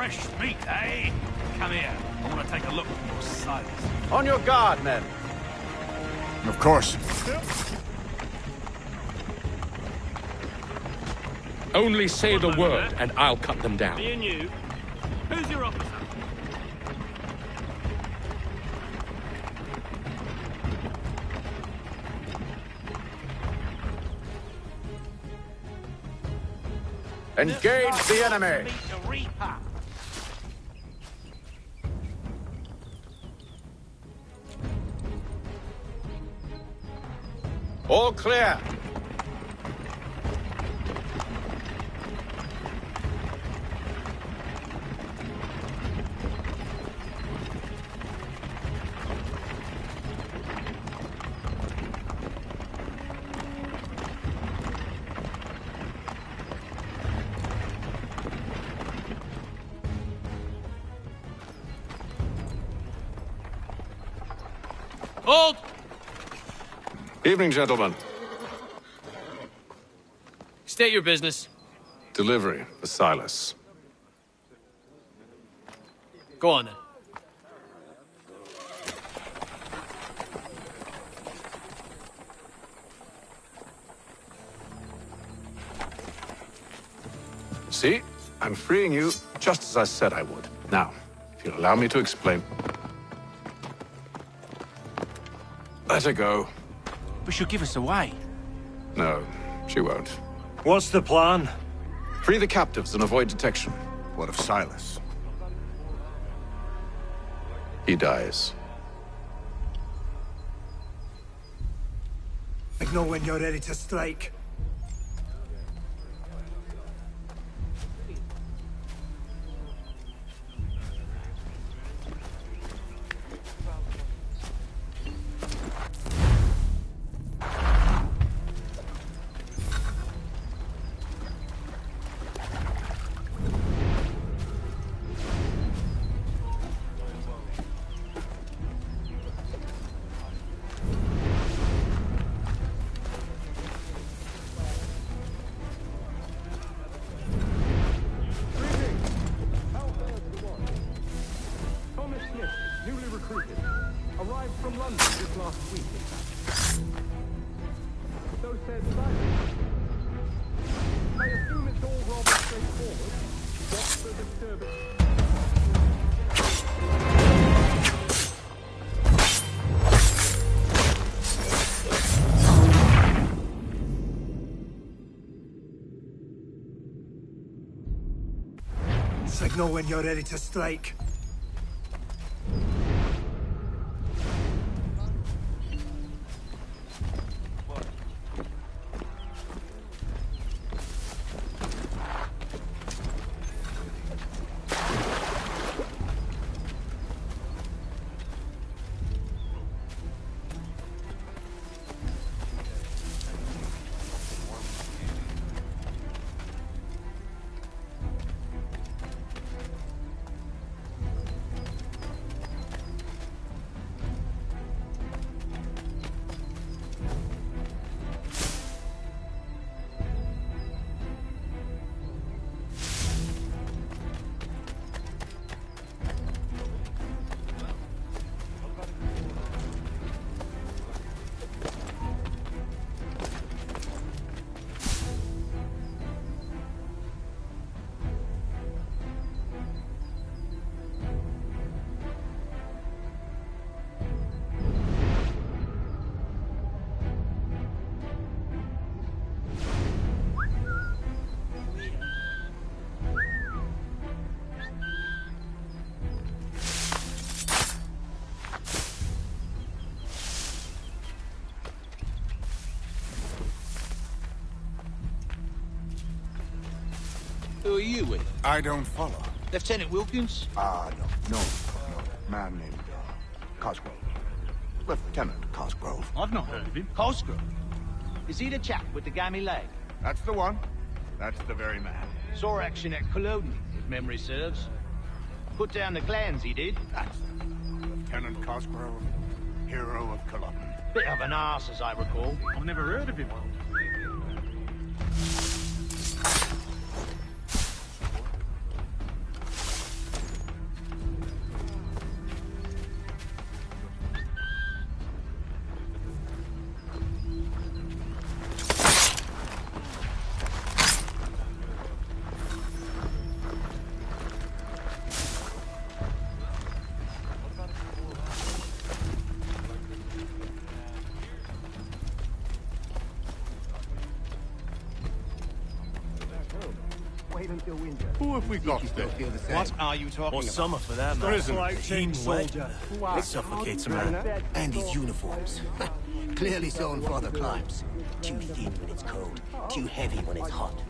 Fresh meat, eh? Come here. I want to take a look at your size. On your guard, men. Of course. Only say the word, and I'll cut them down. Me and you. Who's your officer? Engage the enemy. Meet the Reaper. All clear. Hold! Evening, gentlemen. State your business. Delivery for Silas. Go on then. See? I'm freeing you just as I said I would. Now, if you'll allow me to explain. Let her go. But she'll give us away. No, she won't. What's the plan? Free the captives and avoid detection. What of Silas? He dies. Signal when you're ready to strike. Signal when you're ready to strike. Who are you with? I don't follow. Lieutenant Wilkins? No. Man named Cosgrove. Lieutenant Cosgrove. I've not heard of him. Cosgrove? Is he the chap with the gammy leg? That's the one. That's the very man. Saw action at Culloden, if memory serves. Put down the clans, he did. That's Lieutenant Cosgrove, hero of Culloden. Bit of an arse, as I recall. I've never heard of him. until winter. Who have we got then? What are you talking Or about? summer for that matter. Prison. Slouching soldier. It suffocates a man. And his uniforms. Clearly sewn for other climes. Too thin when it's cold, too heavy when it's hot.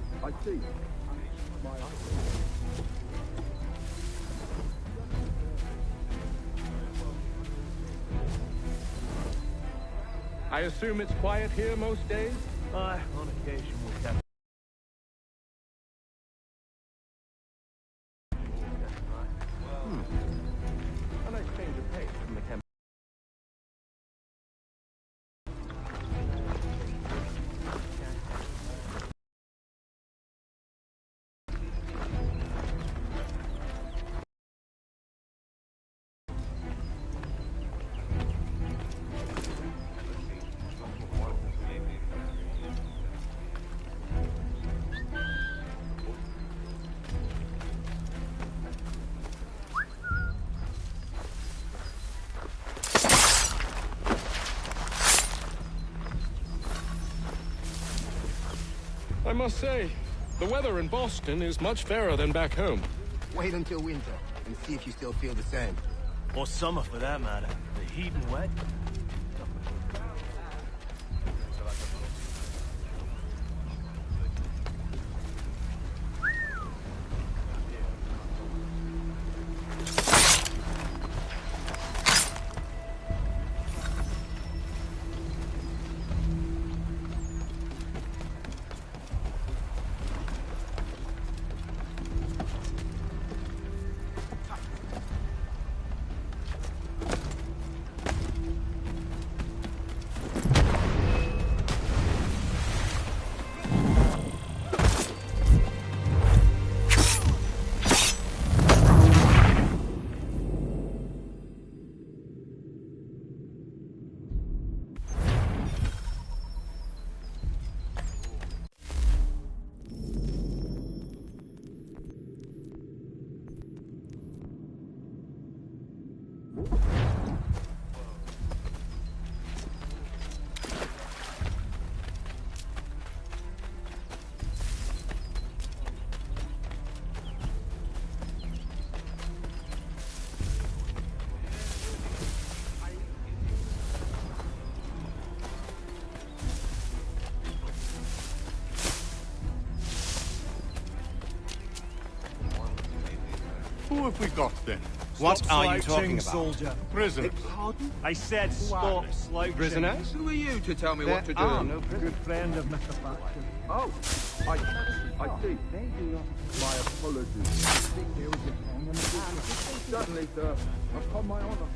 I assume it's quiet here most days? Aye, on occasion we'll catch. A nice change of pace from the camp. I must say, the weather in Boston is much fairer than back home. Wait until winter and see if you still feel the same. Or summer for that matter. The heat and wet. Who have we got then? What are you talking Slouching about? soldier. Prison. I said stop slouching. Prisoners? Who are you to tell me what to do? No Good friend of Mr. Thatcher. Oh, I see. My apologies. Certainly, sir. Upon my honor.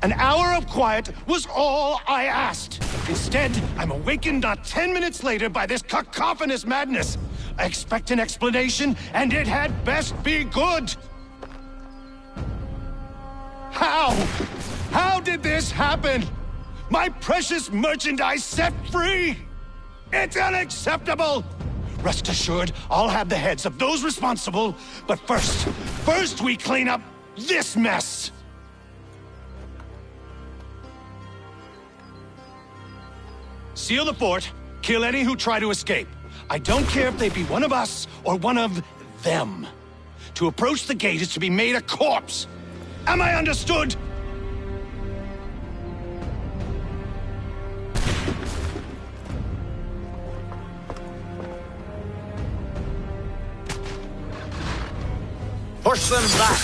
An hour of quiet was all I asked. Instead, I'm awakened not 10 minutes later by this cacophonous madness. I expect an explanation, and it had best be good. How? How did this happen? My precious merchandise set free? It's unacceptable! Rest assured, I'll have the heads of those responsible, but first we clean up this mess! Seal the fort, kill any who try to escape. I don't care if they be one of us or one of them. To approach the gate is to be made a corpse. Am I understood? Push them back.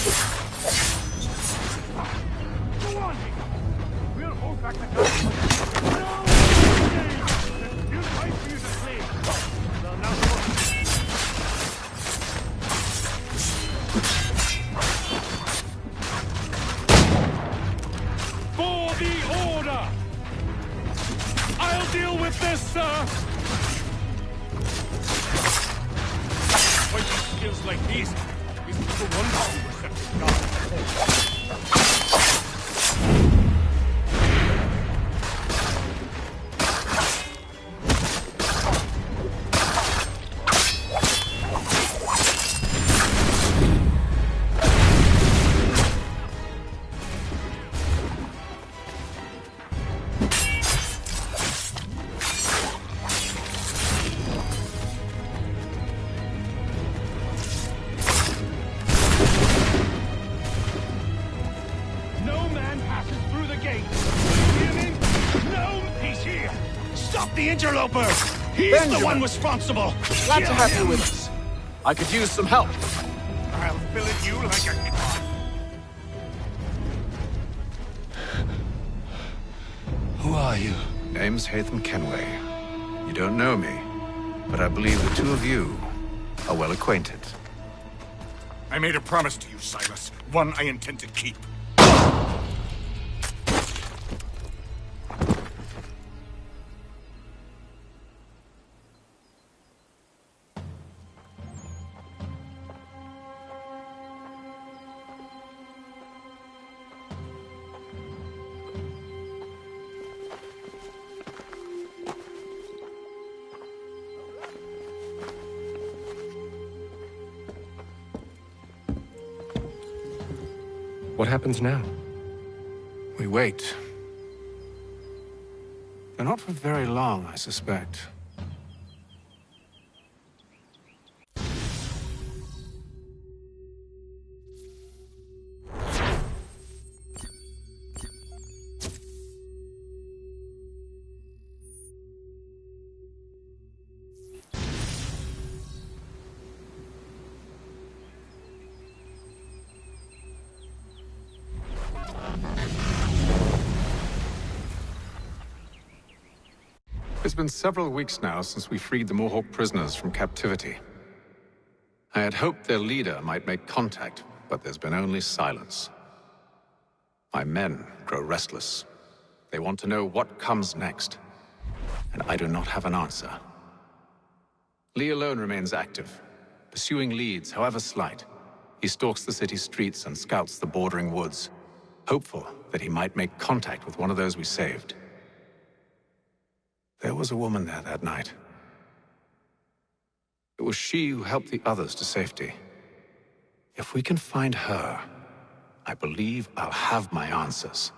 Go on, we'll hold back the gun. You fight for you to flee. Well, now For the order! I'll deal with this, sir! Fighting skills like these. These people wonderful receptive guards. The interloper! He's Benjamin. the one responsible! Glad to have you with us. I could use some help. I'll fillet you like a cod. Who are you? Name's Haytham Kenway. You don't know me, but I believe the two of you are well acquainted. I made a promise to you, Silas. One I intend to keep. What happens now? We wait. But not for very long, I suspect. It's been several weeks now since we freed the Mohawk prisoners from captivity. I had hoped their leader might make contact, but there's been only silence. My men grow restless. They want to know what comes next, and I do not have an answer. Lee alone remains active, pursuing leads, however slight. He stalks the city streets and scouts the bordering woods, hopeful that he might make contact with one of those we saved. There was a woman there that night. It was she who helped the others to safety. If we can find her, I believe I'll have my answers.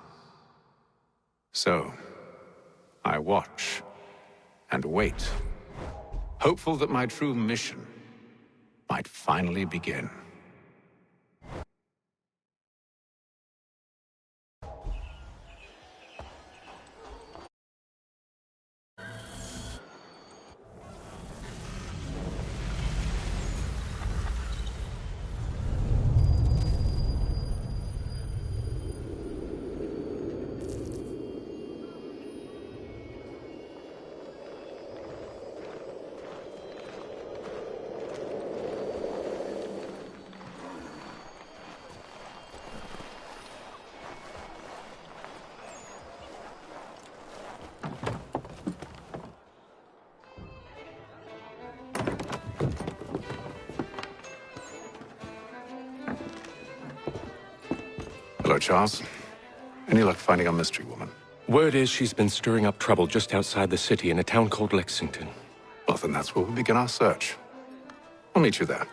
So, I watch and wait, hopeful that my true mission might finally begin. Hello, Charles. Any luck finding our mystery woman? Word is she's been stirring up trouble just outside the city in a town called Lexington. Well, then that's where we'll begin our search. I'll meet you there.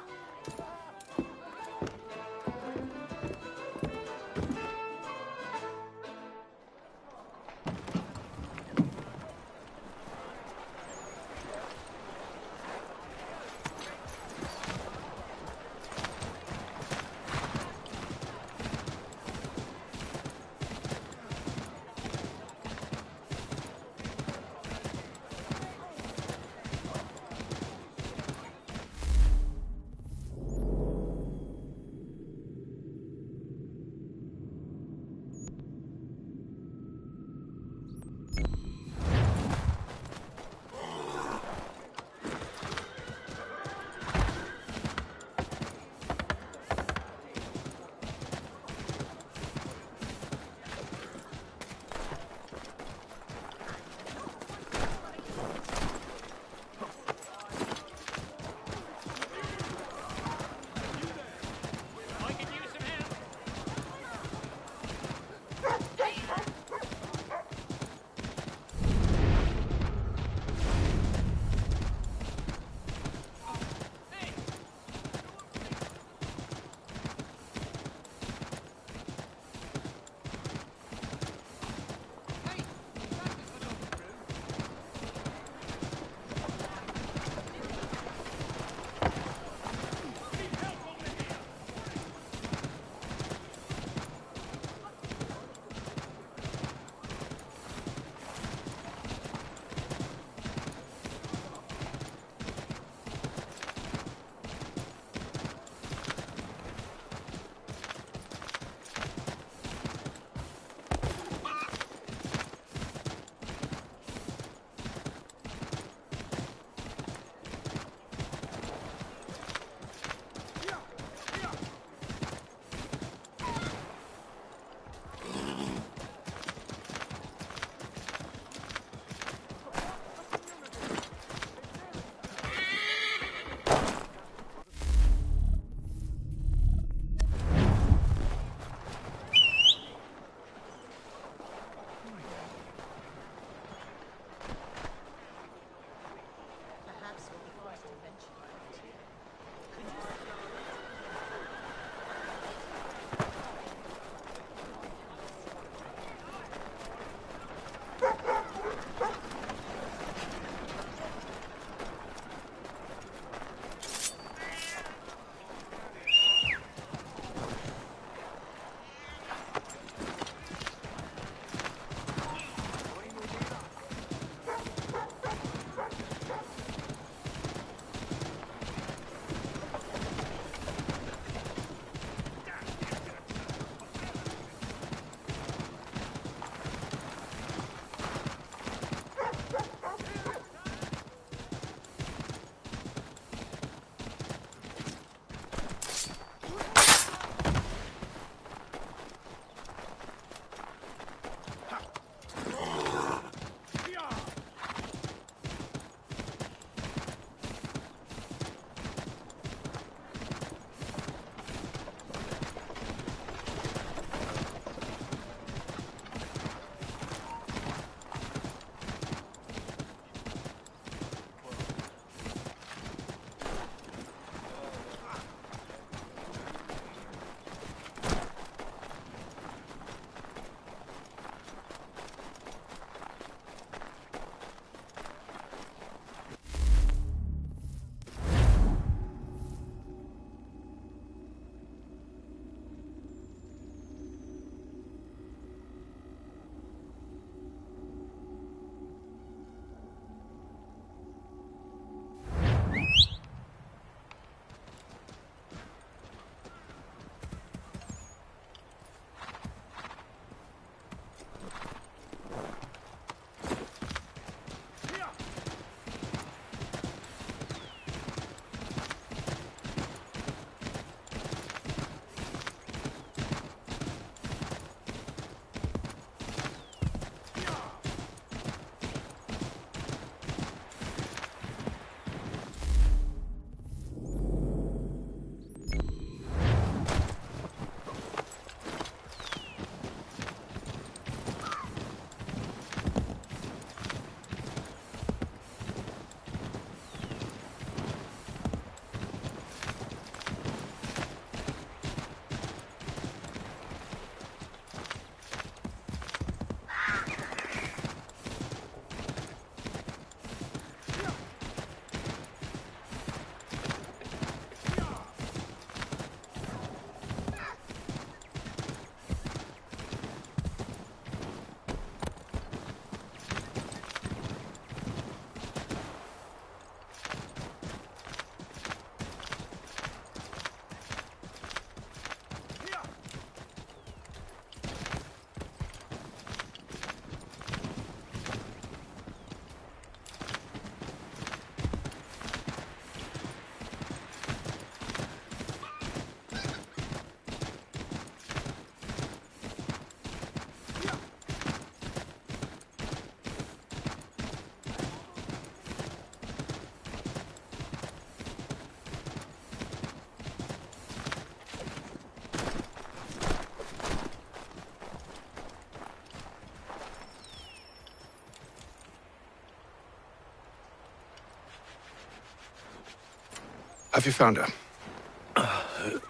Have you found her?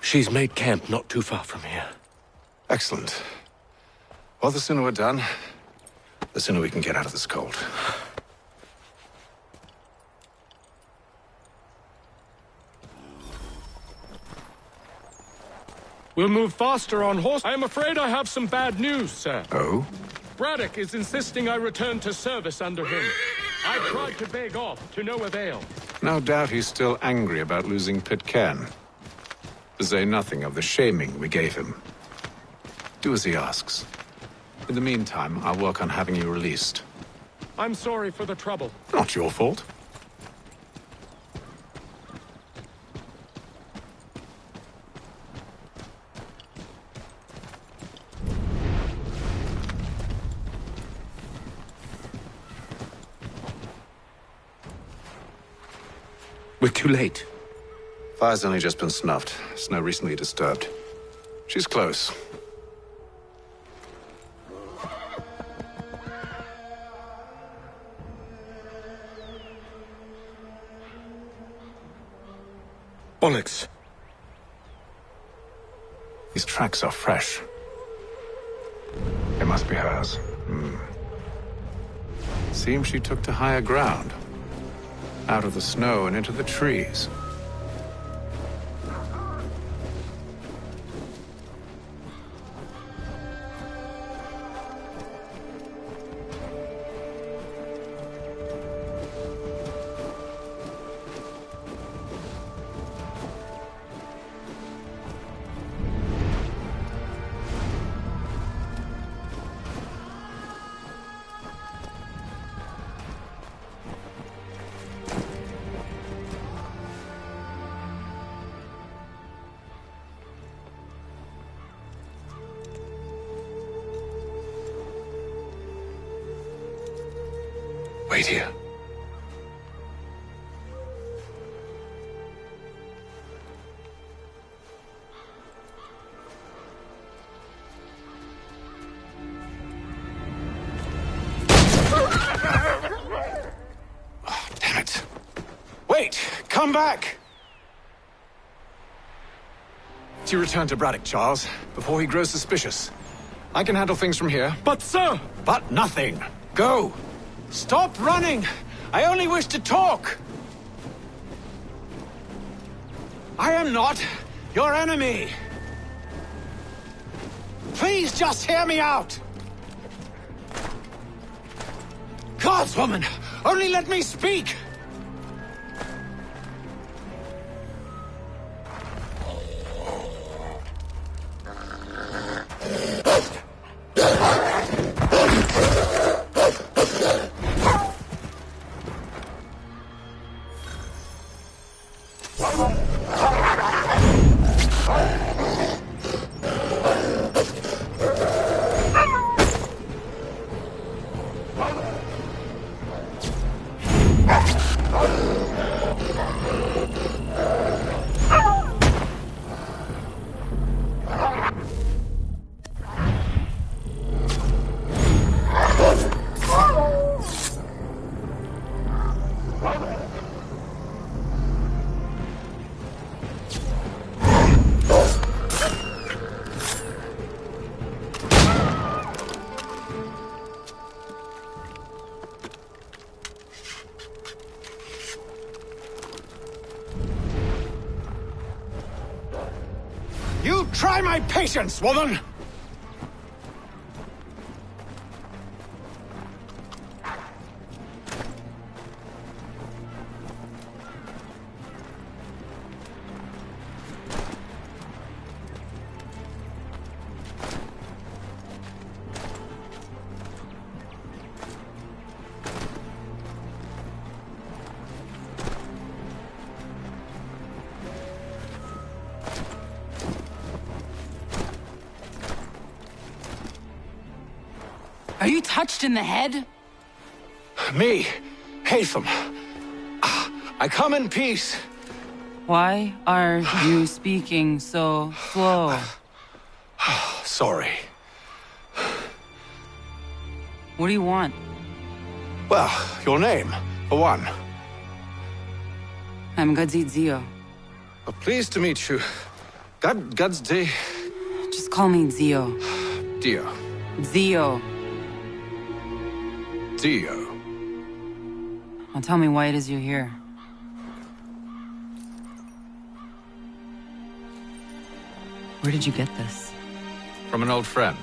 She's made camp not too far from here. Excellent. Well, the sooner we're done, the sooner we can get out of this cold. We'll move faster on horse. I am afraid I have some bad news, sir. Oh? Braddock is insisting I return to service under him. I tried to beg off, to no avail. No doubt he's still angry about losing Pitcairn. To say nothing of the shaming we gave him. Do as he asks. In the meantime, I'll work on having you released. I'm sorry for the trouble. Not your fault. We're too late. Fire's only just been snuffed. Snow recently disturbed. She's close. Onyx. These tracks are fresh. They must be hers. Seems she took to higher ground. Out of the snow and into the trees. Wait here. Oh, damn it. Wait! Come back! You return to Braddock, Charles, before he grows suspicious. I can handle things from here. But, sir! But nothing. Go! Stop running! I only wish to talk! I am not your enemy! Please just hear me out! Gods, woman! Only let me speak! You try my patience, woman! Are you touched in the head? Me, Haytham. I come in peace. Why are you speaking so slow? Sorry. What do you want? Well, your name, for one. I'm Gadzit Zio. Well, pleased to meet you. God's day. Just call me Zio. Dio. Zio. Dio. Now tell me why it is you're here. Where did you get this? From an old friend.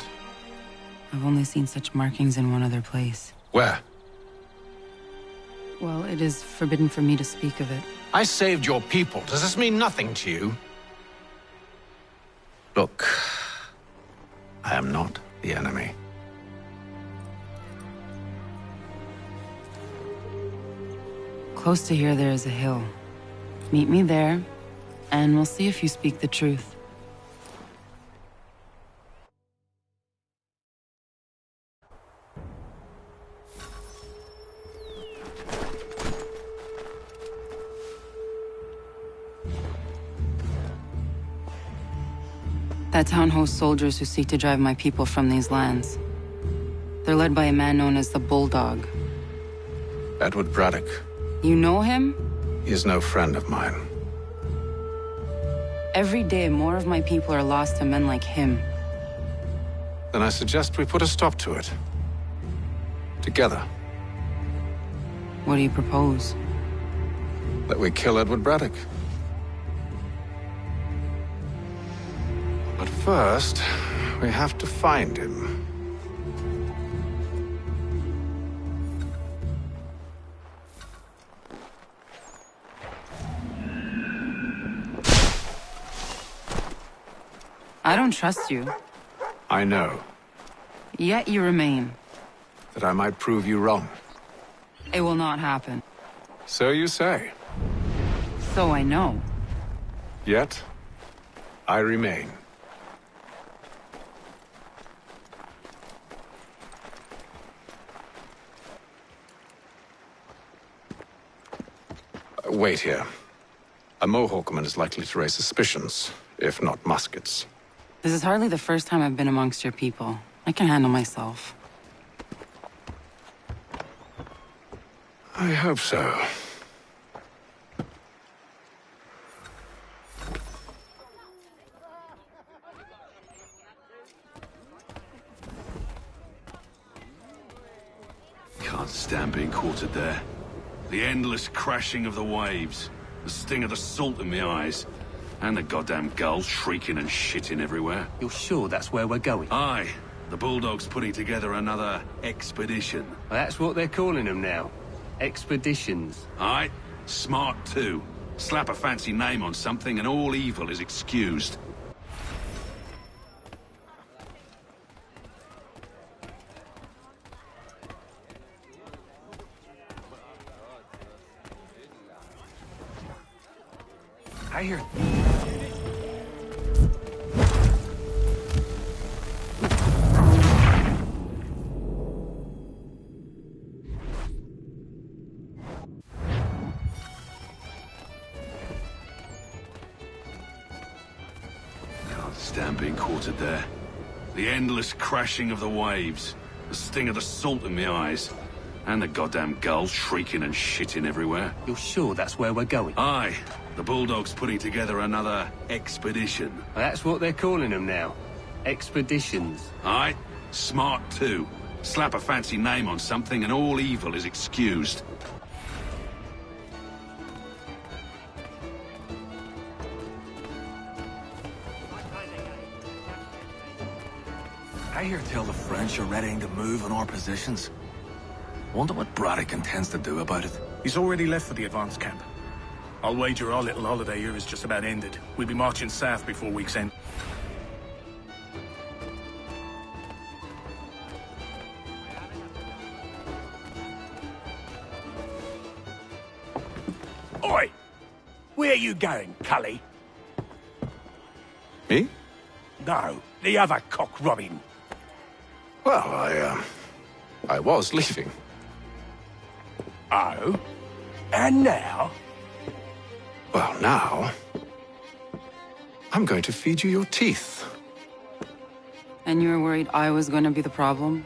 I've only seen such markings in one other place. Where? Well, it is forbidden for me to speak of it. I saved your people. Does this mean nothing to you? Look, I am not the enemy. Close to here, there is a hill. Meet me there, and we'll see if you speak the truth. That town hosts soldiers who seek to drive my people from these lands. They're led by a man known as the Bulldog. Edward Braddock. You know him? He is no friend of mine. Every day, more of my people are lost to men like him. Then I suggest we put a stop to it. Together. What do you propose? That we kill Edward Braddock. But first, we have to find him. I don't trust you. I know. Yet you remain. That I might prove you wrong. It will not happen. So you say. So I know. Yet, I remain. Wait here. A Mohawkman is likely to raise suspicions, if not muskets. This is hardly the first time I've been amongst your people. I can handle myself. I hope so. Can't stand being quartered there. The endless crashing of the waves, the sting of the salt in my eyes, and the goddamn gulls shrieking and shitting everywhere. You're sure that's where we're going? Aye. The Bulldog's putting together another expedition. Well, that's what they're calling them now. Expeditions. Aye. Smart too. Slap a fancy name on something and all evil is excused. I hear. Can't stand being quartered there. The endless crashing of the waves, the sting of the salt in my eyes, and the goddamn gulls shrieking and shitting everywhere. You're sure that's where we're going? Aye. The Bulldog's putting together another expedition. Well, that's what they're calling them now. Expeditions. Aye. Smart too. Slap a fancy name on something and all evil is excused. I hear tell the French are readying to move on our positions. Wonder what Braddock intends to do about it. He's already left for the advance camp. I'll wager our little holiday here is just about ended. We'll be marching south before week's end. Oi! Where you going, Cully? Me? No, the other cock Robin. Well, I was leaving. Oh? And now? Well, now... I'm going to feed you your teeth. And you were worried I was going to be the problem?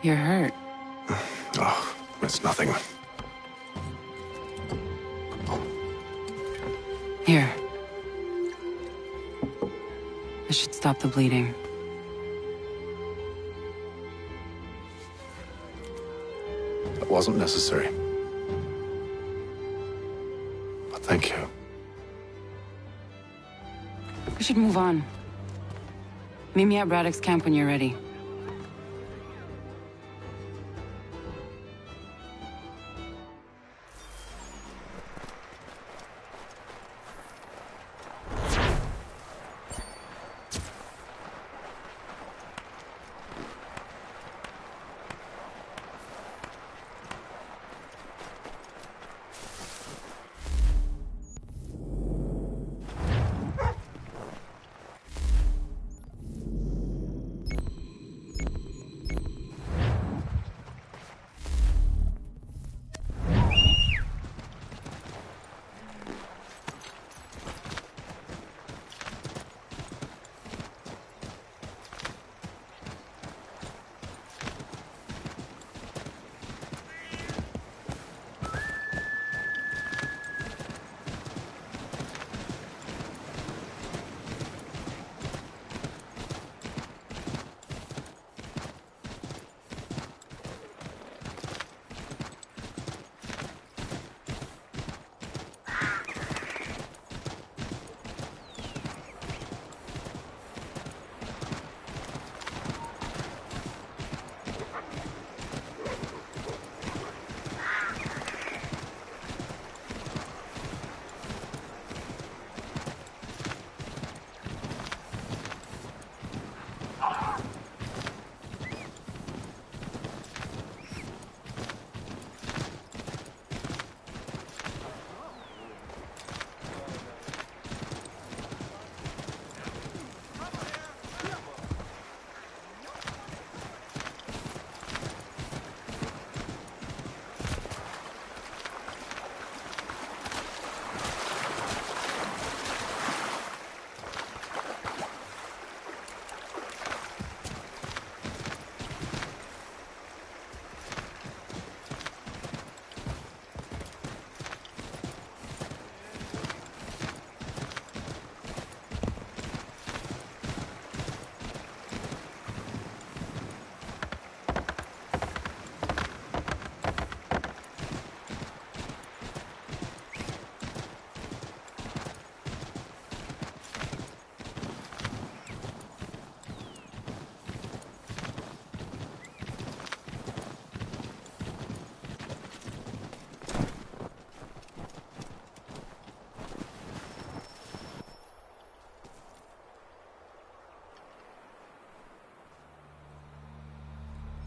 You're hurt. Oh, it's nothing. Here. This should stop the bleeding. That wasn't necessary. But thank you. We should move on. Meet me at Braddock's camp when you're ready.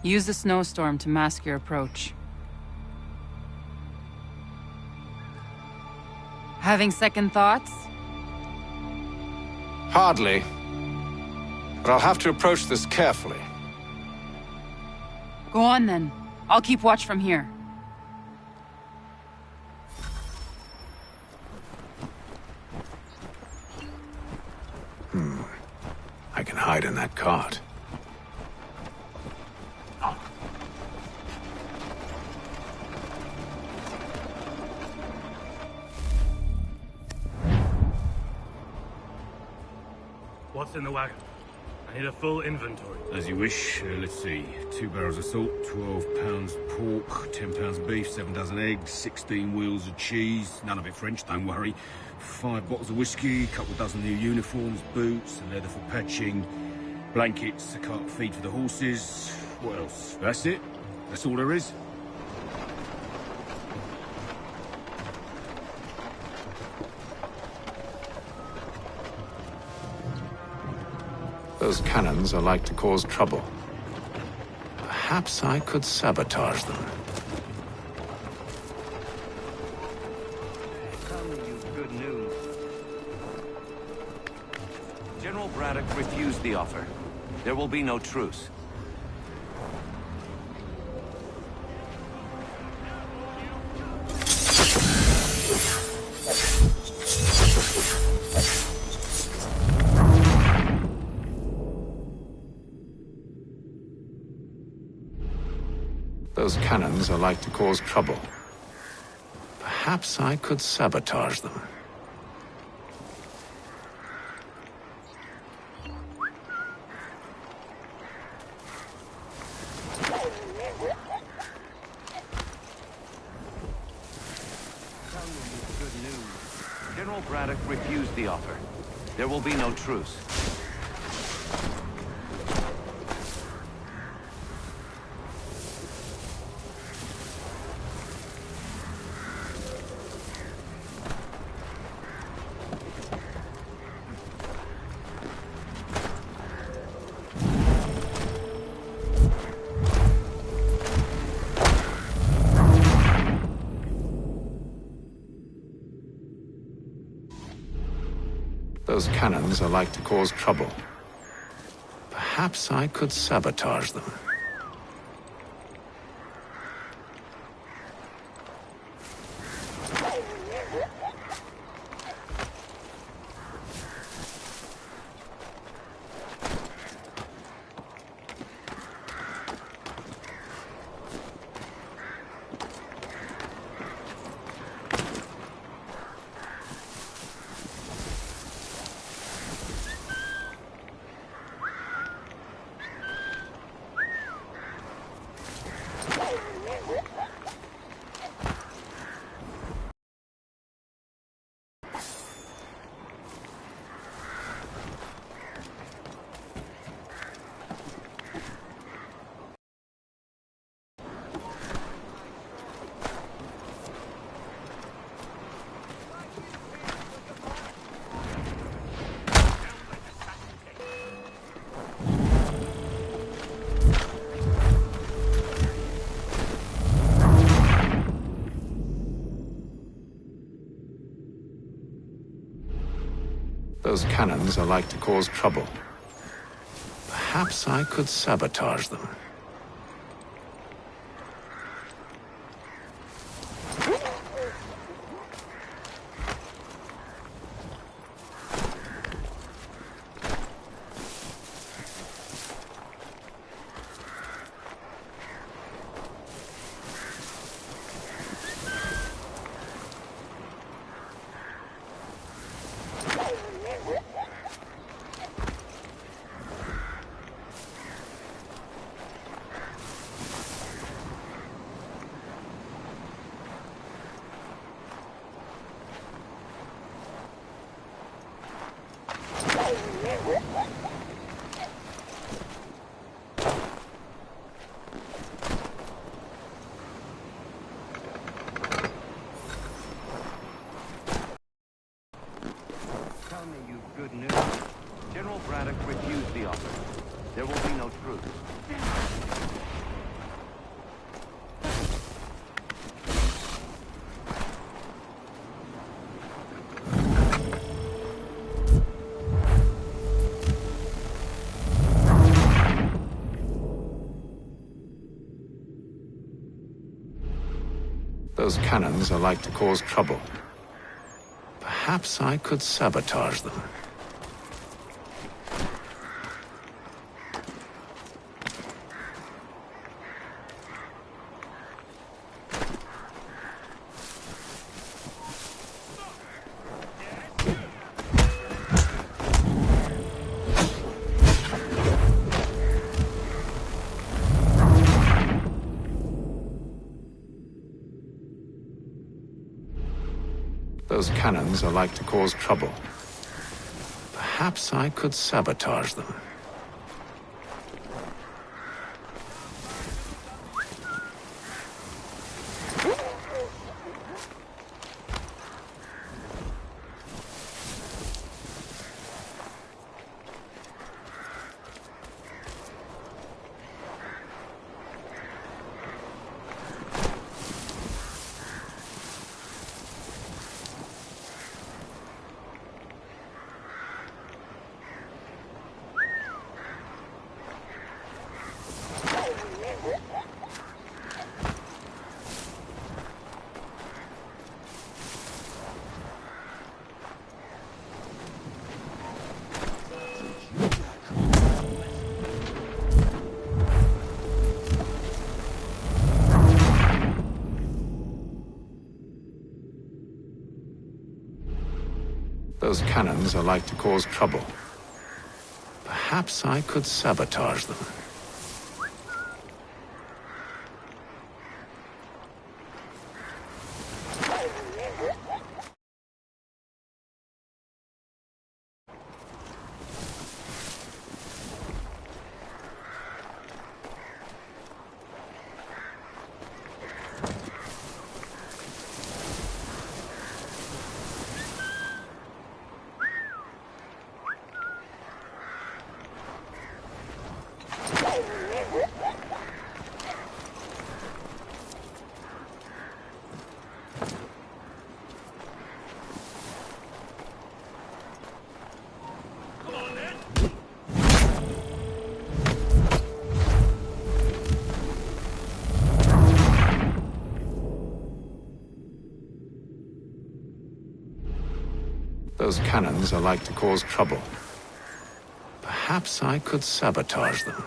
Use the snowstorm to mask your approach. Having second thoughts? Hardly. But I'll have to approach this carefully. Go on then. I'll keep watch from here. I can hide in that cart. What's in the wagon? I need a full inventory. As you wish. Let's see. 2 barrels of salt, 12 pounds pork, 10 pounds beef, 7 dozen eggs, 16 wheels of cheese. None of it French, don't worry. 5 bottles of whiskey, couple dozen new uniforms, boots, and leather for patching, blankets, a cart feed for the horses. What else? That's it. That's all there is. Those cannons are like to cause trouble. Perhaps I could sabotage them. Good news. General Braddock refused the offer. There will be no truce. Those cannons are like to cause trouble. Perhaps I could sabotage them. Good news. General Braddock refused the offer. There will be no truce. Those cannons are like to cause trouble. Perhaps I could sabotage them. Those cannons are like to cause trouble. Perhaps I could sabotage them. Tell me you've good news. General Braddock refused the offer. There will be no truce. Those cannons are like to cause trouble. Perhaps I could sabotage them. Those cannons are like to cause trouble. Perhaps I could sabotage them. Those cannons are like to cause trouble. Perhaps I could sabotage them. Those cannons are like to cause trouble. Perhaps I could sabotage them.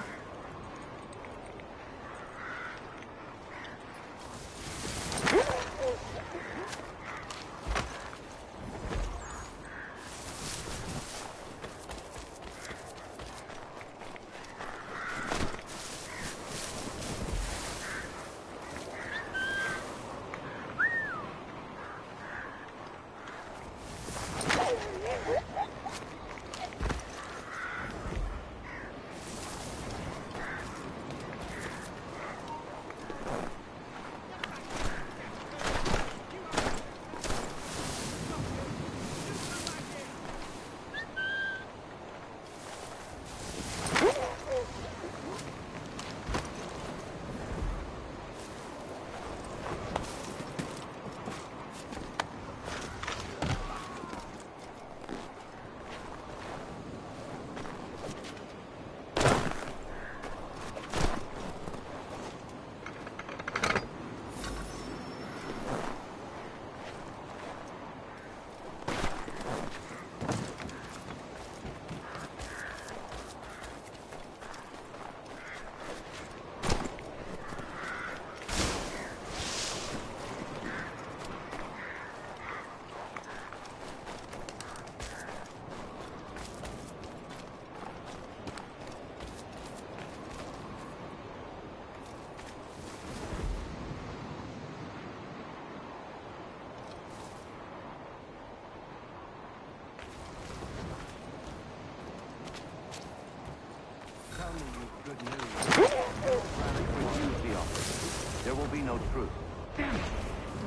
Good news. Braddock refused the offer. There will be no truce. Damn it!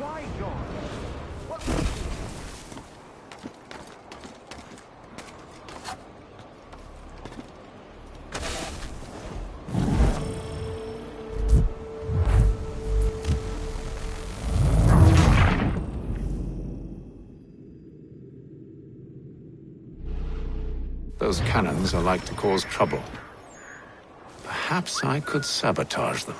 Why, John? What? Those cannons are like to cause trouble. Perhaps I could sabotage them.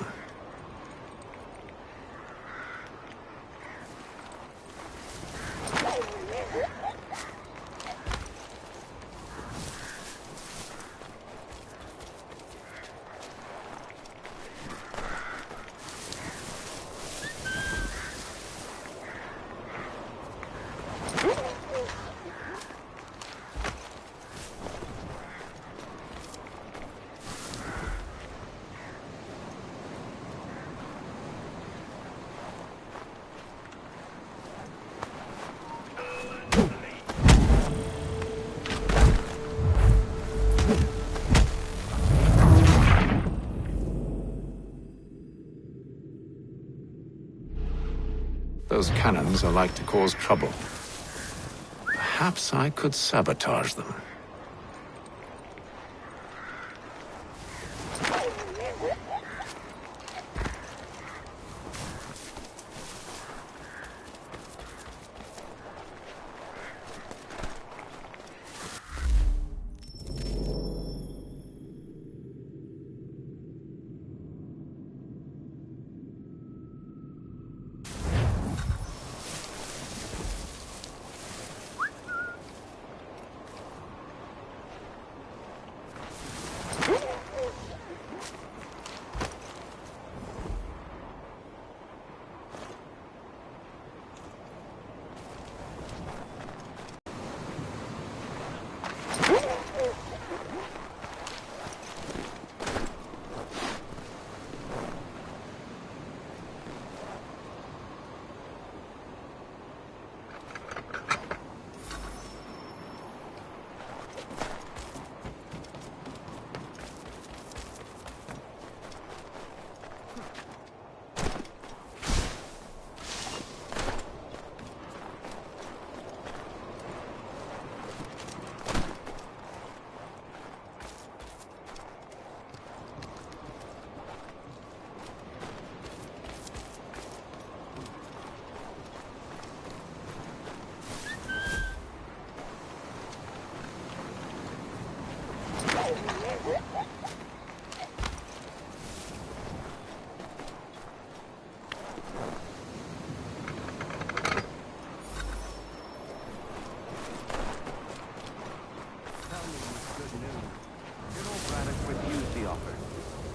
Those cannons are like to cause trouble. Perhaps I could sabotage them.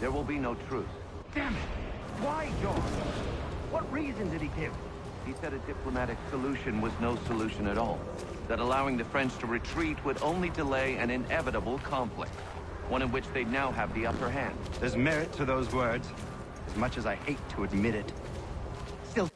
There will be no truce. Damn it! Why, John? What reason did he give? He said a diplomatic solution was no solution at all. That allowing the French to retreat would only delay an inevitable conflict. One in which they'd now have the upper hand. There's merit to those words, as much as I hate to admit it. Still...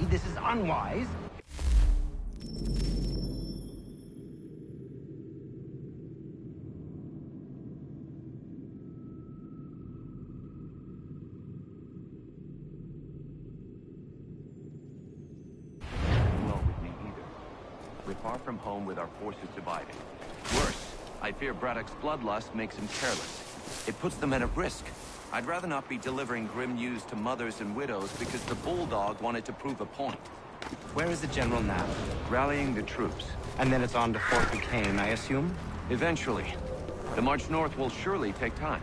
This is unwise. Well with me either. We're far from home with our forces divided. Worse, I fear Braddock's bloodlust makes him careless. It puts the men at risk. I'd rather not be delivering grim news to mothers and widows because the Bulldog wanted to prove a point. Where is the general now? Rallying the troops. And then it's on to Fort Duquesne, I assume? Eventually. The march north will surely take time.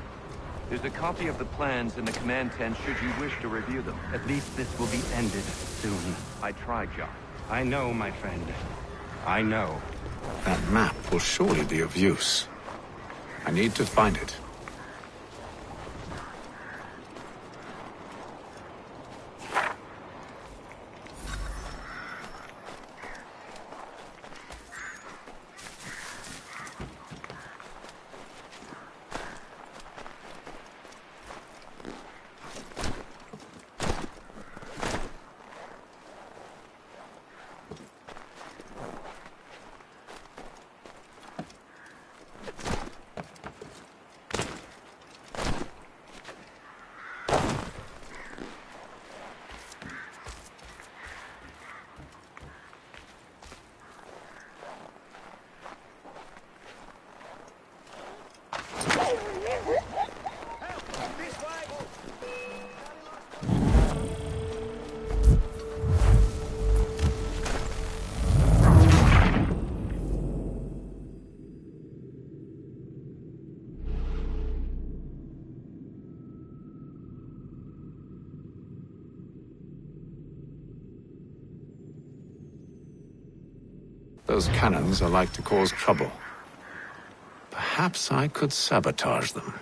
There's a copy of the plans in the command tent should you wish to review them. At least this will be ended soon. I tried, John. I know, my friend. I know. That map will surely be of use. I need to find it. Those cannons are like to cause trouble. Perhaps I could sabotage them.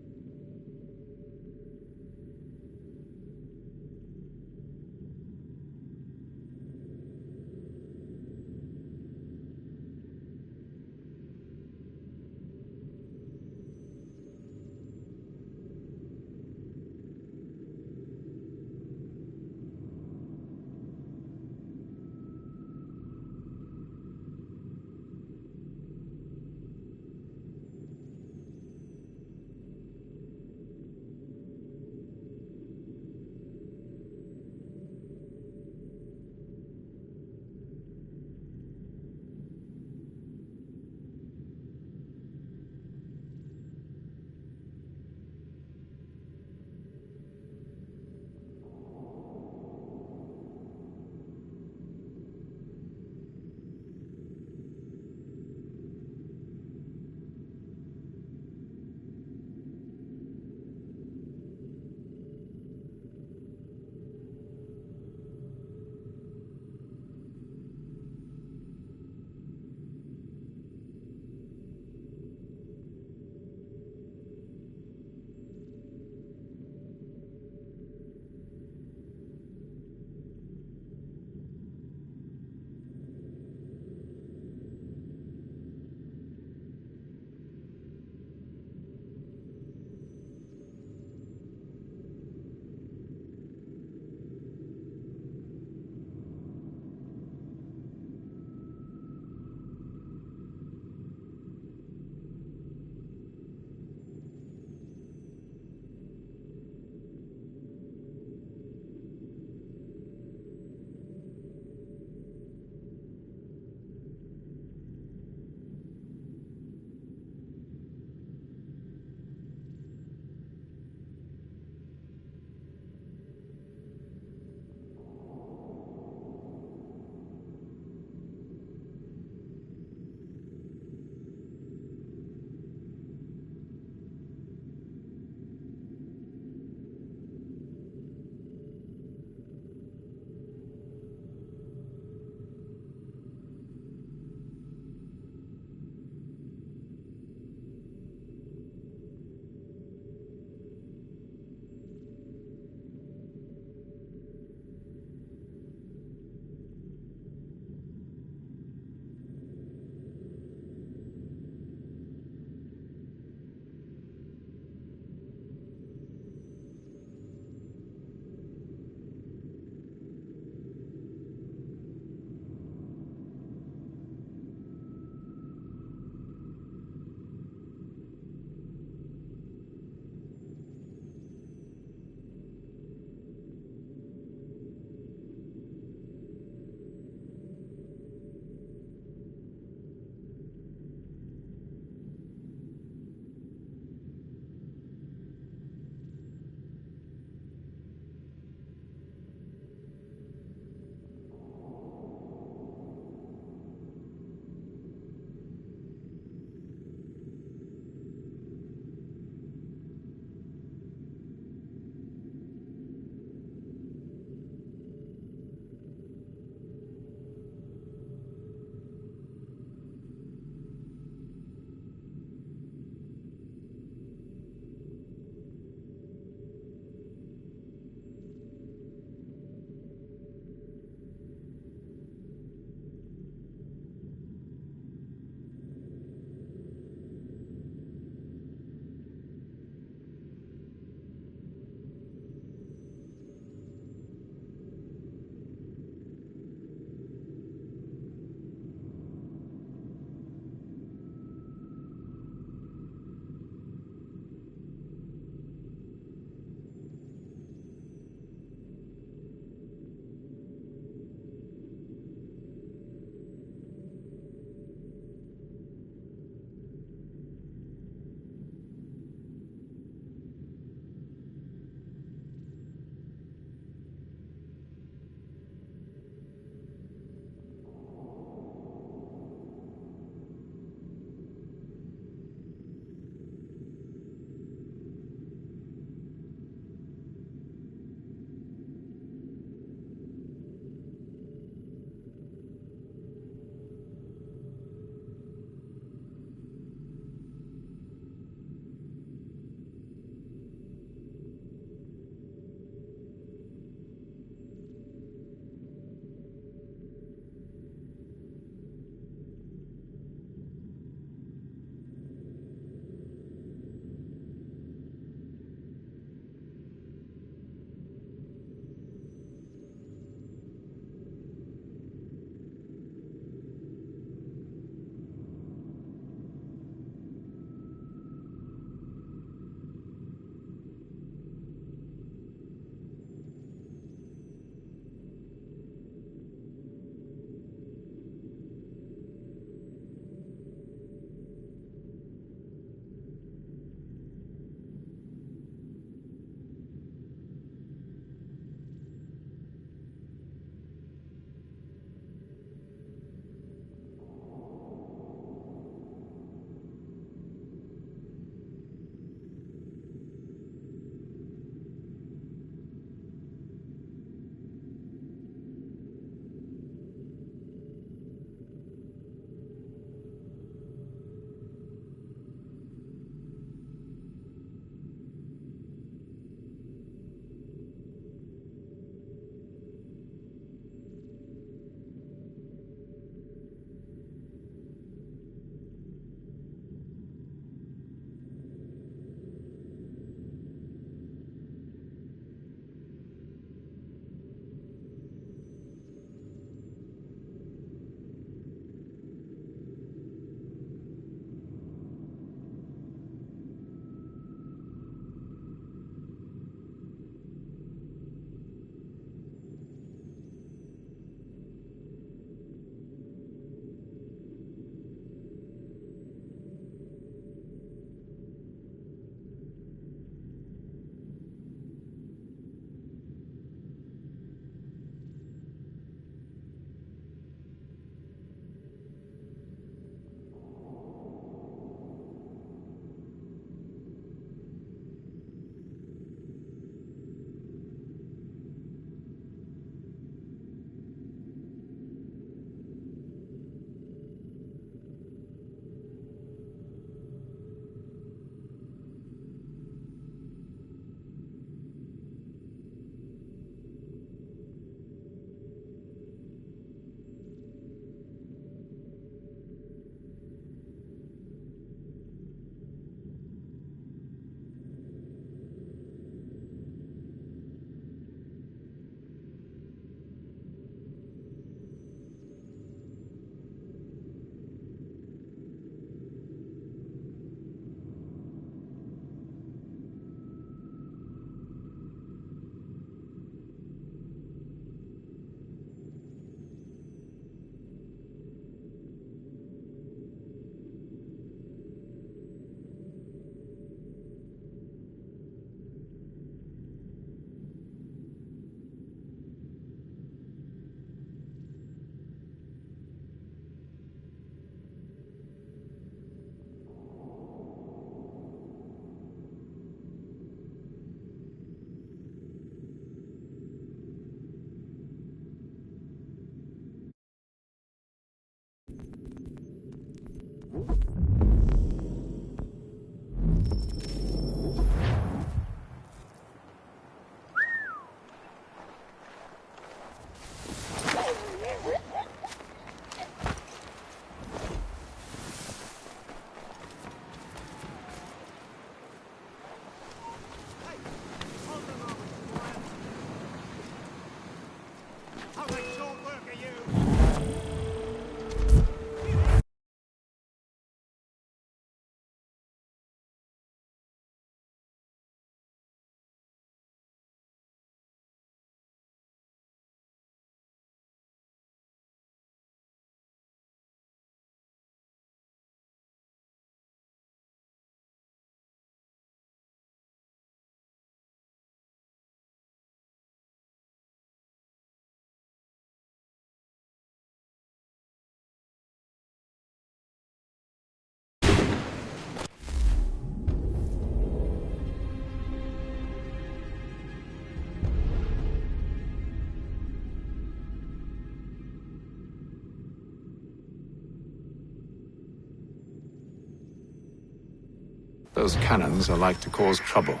Those cannons are like to cause trouble.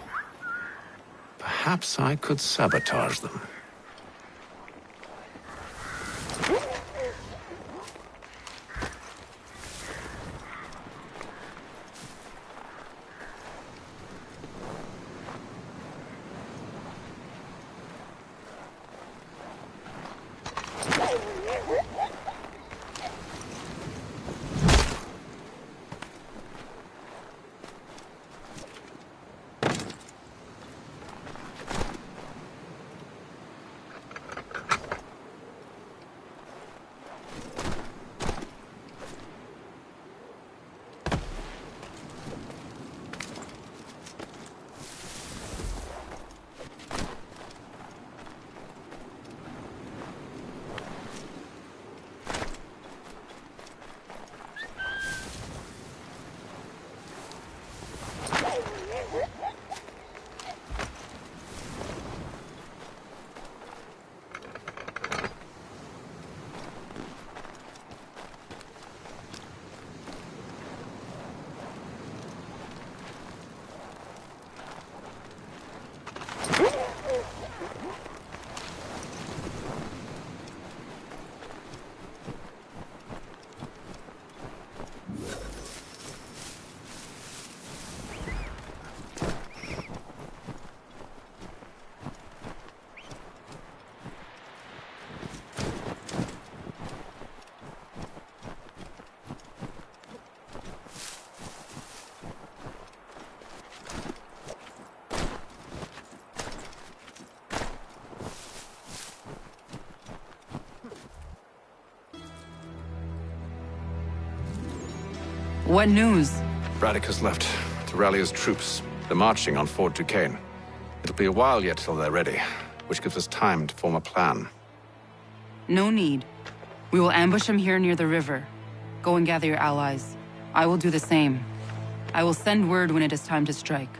Perhaps I could sabotage them. What news? Braddock has left to rally his troops. They're marching on Fort Duquesne. It'll be a while yet till they're ready, which gives us time to form a plan. No need. We will ambush him here near the river. Go and gather your allies. I will do the same. I will send word when it is time to strike.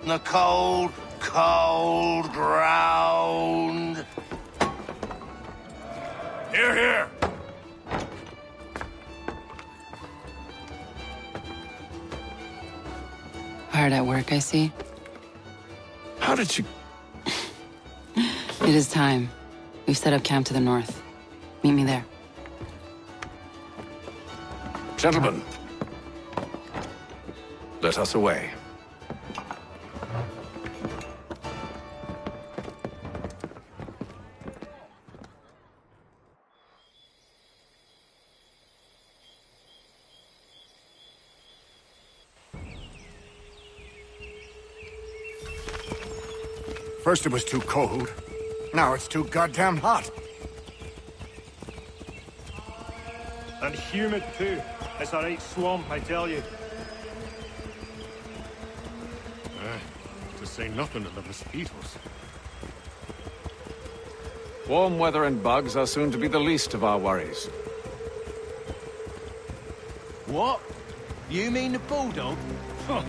in the cold, cold ground. Here, here. Hard at work, I see. How did you... It is time. We've set up camp to the north. Meet me there. Gentlemen, let us away. First it was too cold. Now it's too goddamn hot. And humid too. It's a right swamp, I tell you. To say nothing of the mosquitoes. Warm weather and bugs are soon to be the least of our worries. What? You mean the bulldog? Huh,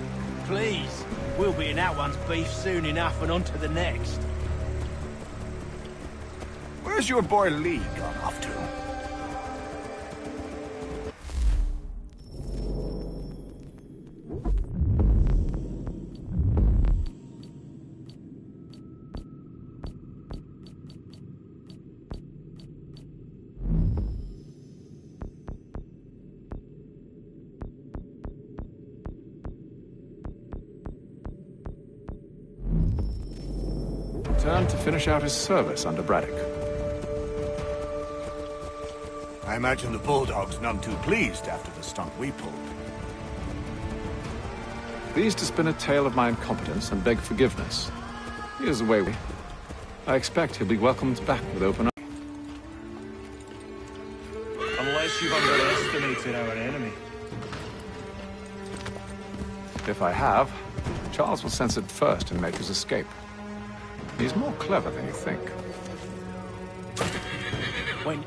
please. We'll be in that one's beef soon enough and on to the next. Where's your boy Lee gone off to? Returned to finish out his service under Braddock. I imagine the Bulldog's none too pleased after the stunt we pulled. Pleased to spin a tale of my incompetence and beg forgiveness. He is away. I expect he'll be welcomed back with open arms. Unless you've underestimated our enemy. If I have, Charles will sense it first and make his escape. He's more clever than you think. When...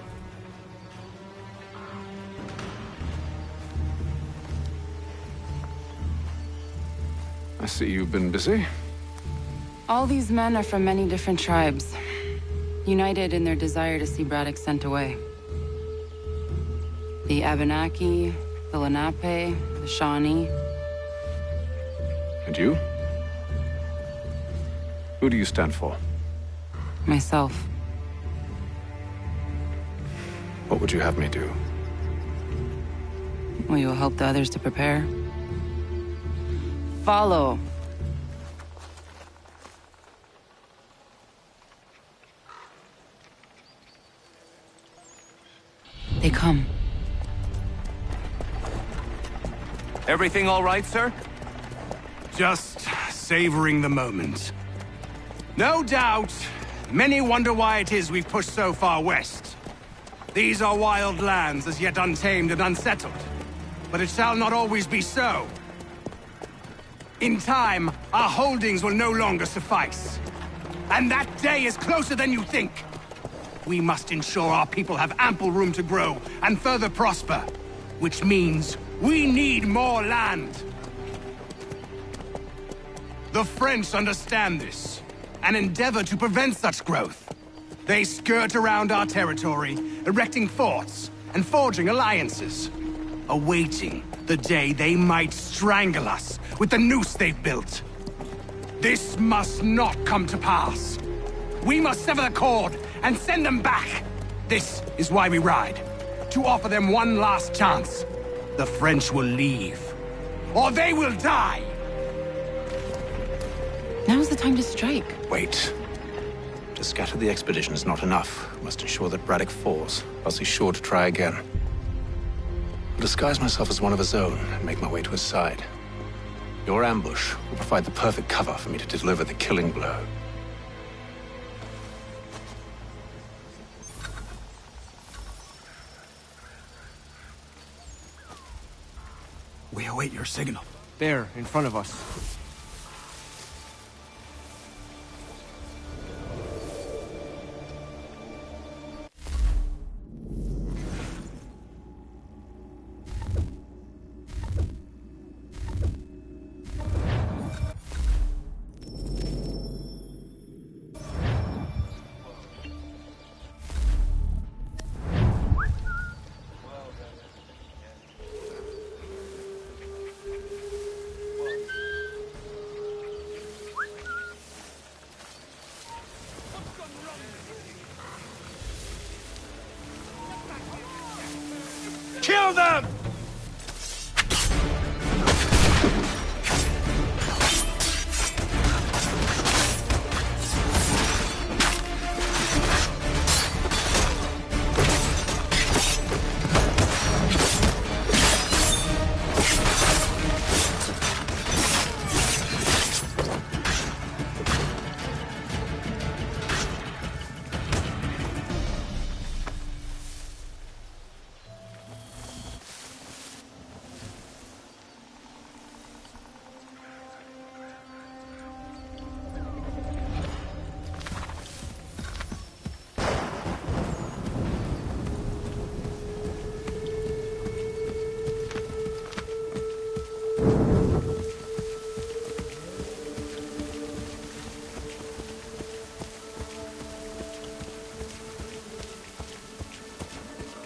I see you've been busy. All these men are from many different tribes, united in their desire to see Braddock sent away. The Abenaki, the Lenape, the Shawnee. And you? Who do you stand for? Myself. What would you have me do? Will you help the others to prepare? Follow. They come. Everything all right, sir? Just savoring the moment. No doubt, many wonder why it is we've pushed so far west. These are wild lands, as yet untamed and unsettled. But it shall not always be so. In time, our holdings will no longer suffice. And that day is closer than you think. We must ensure our people have ample room to grow and further prosper. Which means we need more land. The French understand this and endeavor to prevent such growth. They skirt around our territory, erecting forts and forging alliances, awaiting the day they might strangle us with the noose they've built. This must not come to pass. We must sever the cord and send them back. This is why we ride, to offer them one last chance. The French will leave, or they will die. Now's the time to strike. Wait. To scatter the expedition is not enough. We must ensure that Braddock falls, else he's sure to try again. I'll disguise myself as one of his own and make my way to his side. Your ambush will provide the perfect cover for me to deliver the killing blow. We await your signal. There, in front of us. Kill them!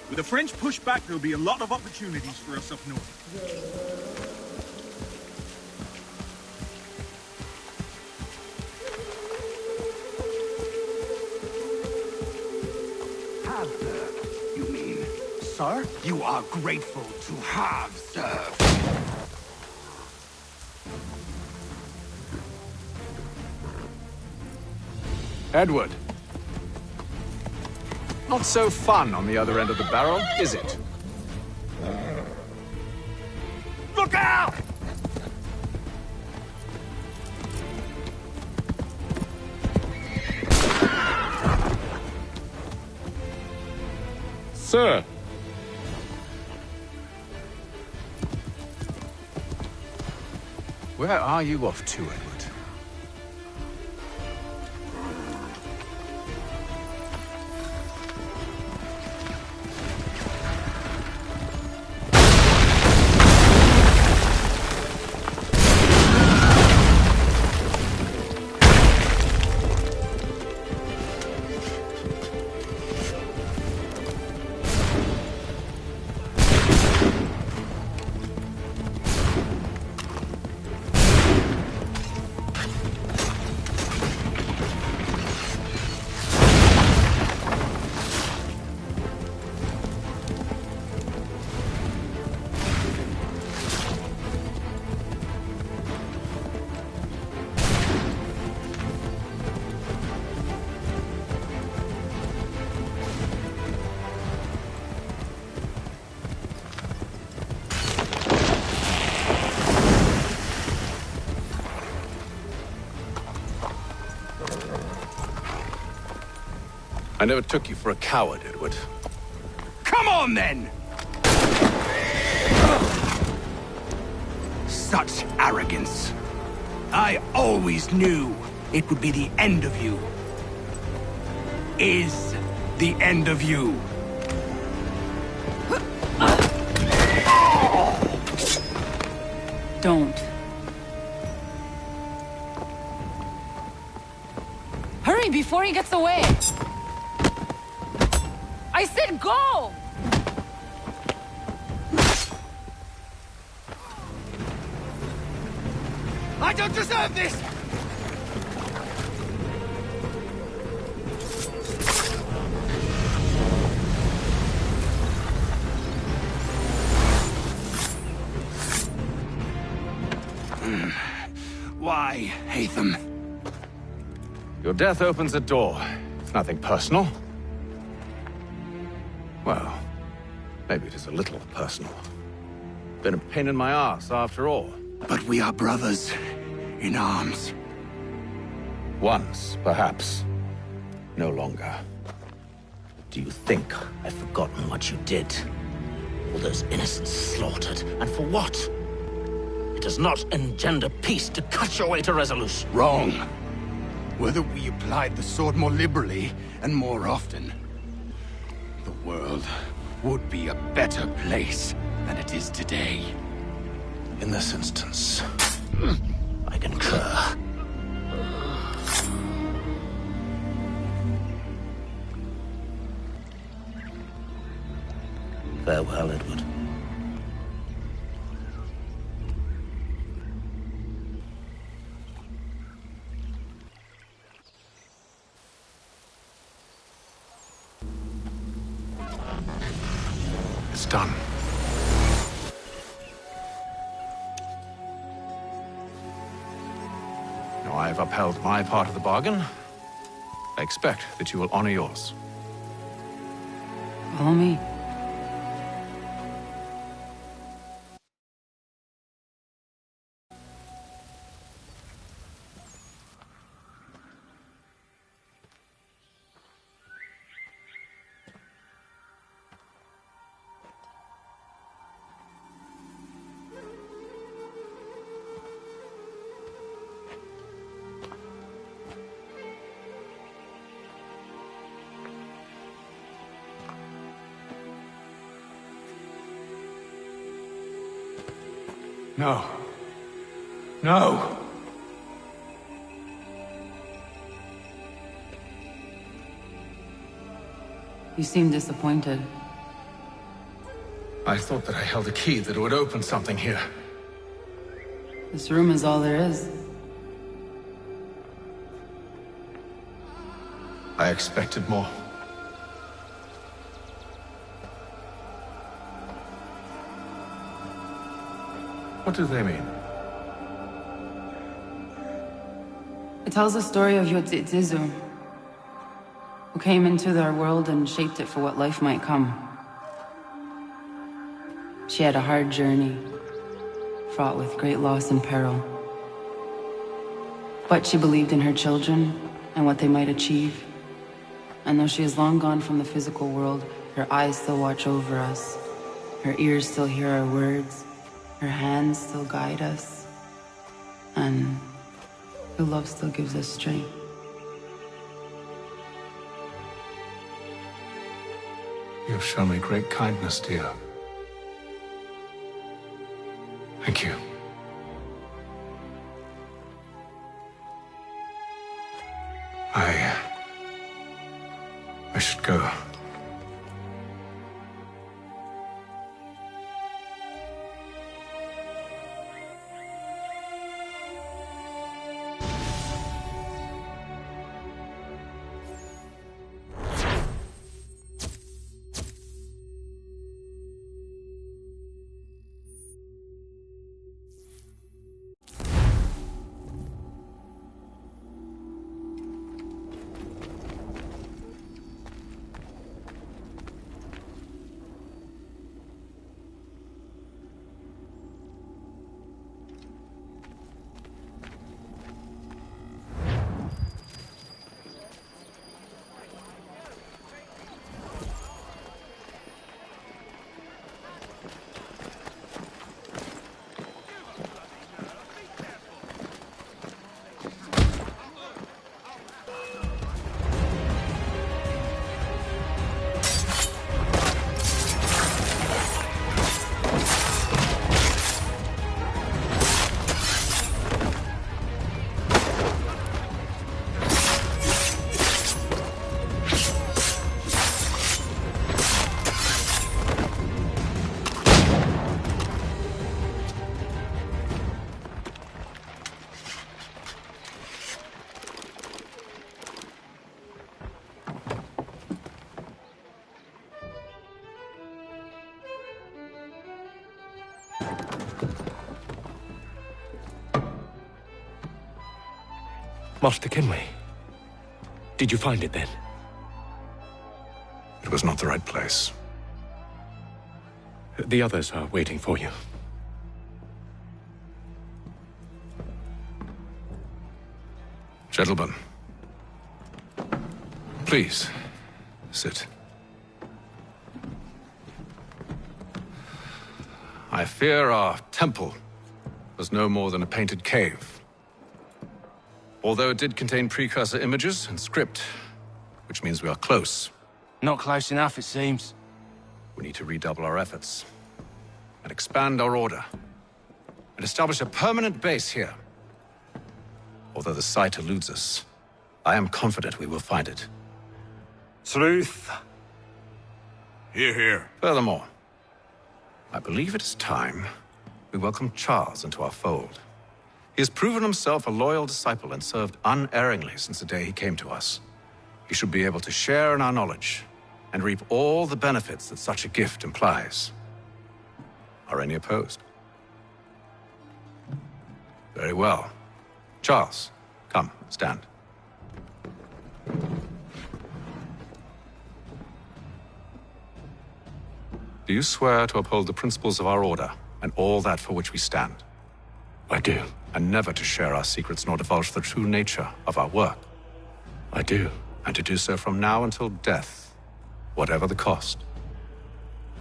With the French push back, there'll be a lot of opportunities for us up north. Have served, you mean? Sir? You are grateful to have served. Edward. Not so fun on the other end of the barrel, is it? Look out! Sir! Where are you off to, Edward? I never took you for a coward, Edward. Come on, then! Such arrogance. I always knew it would be the end of you. Is the end of you. Don't. Hurry before he gets away! I said go! I don't deserve this! Why, Haytham? Your death opens a door. It's nothing personal. Well, maybe it is a little personal. Been a pain in my ass, after all. But we are brothers in arms. Once, perhaps. No longer. Do you think I've forgotten what you did? All those innocents slaughtered, and for what? It does not engender peace to cut your way to resolution. Wrong. Whether we applied the sword more liberally and more often, the world would be a better place than it is today. In this instance, I concur. Farewell, Edward. it's done. Now, I've upheld my part of the bargain. I expect that you will honor yours. Follow me. No. No! You seem disappointed. I thought that I held a key that would open something here. This room is all there is. I expected more. What do they mean? It tells the story of Yotzitzizu, who came into their world and shaped it for what life might come. She had a hard journey, fraught with great loss and peril. But she believed in her children and what they might achieve. And though she is long gone from the physical world, her eyes still watch over us. Her ears still hear our words. Her hands still guide us. And her love still gives us strength. You have shown me great kindness, dear. Thank you. I should go. Master Kenway, did you find it then? It was not the right place. The others are waiting for you. Gentlemen, please, sit. I fear our temple was no more than a painted cave. Although it did contain precursor images and script, which means we are close. Not close enough, it seems. We need to redouble our efforts and expand our order and establish a permanent base here. Although the site eludes us, I am confident we will find it. Truth. Hear, hear. Furthermore, I believe it is time we welcome Charles into our fold. He has proven himself a loyal disciple and served unerringly since the day he came to us. He should be able to share in our knowledge and reap all the benefits that such a gift implies. Are any opposed? Very well. Charles, Come, stand. Do you swear to uphold the principles of our order and all that for which we stand? I do. And never to share our secrets nor divulge the true nature of our work? I do. And to do so from now until death, whatever the cost?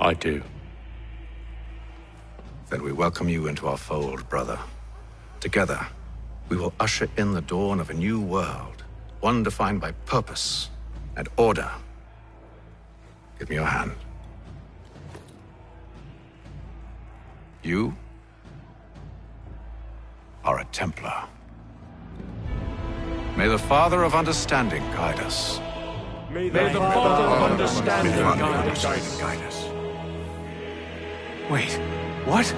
I do. Then we welcome you into our fold, brother. Together, we will usher in the dawn of a new world, one defined by purpose and order. Give me your hand. You are a Templar. May the Father of Understanding guide us. May the Father of Understanding guide us. Wait, what?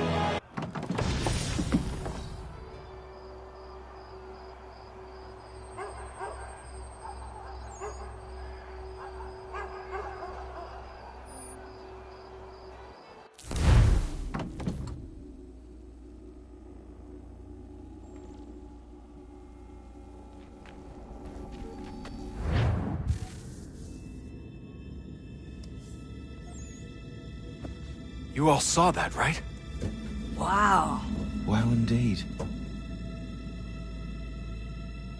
You all saw that, right? Wow. Well, indeed.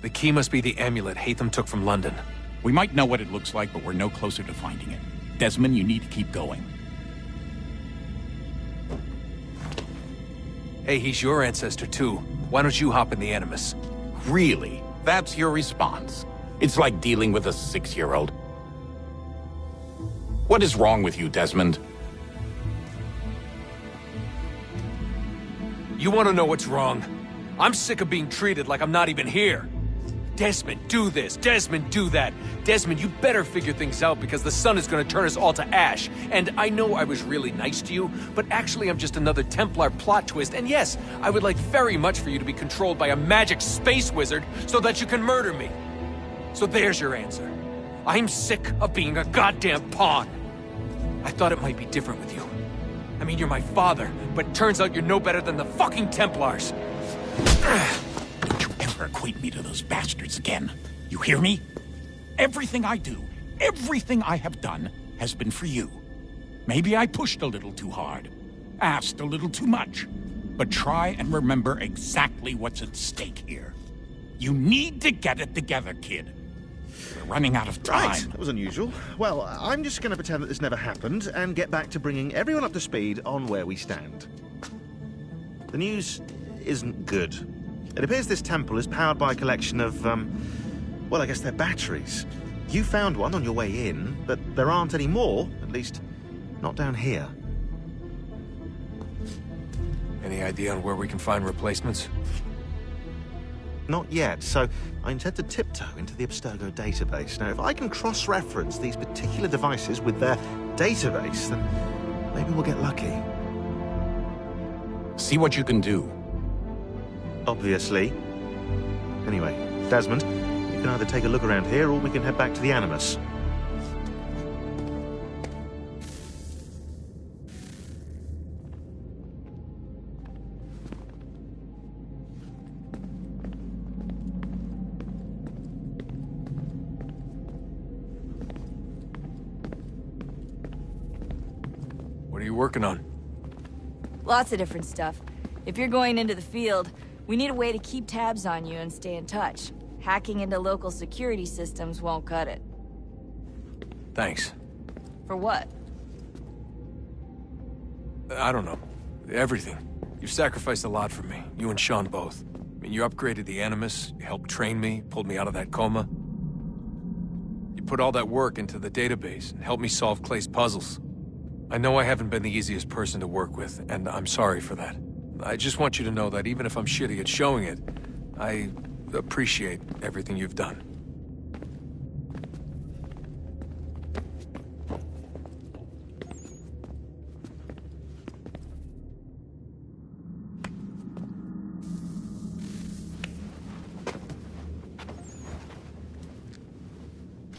The key must be the amulet Hatham took from London. We might know what it looks like, but we're no closer to finding it. Desmond, you need to keep going. Hey, he's your ancestor too. Why don't you hop in the Animus? Really? That's your response? It's like dealing with a 6-year-old. What is wrong with you, Desmond? You want to know what's wrong? I'm sick of being treated like I'm not even here. Desmond, do this. Desmond, do that. Desmond, you better figure things out because the sun is going to turn us all to ash. And I know I was really nice to you, but actually I'm just another Templar plot twist. And yes, I would like very much for you to be controlled by a magic space wizard so that you can murder me. So there's your answer. I'm sick of being a goddamn pawn. I thought it might be different with you. I mean, you're my father, but turns out you're no better than the fucking Templars. Don't you ever equate me to those bastards again. You hear me? Everything I do, everything I have done, has been for you. Maybe I pushed a little too hard, asked a little too much, but try and remember exactly what's at stake here. You need to get it together, kid. We're running out of time. Right, that was unusual. Well, I'm just going to pretend that this never happened and get back to bringing everyone up to speed on where we stand. The news isn't good. It appears this temple is powered by a collection of, well, I guess they're batteries. You found one on your way in, but there aren't any more, at least not down here. Any idea on where we can find replacements? Not yet, so I intend to tiptoe into the Abstergo database. Now, if I can cross-reference these particular devices with their database, then maybe we'll get lucky. See what you can do. Obviously. Anyway, Desmond, you can either take a look around here or we can head back to the Animus. What are you working on? Lots of different stuff. If you're going into the field, we need a way to keep tabs on you and stay in touch. Hacking into local security systems won't cut it. Thanks. For what? I don't know. Everything. You've sacrificed a lot for me. You and Sean both. I mean, you upgraded the Animus, you helped train me, pulled me out of that coma. You put all that work into the database and helped me solve Clay's puzzles. I know I haven't been the easiest person to work with, and I'm sorry for that. I just want you to know that even if I'm shitty at showing it, I appreciate everything you've done.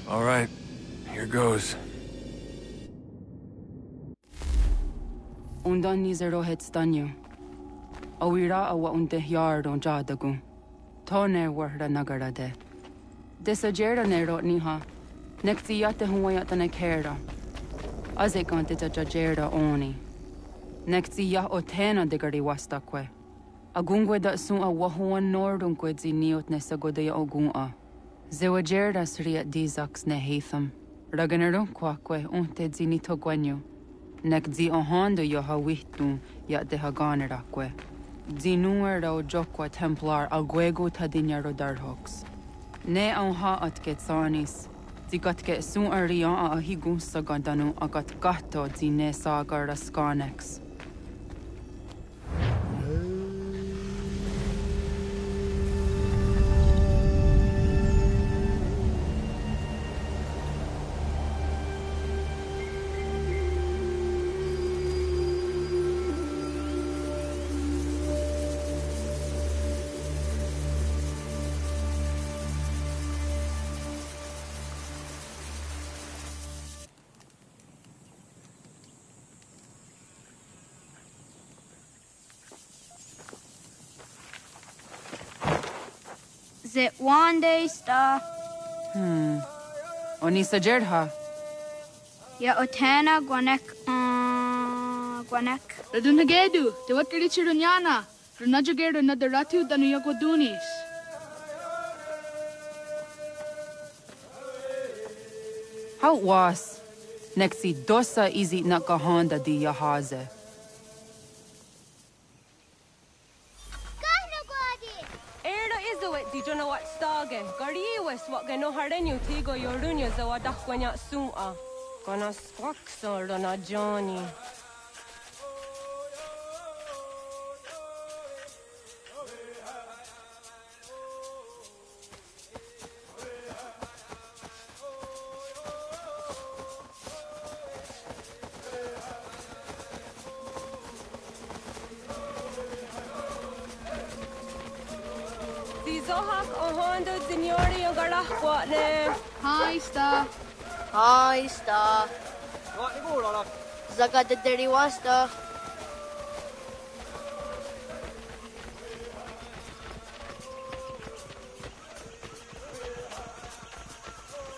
All right, here goes. Undan ni zero het stanyo. Awira awa unte yard on jadagun. tone warda nagara de. Disajera nero niha. Nekti yate huayata ne kera. Azekantita jajera oni. Nekti ya otena digari wastakwe. Agungwe da sun a wahuan nordungwe zi niot ne sagodaya ogun'a. Zewajerda sriat dizax ne heitham. Raganarun kwakwe unte zi nito gwenyo. Nek zi ohando yo ha wihtu ya de haganerakwe. Zi nuer o jokwa templar agwego tadinya darhox. Ne on ha atket sanis. Zi gatke sun arian a higun sagandanu agat gatto zi ne sagar raskanex. Is it one day star? Oni sajerha. Ya otana gwanek gwanek. Radunagedu, te wat kirichirunyana. Runajagedu na daratu danu yagodunis. How was? Nexi dosa izi nakahanda di yahaze. Di jona wat stage. Gari was what gano hardenyu tigo yorunya zawa dakwanya sum'a. Gonna squawk sort on a Johnny. Hi, Star. Hi, Star. Zagadadari wasta.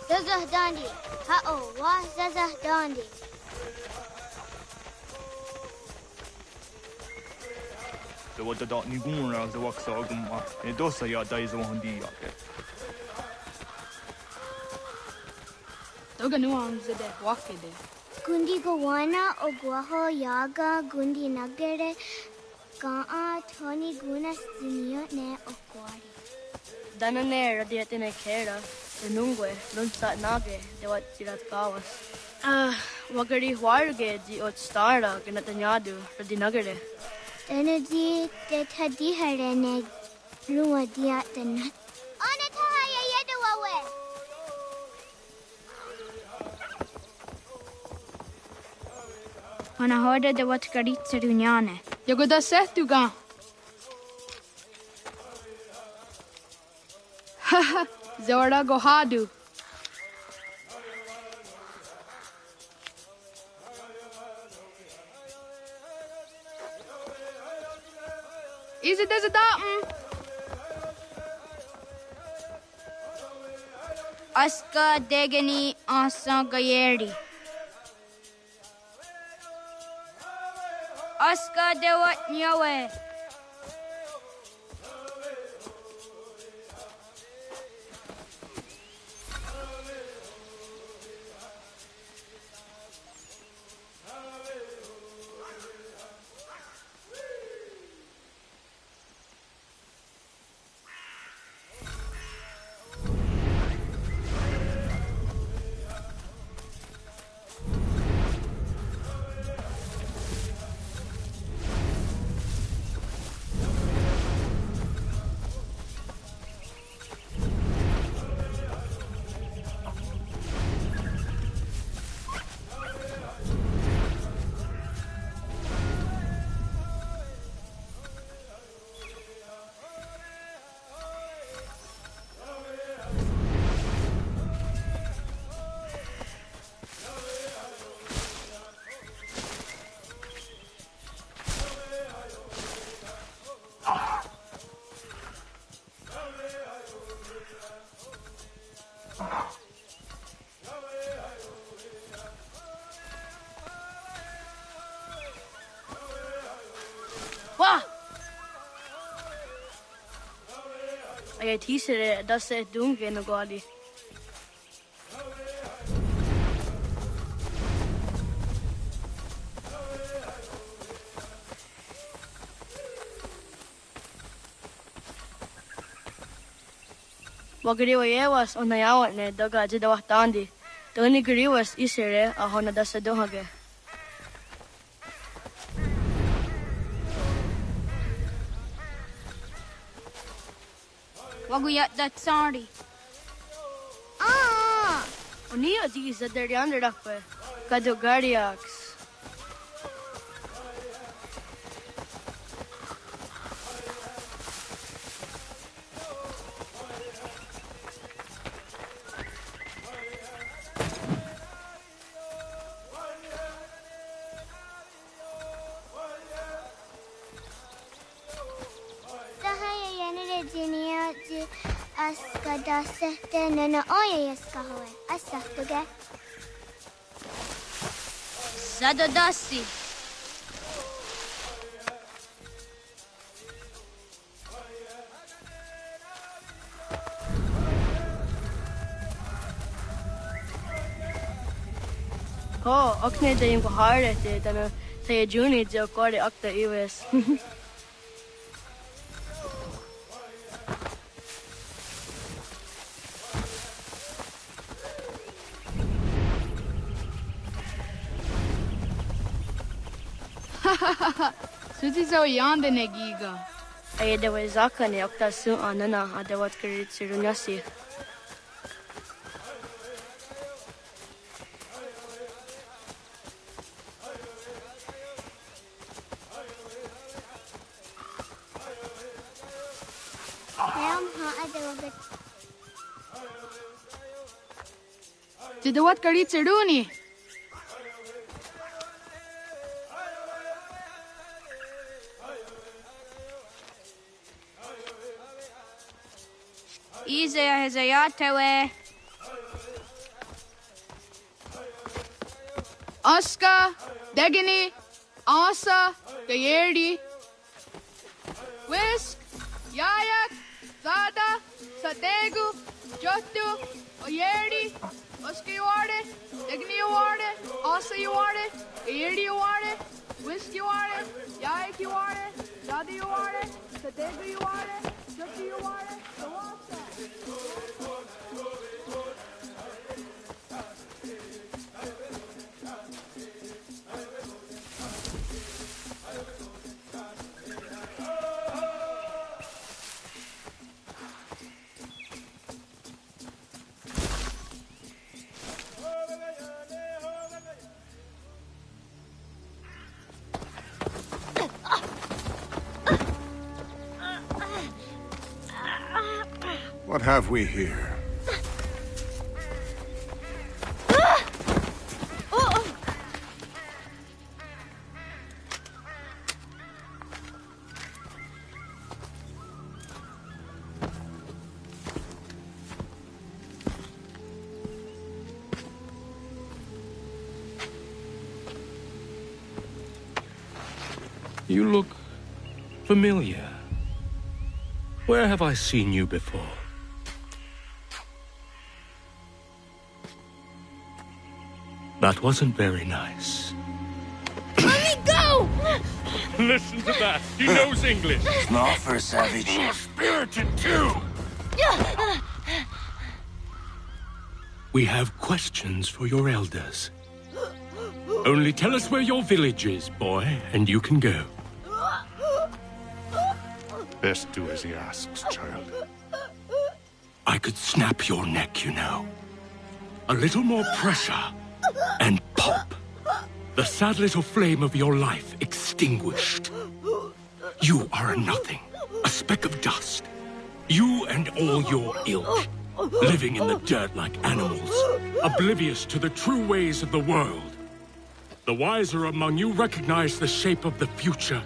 Zazah Dandi. Ha'o, wa Zazah Dandi. The what the dot niguna the waxaguma. And dosa ya dies on the yake. Toga nuang zede wakede. Gundi Gawana Oguaho Yaga Gundi Nagere Ga'a Tony Gunas Zinio Ne Okwari. Danane radiatine kera. Renungwe, Lunsat Nage, de what Sirat Kawas. Wagari Huarge, di ot Stara, Ganatanyadu, Radinagare. Energy de Tadiharene Lua Diat the Nut. Onataya Yedawawe. Ona horda de wat Garitsa Dunyane. Yagoda Seth Dugan. Haha, Zora Gohadu. Is it as a datum? Aska Degani Asa Gayeri. Aska de wat Nyawe. I teaser does it doing in the godi. Wagari was on the yawa ne doga jidawatandi. The only gari was isere a hona dasa dohage. Waguyat that sorry. Ah! Unia these at the under dakwe. Kado Guardiax. Zadodasi. Oh, okne de yung hard te dana say juni je kore akta US. Suti zo yande negiga. Ay de we zakane akta su anana ade wat krit sirunyasi. Jidawat kari chiduni. Isaiah Hezayatewe. Aska, Degini, Asa, Gayerdi. Whisk, Yayak, Zada, Sategu, Jotu, Oyerdi, Oska you are it, Degini you are it, Asa you are it, Gayerdi you are it, Whisk you are it, Yayak you are it, Zada you are it, Sategu you are it, Jotu you are it, What have we here? You look familiar. Where have I seen you before? That wasn't very nice. Let me go! Listen to that. He knows English. Not for a savage. More spirited too. We have questions for your elders. Only tell us where your village is, boy, and you can go. Best do as he asks, child. I could snap your neck, you know. A little more pressure, and pop. The sad little flame of your life extinguished. You are a nothing, a speck of dust. You and all your ilk, living in the dirt like animals, oblivious to the true ways of the world. The wiser among you recognize the shape of the future.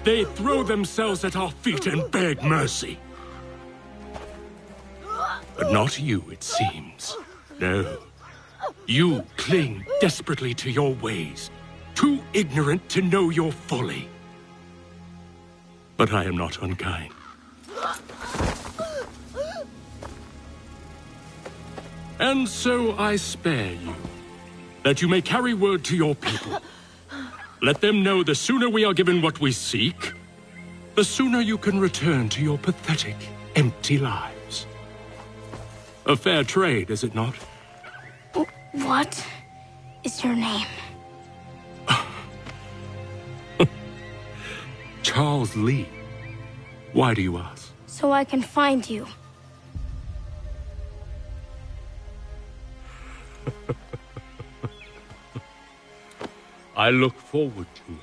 They throw themselves at our feet and beg mercy. But not you, it seems. No. You cling desperately to your ways, too ignorant to know your folly. But I am not unkind. And so I spare you, that you may carry word to your people. Let them know the sooner we are given what we seek, the sooner you can return to your pathetic, empty lives. A fair trade, is it not? What is your name? Charles Lee. Why do you ask? So I can find you. I look forward to it.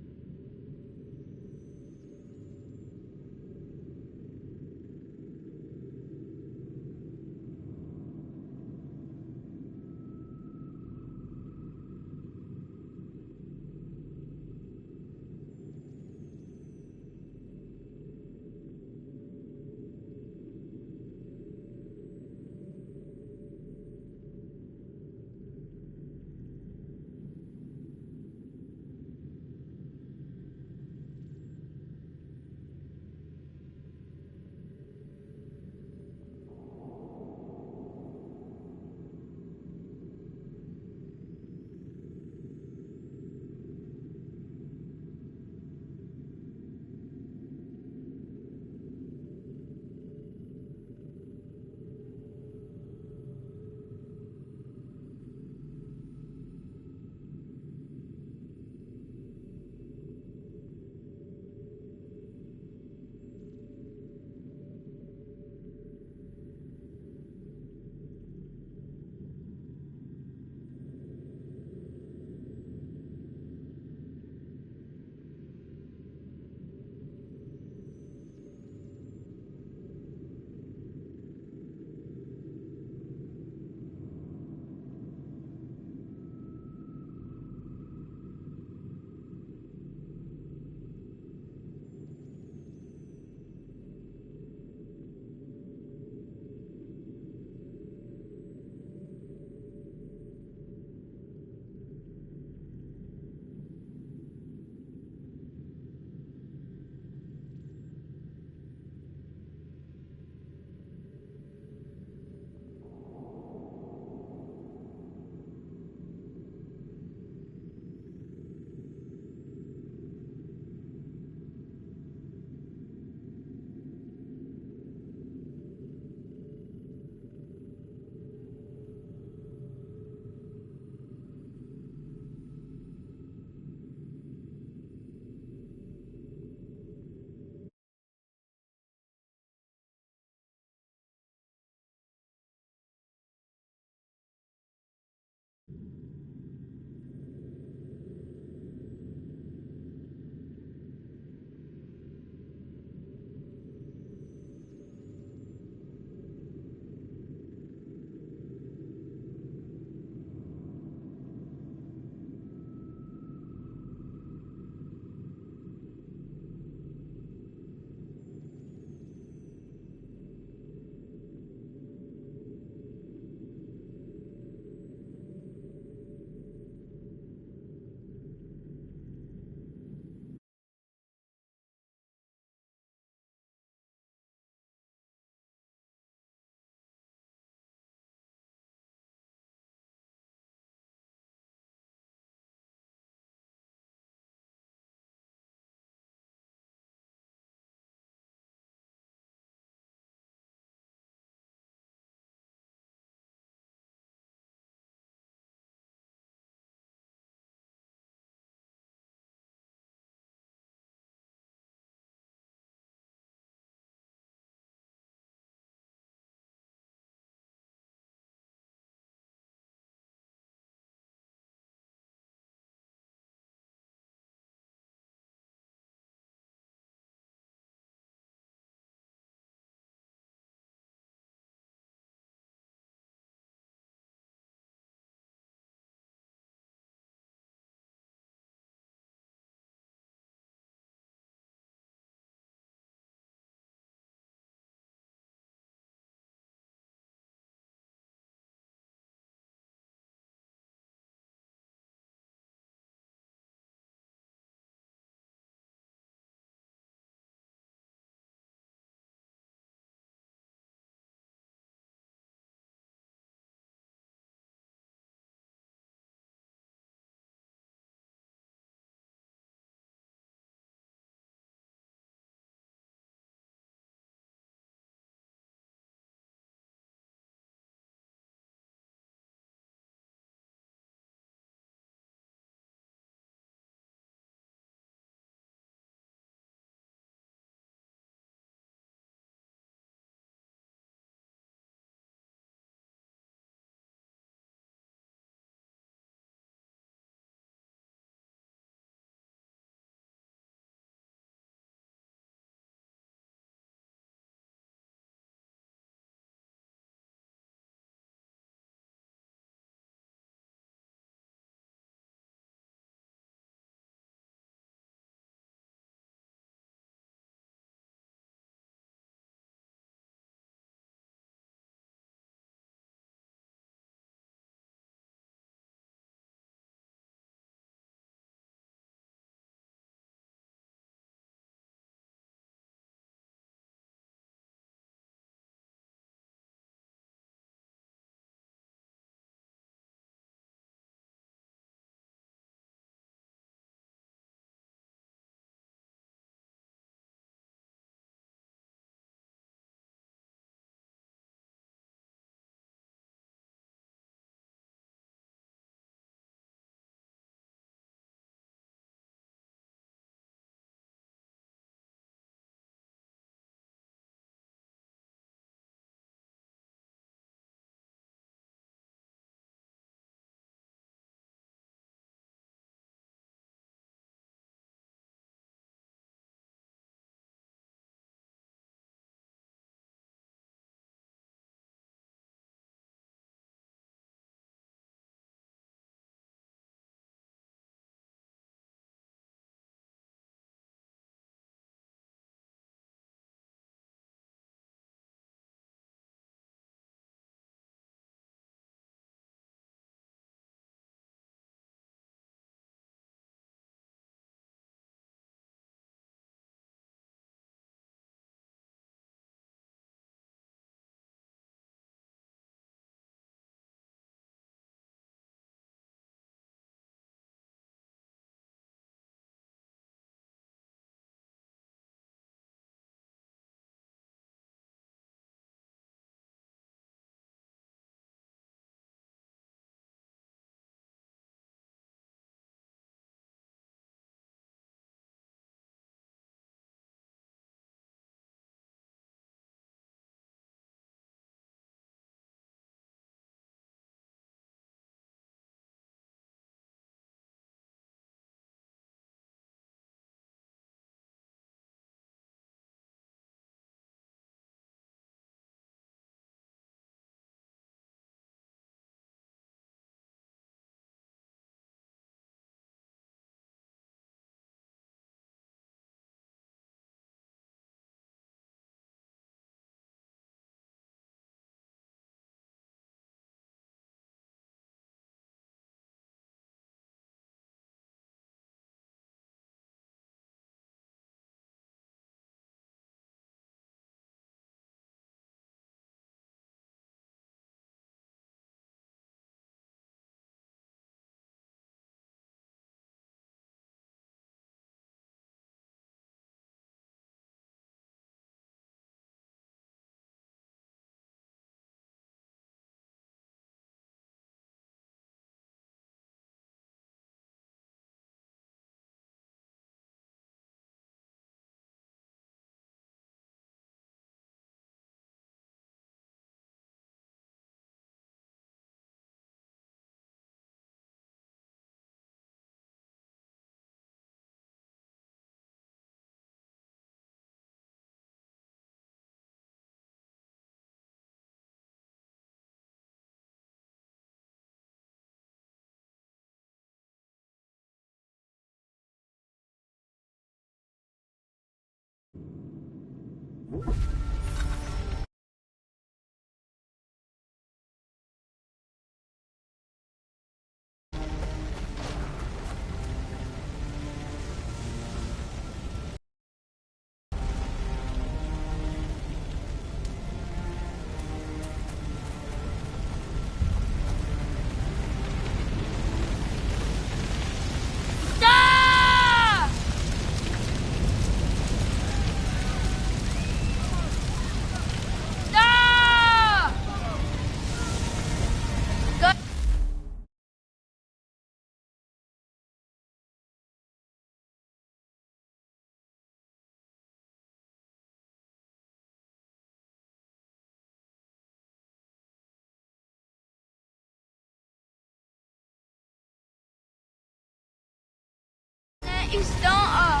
Istaa.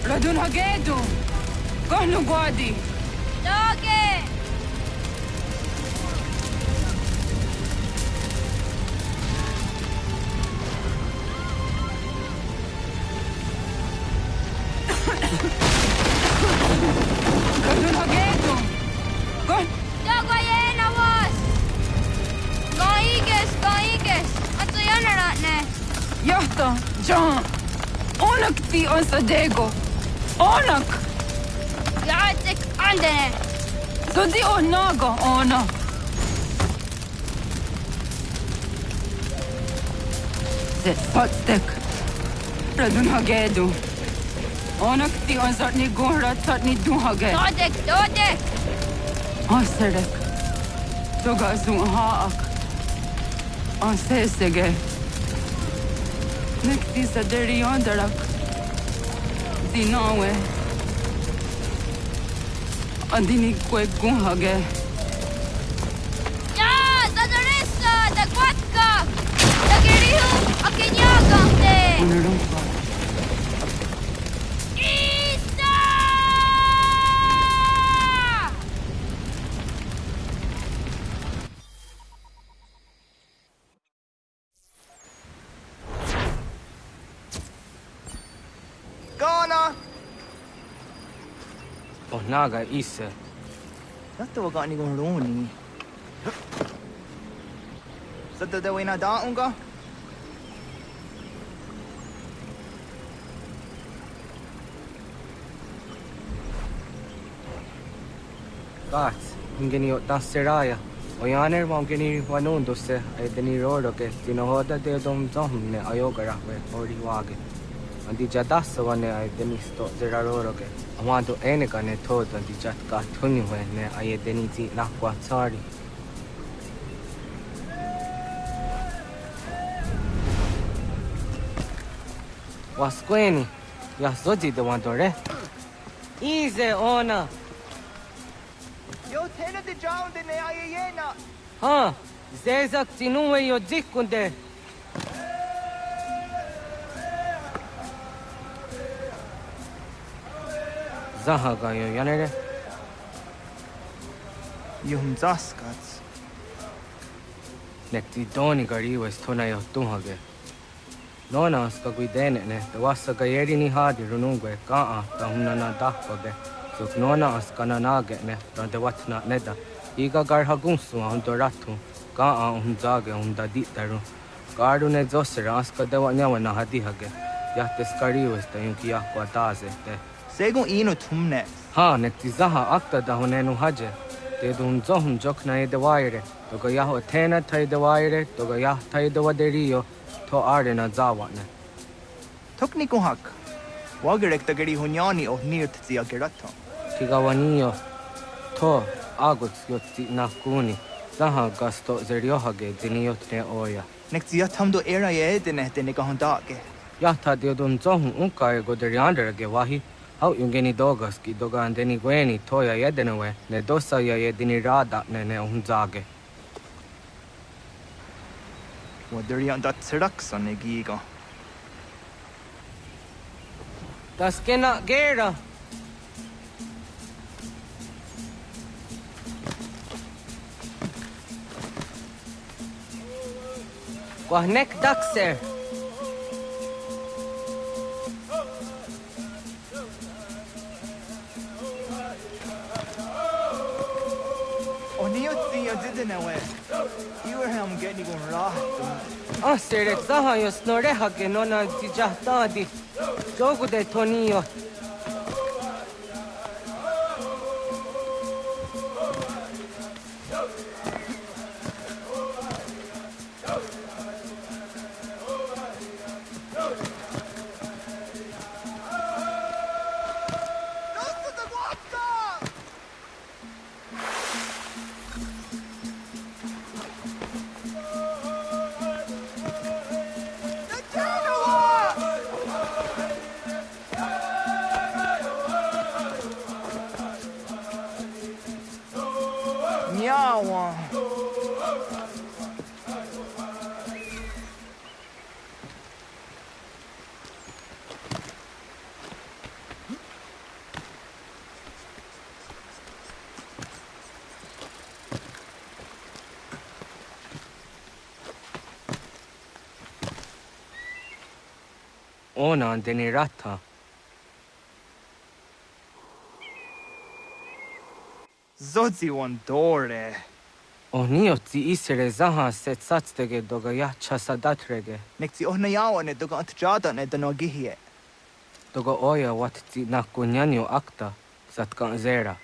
Radun Hagedu! Kohnu Guadi! Doge! Radun Hagedu! Dogoyena was! Goiges! Atso yanaratne! Yahta! John! Onak ti on Sadego! Onak! Yatik andene! Zodi onaga ona! Zet patstek! Radun Hagedu! Onak ti on zartni gunra tatni duhage! Dodek! Aserek! Doga zun haak! Ansesege! Nekti sa deri ondarak! Dinawe! Andini kwe gunhage! Ya! Dadoressa! Dagwatka! Dagirihu! Akinyagante! Unarumpa! Naga Isa. Dato wa gani gon roni. Sadda da wena da unga. Gat, ingeni ta seraya. Oyaner mongeni wanundo se ai deni rodo ke tinohoda de dom zomne ayogara we ori wage. Andi jadas wane ai deni sto zeraro ke. Amanto ene kane thod andi jat ka thuni we ne ai deni ti na kwa tsari. Wasqueni, ya soji de wandore. Easy ona. Yo tena de jaun de ne ayena. Ha, zezak tinuwe yo jikunde. Zahaga yo yanere. Yum zaskats. Nekti doni gari was tona yo tumhage. Nona ska guidene ne, the wasa gayeri ni hadi runungwe kaa ta hunana dahpage. So nona askana nage ne, the watna neda. Iga gar hagunsu hunto ratu, kaa hunzage hunda ditaru. Garu ne zosera aska dewa nyawana hadihage. Yahtes gari was the yunki aqua daze. Segun ino tumne. Ha, nekti zaha akta da hunenu haje. Te dun zohun jokna e de waire. Toga yaho tena tai de waire, toga yah tai de waderio. To arena zawane. Tukni kuhak. Wagerek the geri hunyani o near to the agerato. Tigawanio. To, aguts yotzi nakuni. Zaha gasto zeriohage ziniotre oya. Next yatamdo era yedene de negahondake. Yata diodun zohun unka go deriander gewahi. How yungeni dogas ki dogan deni gueni toya yedenewe ne dosa ya yedini rada ne unzage. Waderian dat seraksa negiga. Das kena gera. Quahnek daxer. Serek Zahayo Snoreha Nona Dijahtadi, Jogu de Tonio. Ona denirata. Zodzi one dore. Oniotzi isere zaha set satstege doga ya chasadatrege. Nekti ohnayawa ne doga antjada ne danogihie. Doga oya watzi nakunyanyo akta zatkan zera.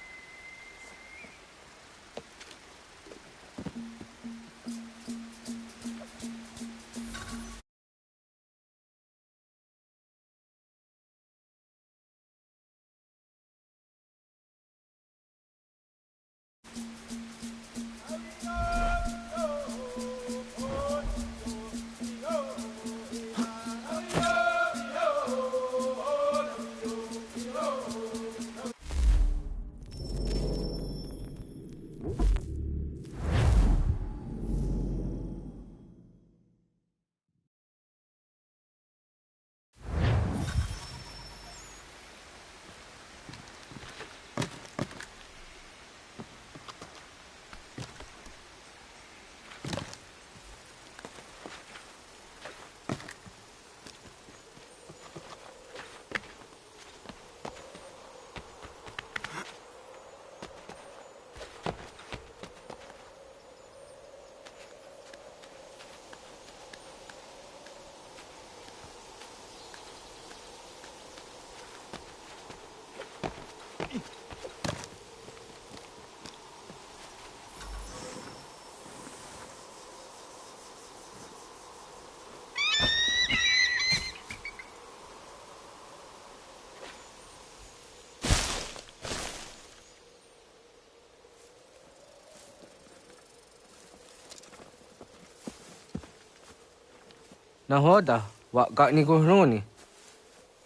Nahoda, wa gatni guhruni.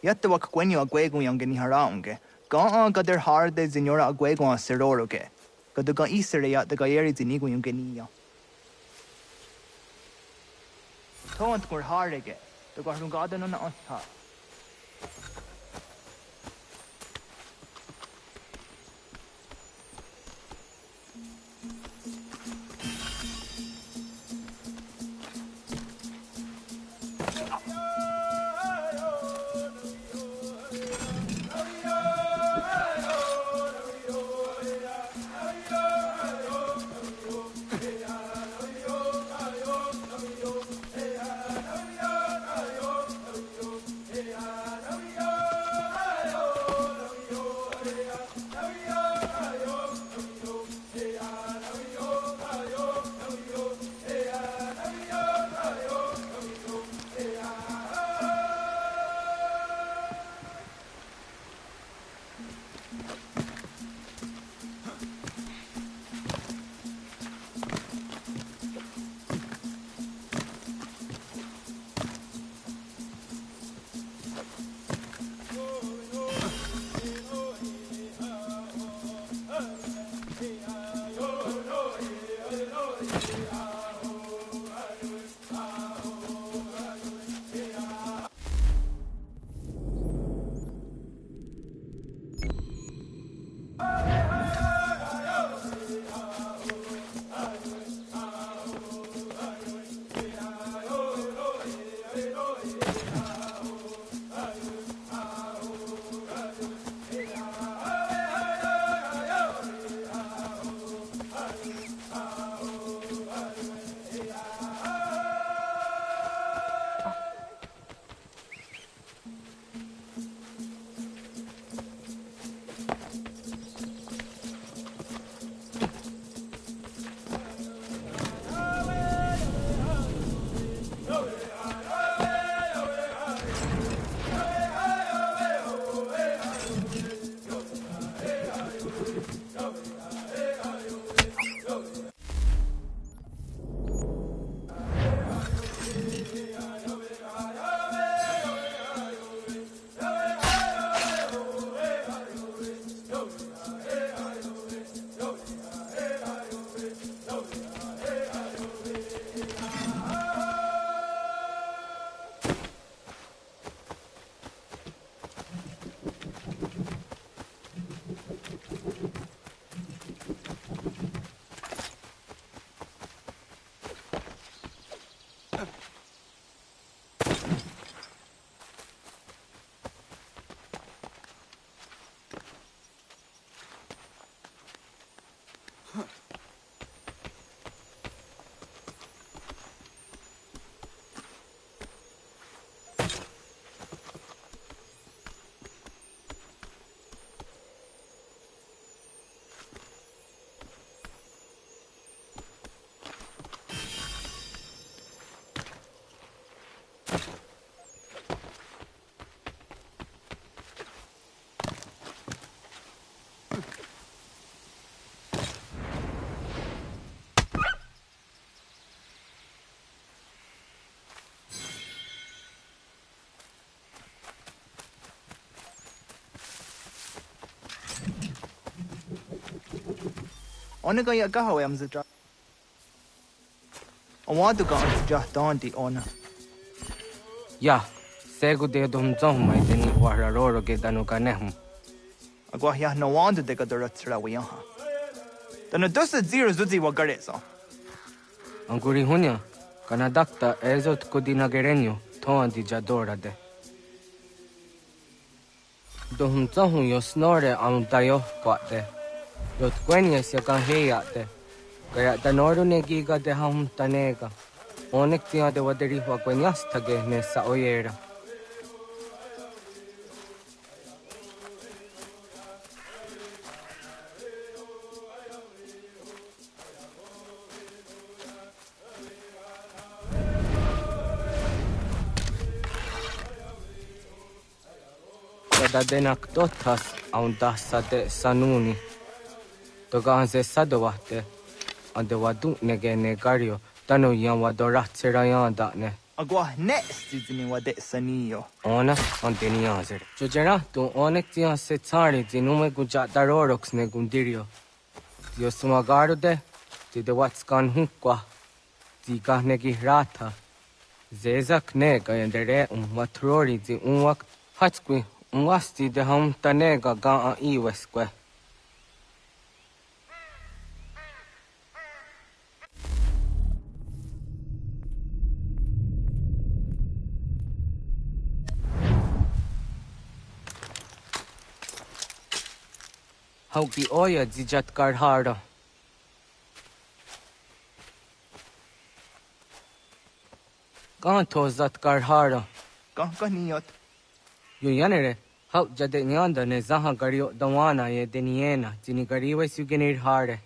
Yatta wak gwenyo agwego yang geni haraunge. Ga gader harde zinora agwego a seroroge. Gaduga isere ya daga yeri zinigo yung geniya. Toant gur harege. Daga hrungada na otha. Ona ga ya gaho am zidra. I want to go on just Dante on. Ya, segu de dum zong mai deni wara roro ge danu kanehm. Agwa ya no want to go to the way ha. Then does the zero zuzi wa gareso. Anguri hunya, kana dakta ezot kudina gerenyo, toan di jadora de. Dum zong yo snore am dayo kwate. Yot kwenya sia kan heya de. Kaya tanoru ne giga de ham tanega. Onek tia de waderi wa kwenyas tage ne sa oyera. Kada denak totas aundasa de sanuni. Togan se sadovate. Ande wadu nege negario. Tano yan wadorat serayan da ne. Agwa next is ni wade sanio. Ona ante ni azer. Jojera tu onek tia se tsari zinume guja darorox ne gundirio. Yo sumagaro de ti de watskan hukwa. Ti negi rata. Zezak ne gayendere matrori zi unwak hatskwi unwasti de ham tanega ga a iweskwe. Hauki oya zijat karhara. Kanto zat karhara. Kankaniot. Yo yanere, hau jade nyanda ne zaha gario dawana ye deniena, jini gariwe sugenir hare.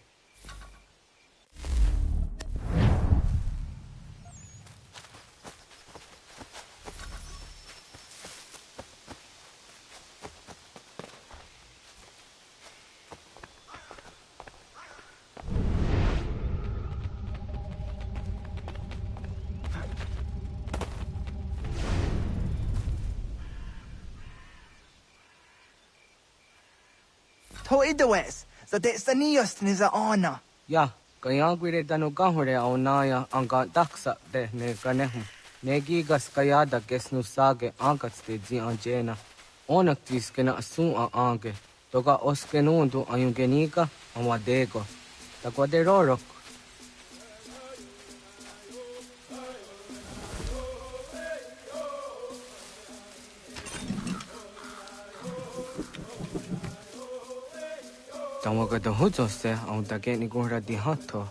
To idwes, Sa te sanios ni sa ona. Ya, kaya gwire danu kahore au naya anga daksa de ne kanehum. Negigas kaya da gesnu sage angats de zi anjena. Onak tiskena asu a ange. Toga oskenundu ayungenika amadego. Takwaderorok. Tamaga da hujose au da geni gura di hatto.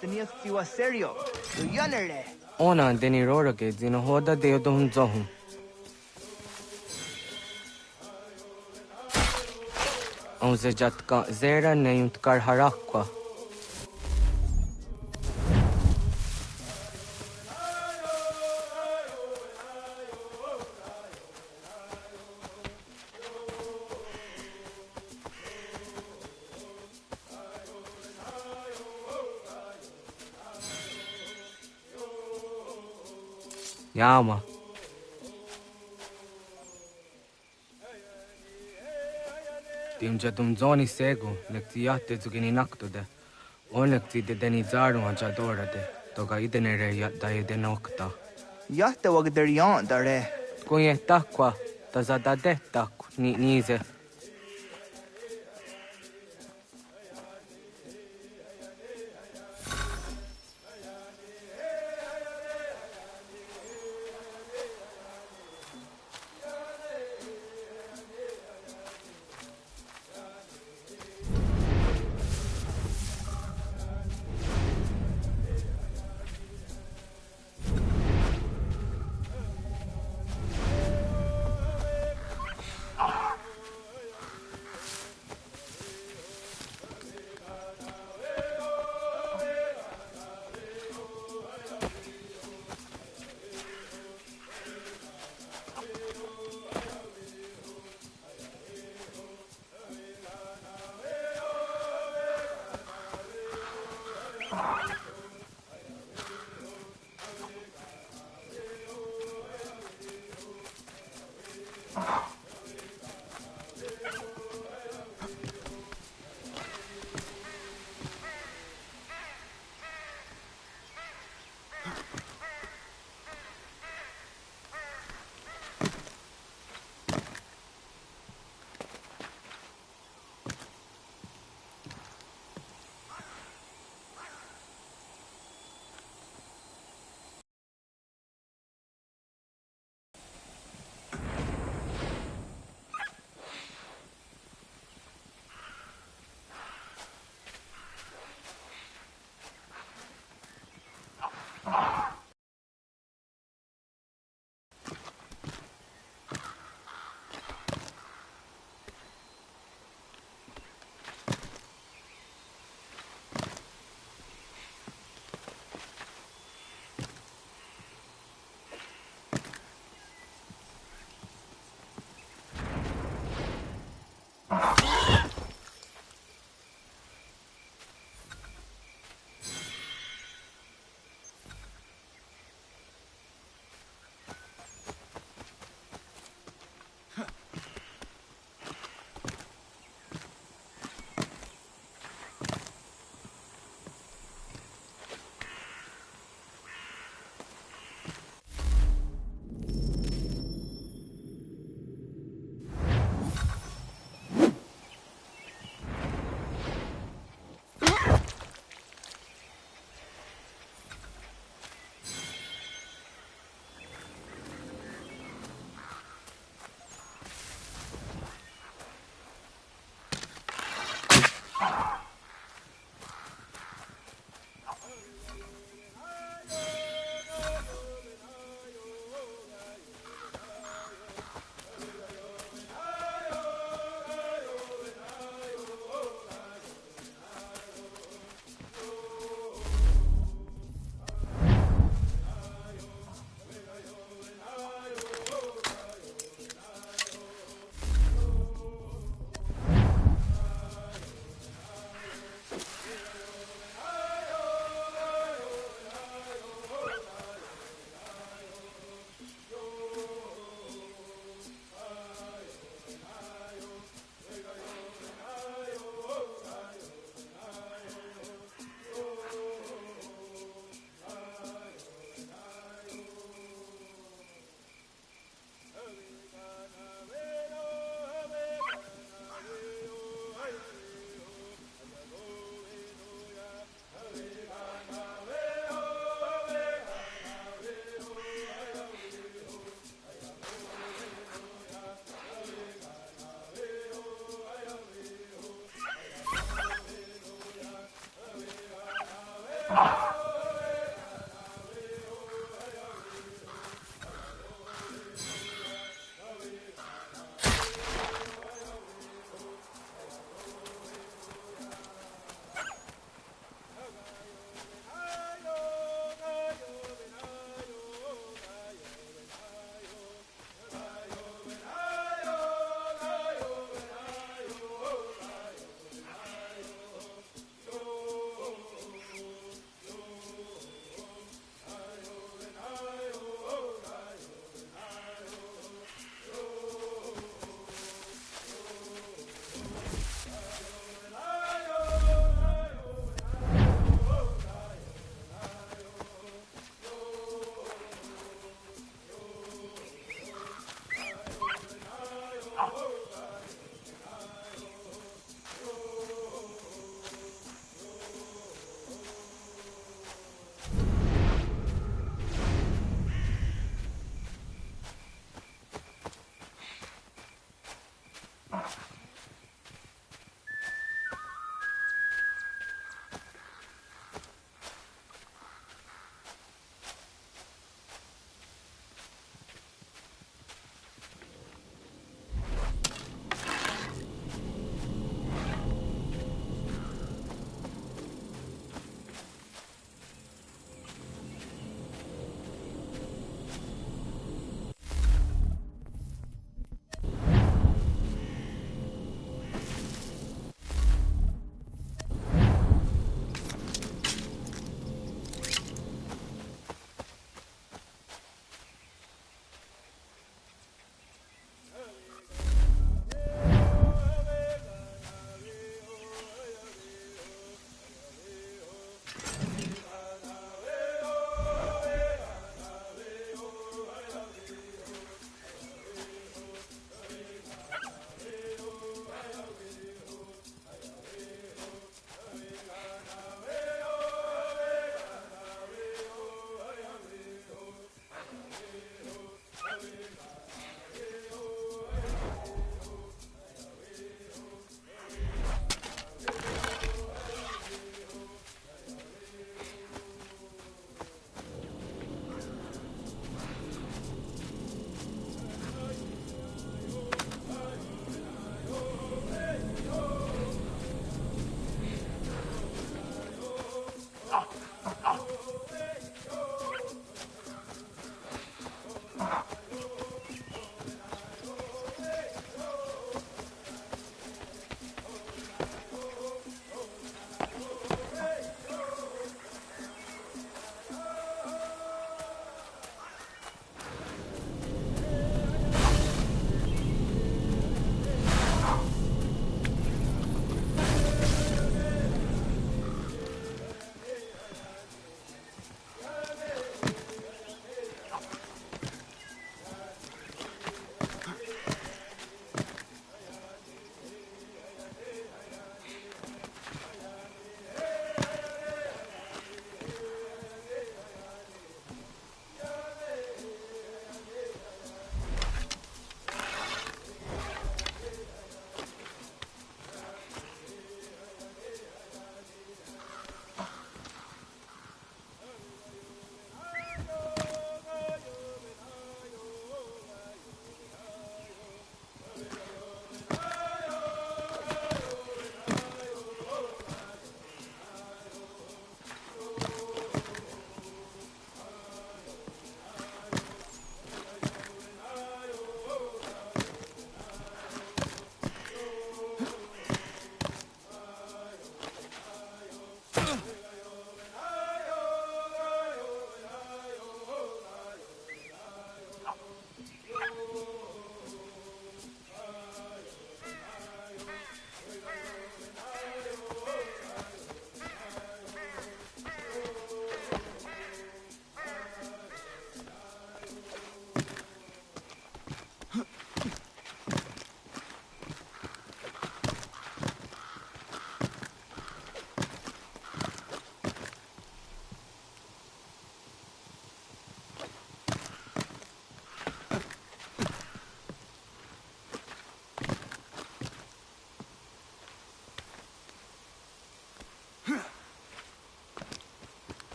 Tenías siwa serio. Do yanere. Ona deni rora ke zina hoda de dum zohum. Au ze jatka zera ne yuntkar harakwa. Yama. Timja tum zoni sego, lekti yatte zugini naktude. On lekti de deni zaru anja dorade. Toga idenere yatta ide nokta. Yatte wagder yan dare. Kunye takwa, tazada de tak ni nize.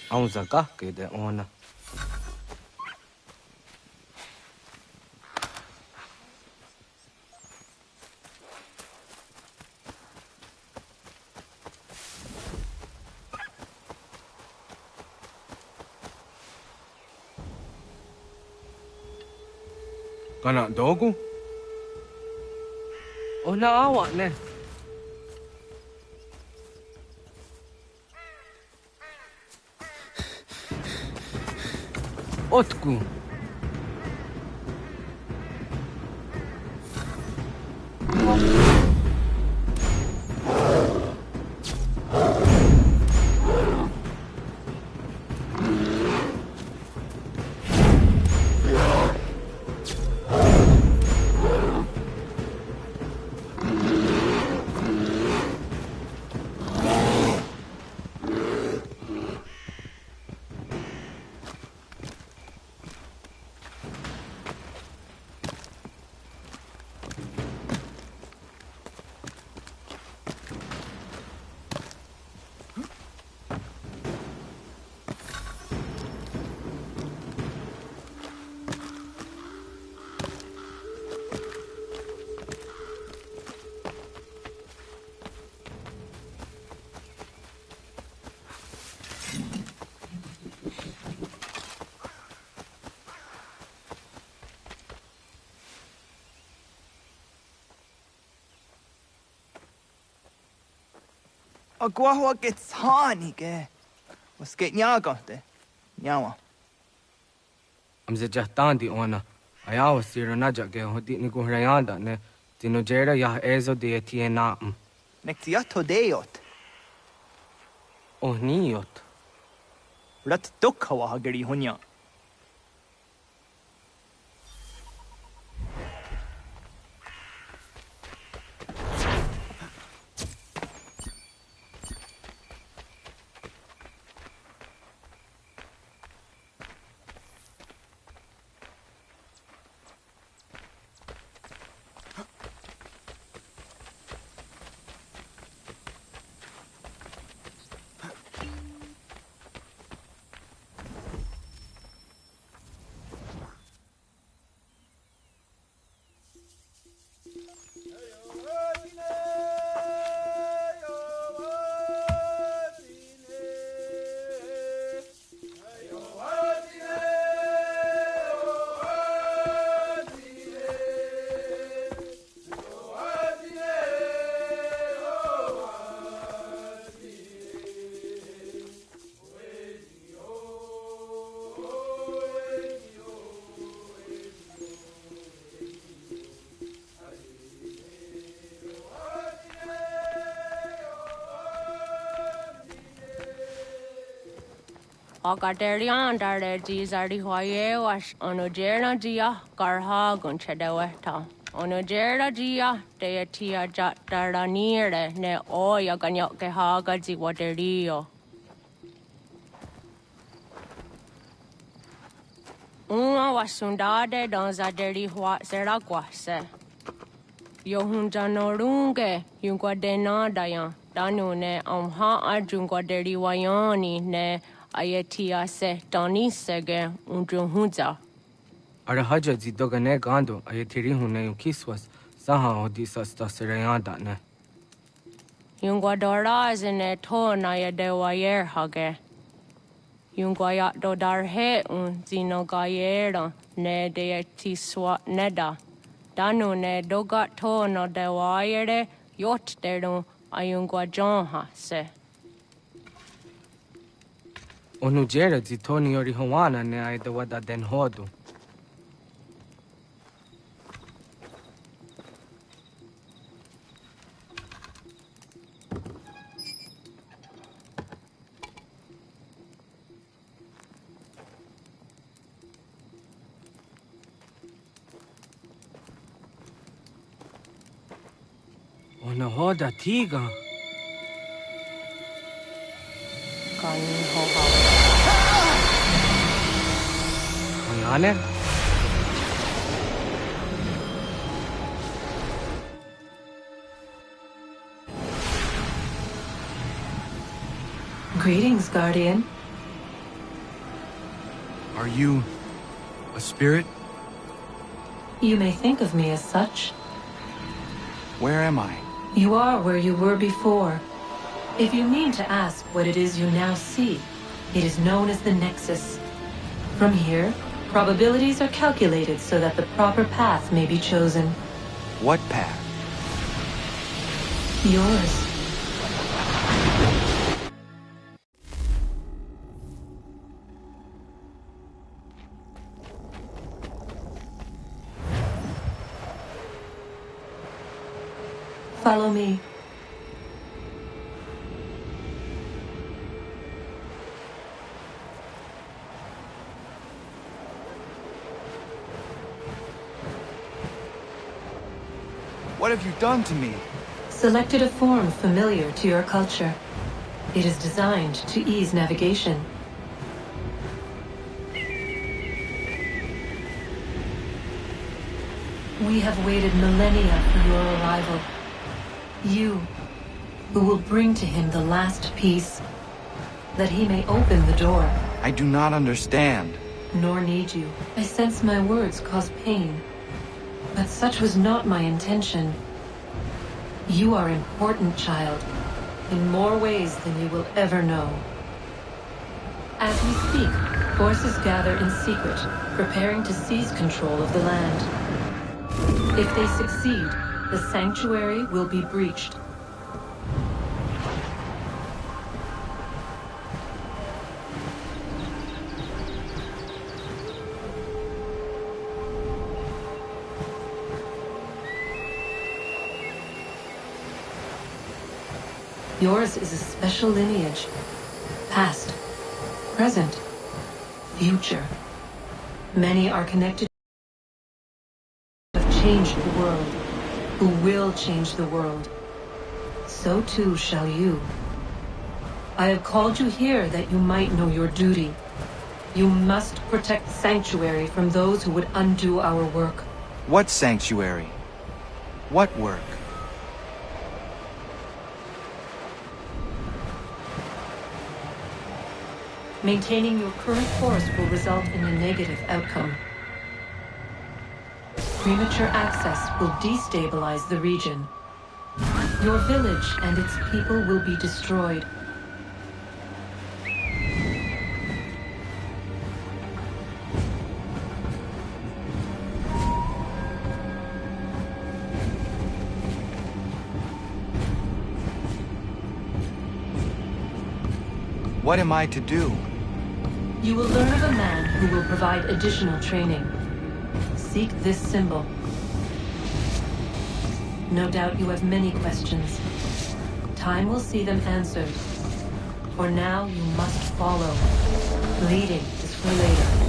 Ông già cả cái để ôn à. Kana dogu? Ona awak ne. Otku. Agua que tsani ke. Was geht nyaga de. Nyawa. Amze jahtan di ona. Ayaw sira naja ke hodi ni guhrayanda ne. Tino jera yah ezo de tiena. Nektiato deot. Oh niot. Rat dukhawa hageri hunya. Agaderian dare dizardi hoye was onojera dia garha gunchedeweta. Onojera dia deatia jat daranire ne oya ganyok ke haga zi waterio. Uma wasundade dans aderi hua seraguase. Yohunjanorunge yungwadena dayan. Danune amha ajungwaderi wayani ne Ayatia se Doni Sege Undruhunza. Arahaja zi dogane gando ayatiri hune kiswas saha odisa stasirayanda ne. Yungwadora zine to na yadewayer hage. Yungwayat do darhe zino gayera ne de tiswa neda. Danu ne dogat to no dewayere yot deru ayungwajonha se. Onujera zi toni yori hawana ne aidawada den hodu. na hoda tiga. Kani ho ho. Ayane. Greetings, Guardian. Are you a spirit? You may think of me as such. Where am I? You are where you were before. If you mean to ask what it is you now see, it is known as the Nexus. From here, probabilities are calculated so that the proper path may be chosen. What path? Yours. Follow me. What have you done to me? Selected a form familiar to your culture. It is designed to ease navigation. We have waited millennia for your arrival. You, who will bring to him the last piece, that he may open the door. I do not understand. Nor need you. I sense my words cause pain. But such was not my intention. You are important, child, in more ways than you will ever know. As we speak, forces gather in secret, preparing to seize control of the land. If they succeed, the sanctuary will be breached. Yours is a special lineage. Past, present, future. Many are connected who have changed the world, who will change the world. So too shall you. I have called you here that you might know your duty. You must protect Sanctuary from those who would undo our work. What sanctuary? What work? Maintaining your current course will result in a negative outcome. Premature access will destabilize the region. Your village and its people will be destroyed. What am I to do? You will learn of a man who will provide additional training. Seek this symbol. No doubt you have many questions. Time will see them answered. For now, you must follow. Leading is for later.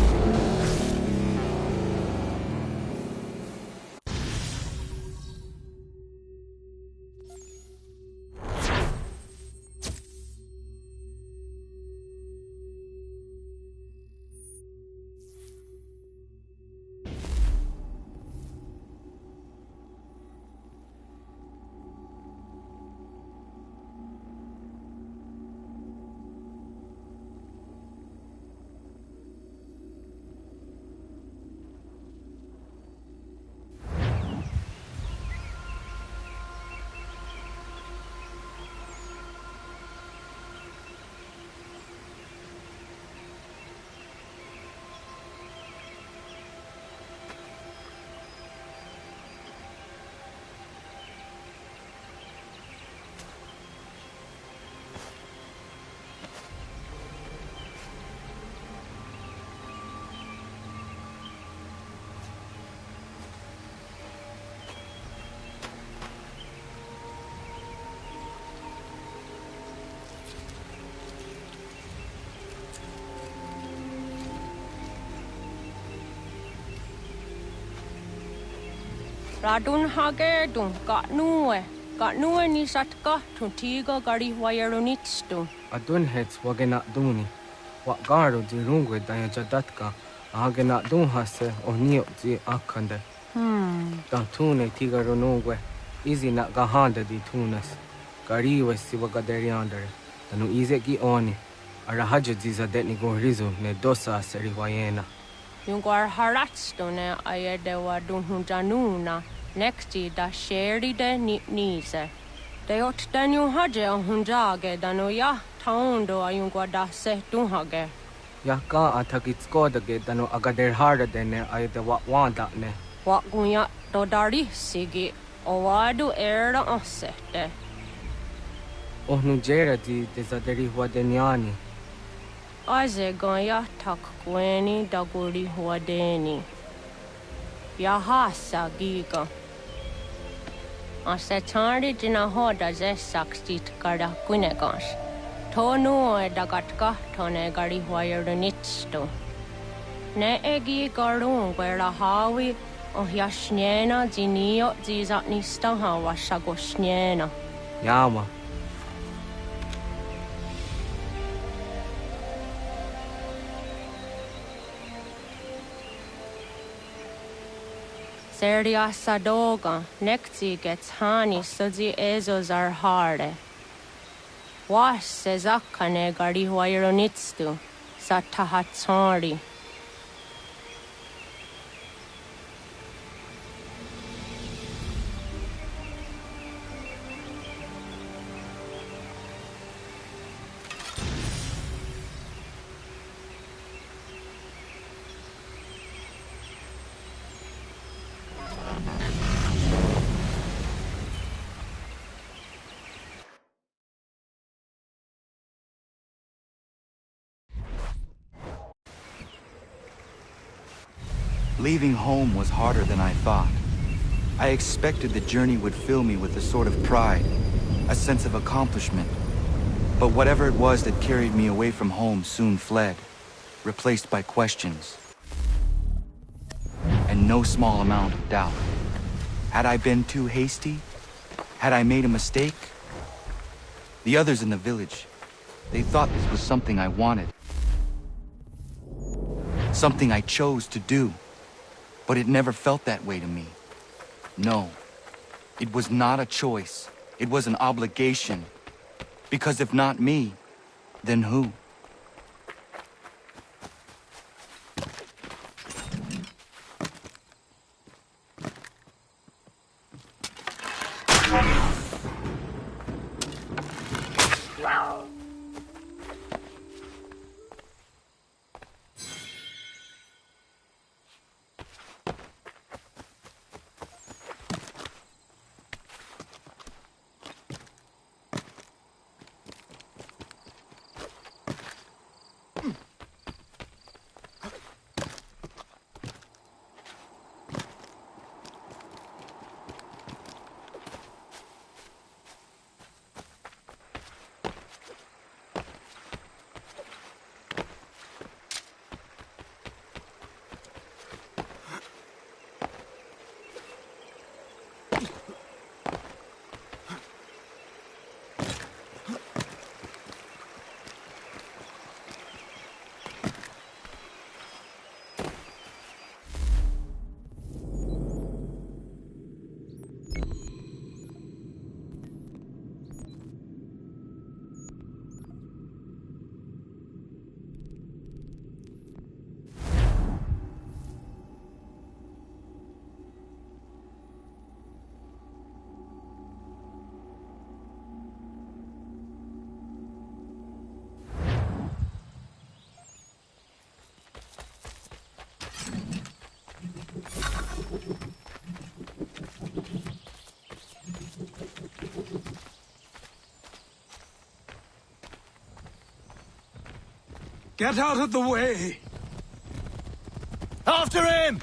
Radun hage dun ka nuwe. Got no any satka to tiga gari wayaronistu. Adun heads wagena duni. What garo di rungwe daya jadatka. Agena dun hase o nio di akande. Tune tiga ronungwe. Easy na gahanda di tunas. Gari was siwagaderiandere. Tanu easy gi oni. Arahaja ziza detni go rizu ne dosa seri wayena. Yungar haratstone ayadewa dunhujanuna. Nexti da sheri de nise. De ot danu haje a hunjage danu ya taundo ayungwa da se dunhage. Ya ka atakitskoda danu agader harda dene ayadewa wanda ne. Wat gunya do dari sigi o wadu era osete. Ohnu jera di desaderi huadeniani. Aze ganya tak kweni daguri huadeni. Yahasa giga. Ase tari jina hoda ze sakstit kada kunegas. Tonu e dagatka tone gari huayernitsto. Ne egi garung gwera hawi o yashnena zinio zizatnista hawa shagoshnena. Yama. Seria sadoga, nekti gets hani sudzi ezos are harde. Was sezakane gari huayronitstu, satahatsari. Leaving home was harder than I thought. I expected the journey would fill me with a sort of pride, a sense of accomplishment. But whatever it was that carried me away from home soon fled, replaced by questions. And no small amount of doubt. Had I been too hasty? Had I made a mistake? The others in the village, they thought this was something I wanted. Something I chose to do. But it never felt that way to me. No, it was not a choice. It was an obligation. Because if not me, then who? Get out of the way! After him!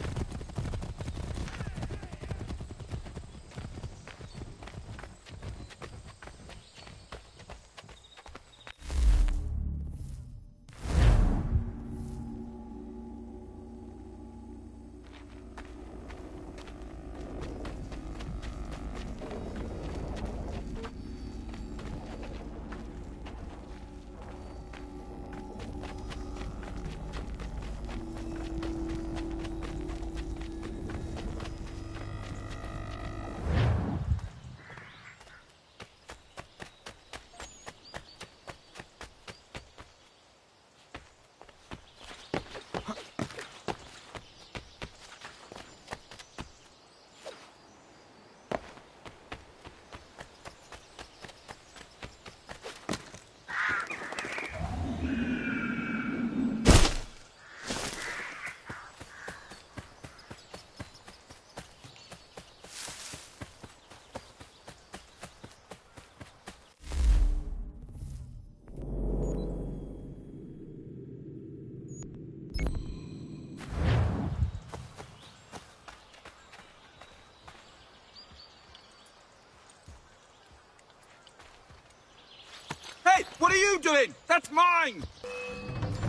doing? That's mine!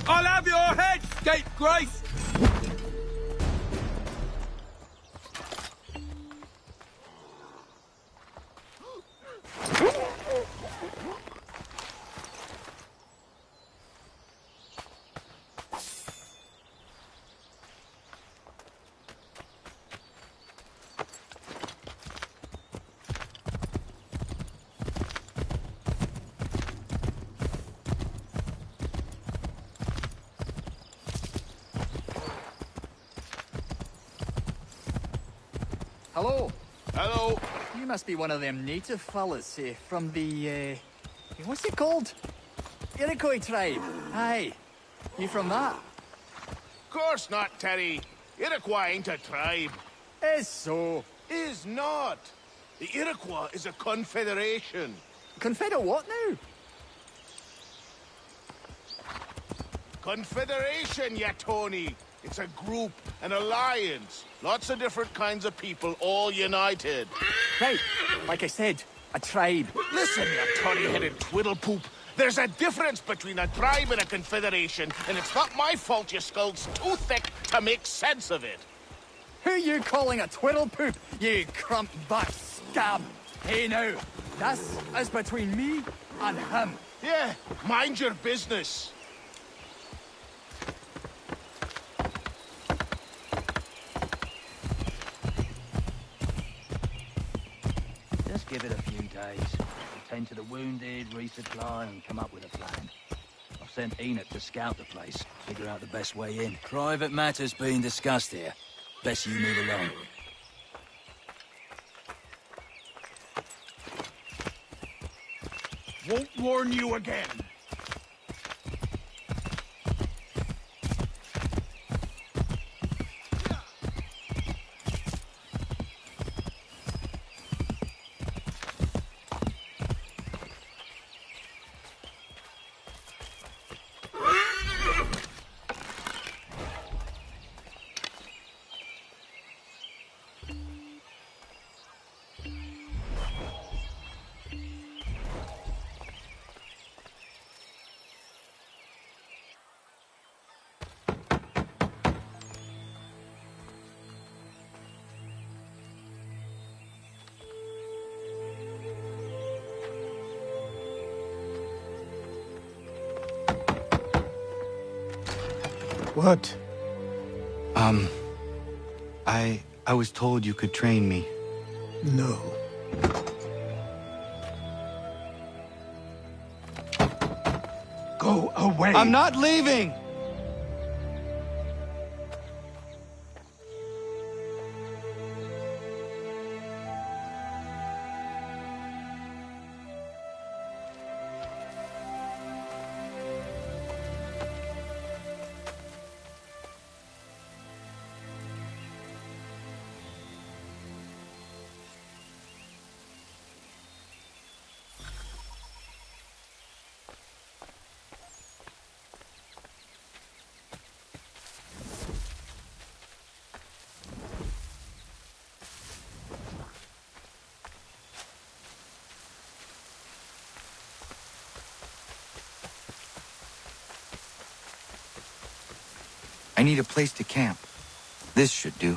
I'll have your head, scapegrace! Hello. Hello. You must be one of them native fellas from the, what's it called? Iroquois tribe. Aye. You from that? Course not, Terry. Iroquois ain't a tribe. Is so. Is not. The Iroquois is a confederation. Confederate what now? Confederation, ya Tony. It's a group, an alliance. Lots of different kinds of people, all united. Right. Like I said, a tribe. Listen, you toddy-headed twiddlepoop. There's a difference between a tribe and a confederation, and it's not my fault your skull's too thick to make sense of it. Who you calling a twiddlepoop, you crump-butt scab? Hey now, this is between me and him. Yeah, mind your business. Just give it a few days. Tend to the wounded, resupply, and come up with a plan. I've sent Enoch to scout the place, figure out the best way in. Private matters being discussed here. Best you move along. Won't warn you again. What? I was told you could train me. No. Go away. I'm not leaving! I need a place to camp. This should do.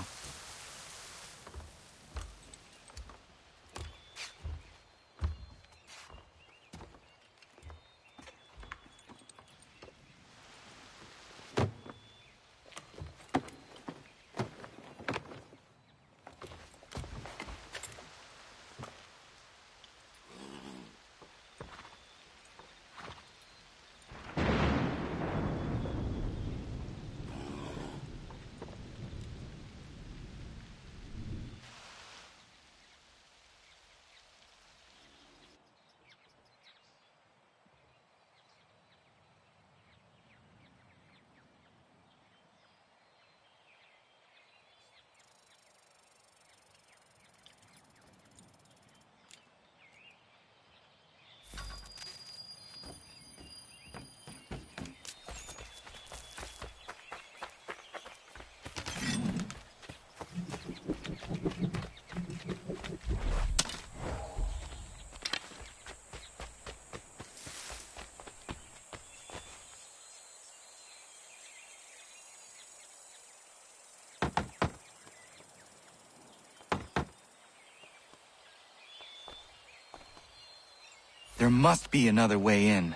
There must be another way in.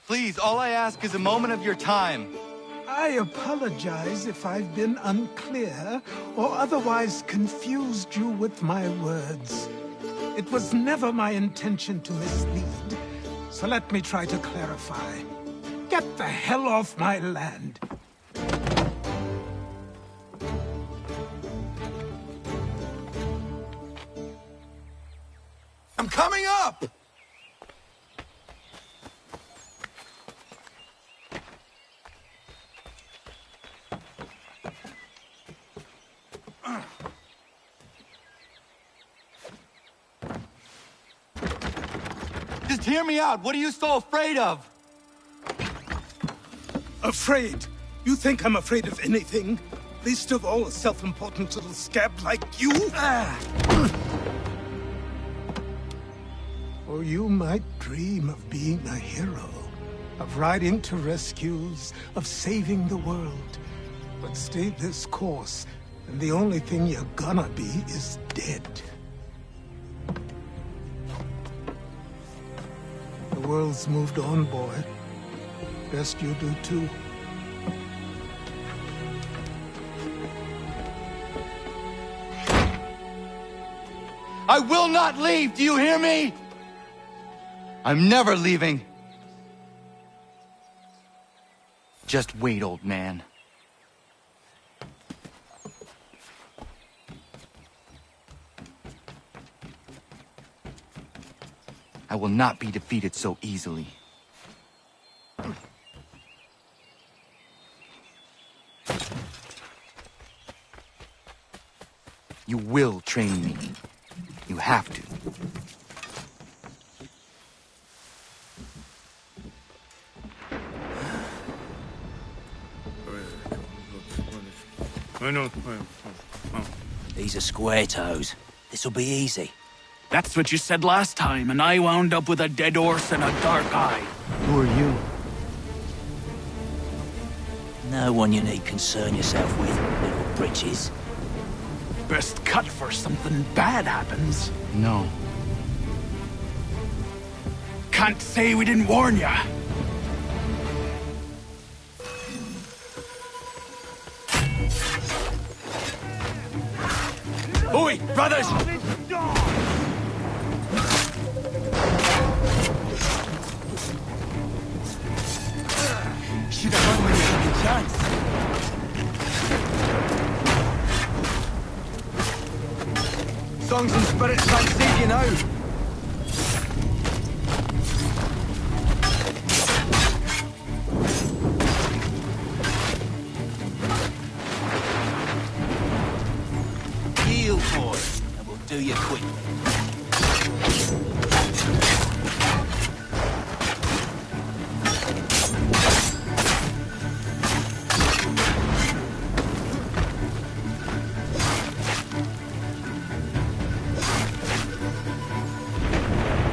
Please, all I ask is a moment of your time. I apologize if I've been unclear or otherwise confused you with my words. It was never my intention to mislead, so let me try to clarify. Get the hell off my land. I'm coming up! Just hear me out. What are you so afraid of? Afraid? You think I'm afraid of anything? Least of all a self-important little scab like you? Or you might dream of being a hero, of riding to rescues, of saving the world. But stay this course, and the only thing you're gonna be is dead. The world's moved on, boy. Best you do too. I will not leave, do you hear me? I'm never leaving. Just wait, old man. I will not be defeated so easily. You will train me. You have to. These are square toes. This'll be easy. That's what you said last time, and I wound up with a dead horse and a dark eye. Who are you? No one you need concern yourself with, little britches. Best cut for something bad happens. No. Can't say we didn't warn ya. Oi, brothers! Should have run when you had the chance. Songs and spirits can't save you now. Yield, boy, and we'll do you quick.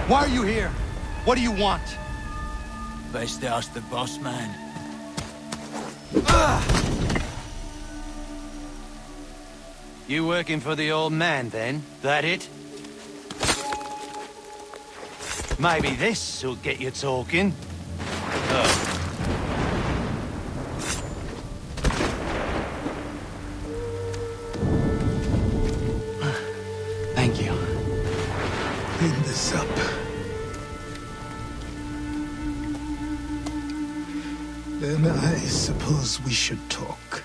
Why are you here? What do you want? Best ask the boss man. You working for the old man, then? That it? Maybe this'll get you talking. Thank you. Clean this up. Then I suppose we should talk.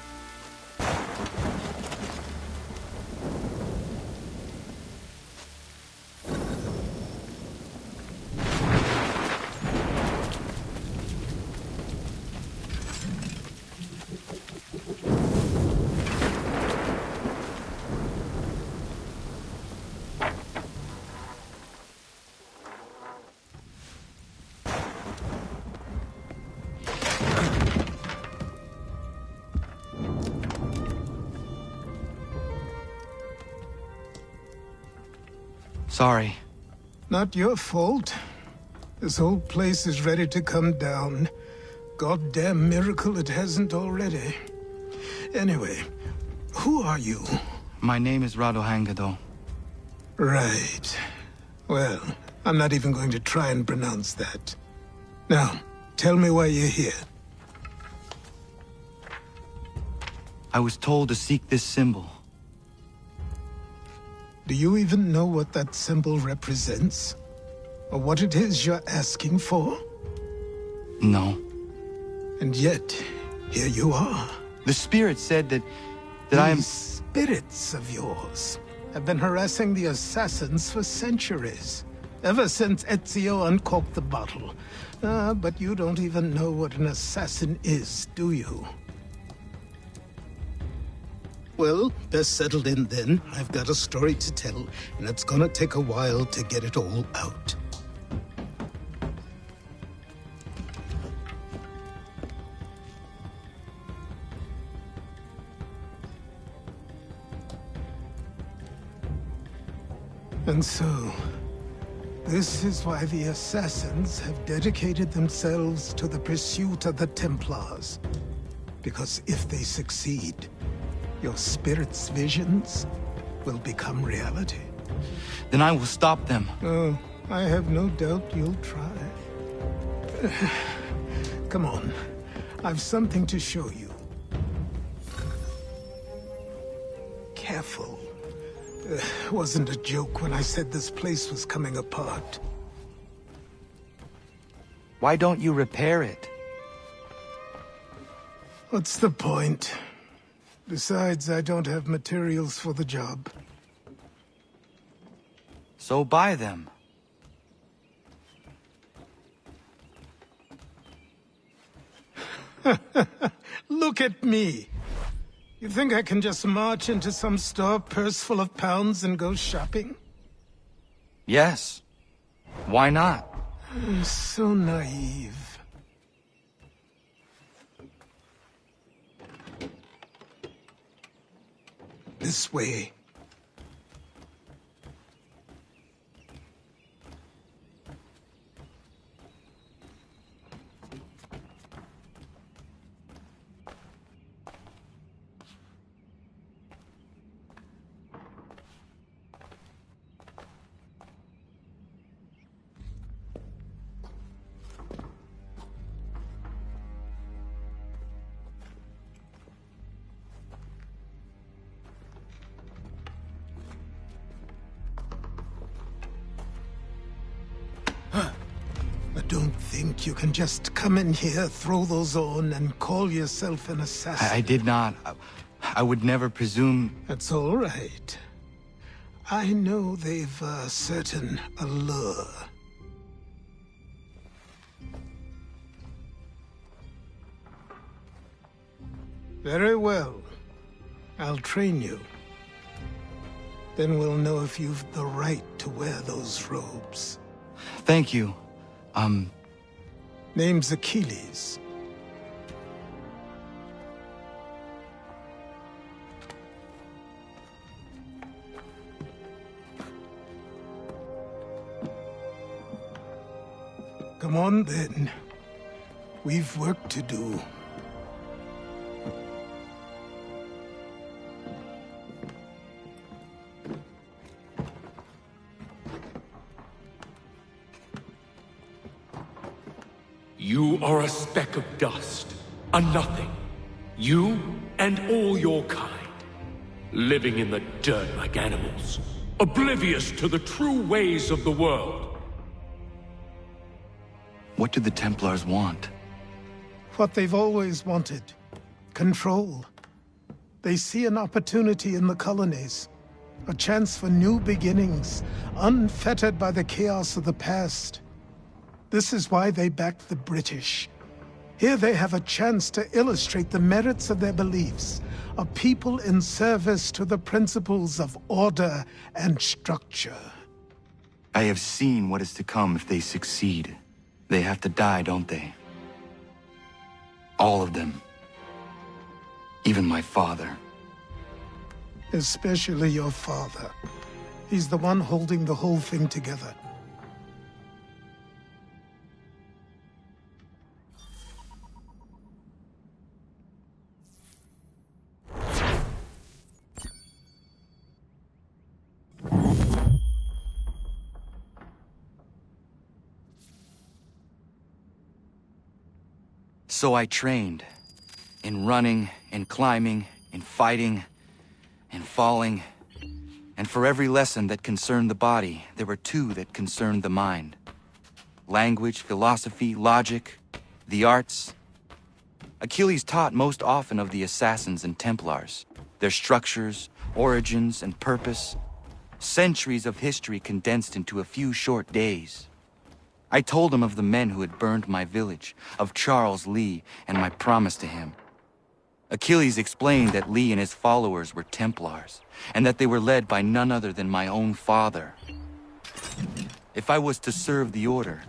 Sorry. Not your fault. This whole place is ready to come down. Goddamn miracle it hasn't already. Anyway, who are you? My name is Radohangado. Right. Well, I'm not even going to try and pronounce that. Now, tell me why you're here. I was told to seek this symbol. Do you even know what that symbol represents? Or what it is you're asking for? No. And yet, here you are. The spirit said that I am... These spirits of yours have been harassing the assassins for centuries. Ever since Ezio uncorked the bottle. But you don't even know what an assassin is, do you? Well, best settled in then. I've got a story to tell, and it's gonna take a while to get it all out. And so, this is why the Assassins have dedicated themselves to the pursuit of the Templars. Because if they succeed, your spirit's visions will become reality. Then I will stop them. Oh, I have no doubt you'll try. Come on, I've something to show you. Careful. Wasn't a joke when I said this place was coming apart. Why don't you repair it? What's the point? Besides, I don't have materials for the job. So buy them. Look at me. You think I can just march into some store, purse full of pounds, and go shopping? Yes. Why not? I'm so naive. This way. Don't think you can just come in here, throw those on, and call yourself an assassin. I did not. I would never presume... That's all right. I know they've a certain allure. Very well. I'll train you. Then we'll know if you've the right to wear those robes. Thank you. Name's Achilles. Come on, then. We've work to do. You are a speck of dust, a nothing. You and all your kind. Living in the dirt like animals. Oblivious to the true ways of the world. What do the Templars want? What they've always wanted. Control. They see an opportunity in the colonies. A chance for new beginnings, unfettered by the chaos of the past. This is why they backed the British. Here they have a chance to illustrate the merits of their beliefs, a people in service to the principles of order and structure. I have seen what is to come if they succeed. They have to die, don't they? All of them. Even my father. Especially your father. He's the one holding the whole thing together. So I trained. In running, in climbing, in fighting, in falling. And for every lesson that concerned the body, there were two that concerned the mind. Language, philosophy, logic, the arts. Achilles taught most often of the Assassins and Templars, their structures, origins, and purpose. Centuries of history condensed into a few short days. I told him of the men who had burned my village, of Charles Lee, and my promise to him. Achilles explained that Lee and his followers were Templars, and that they were led by none other than my own father. If I was to serve the Order,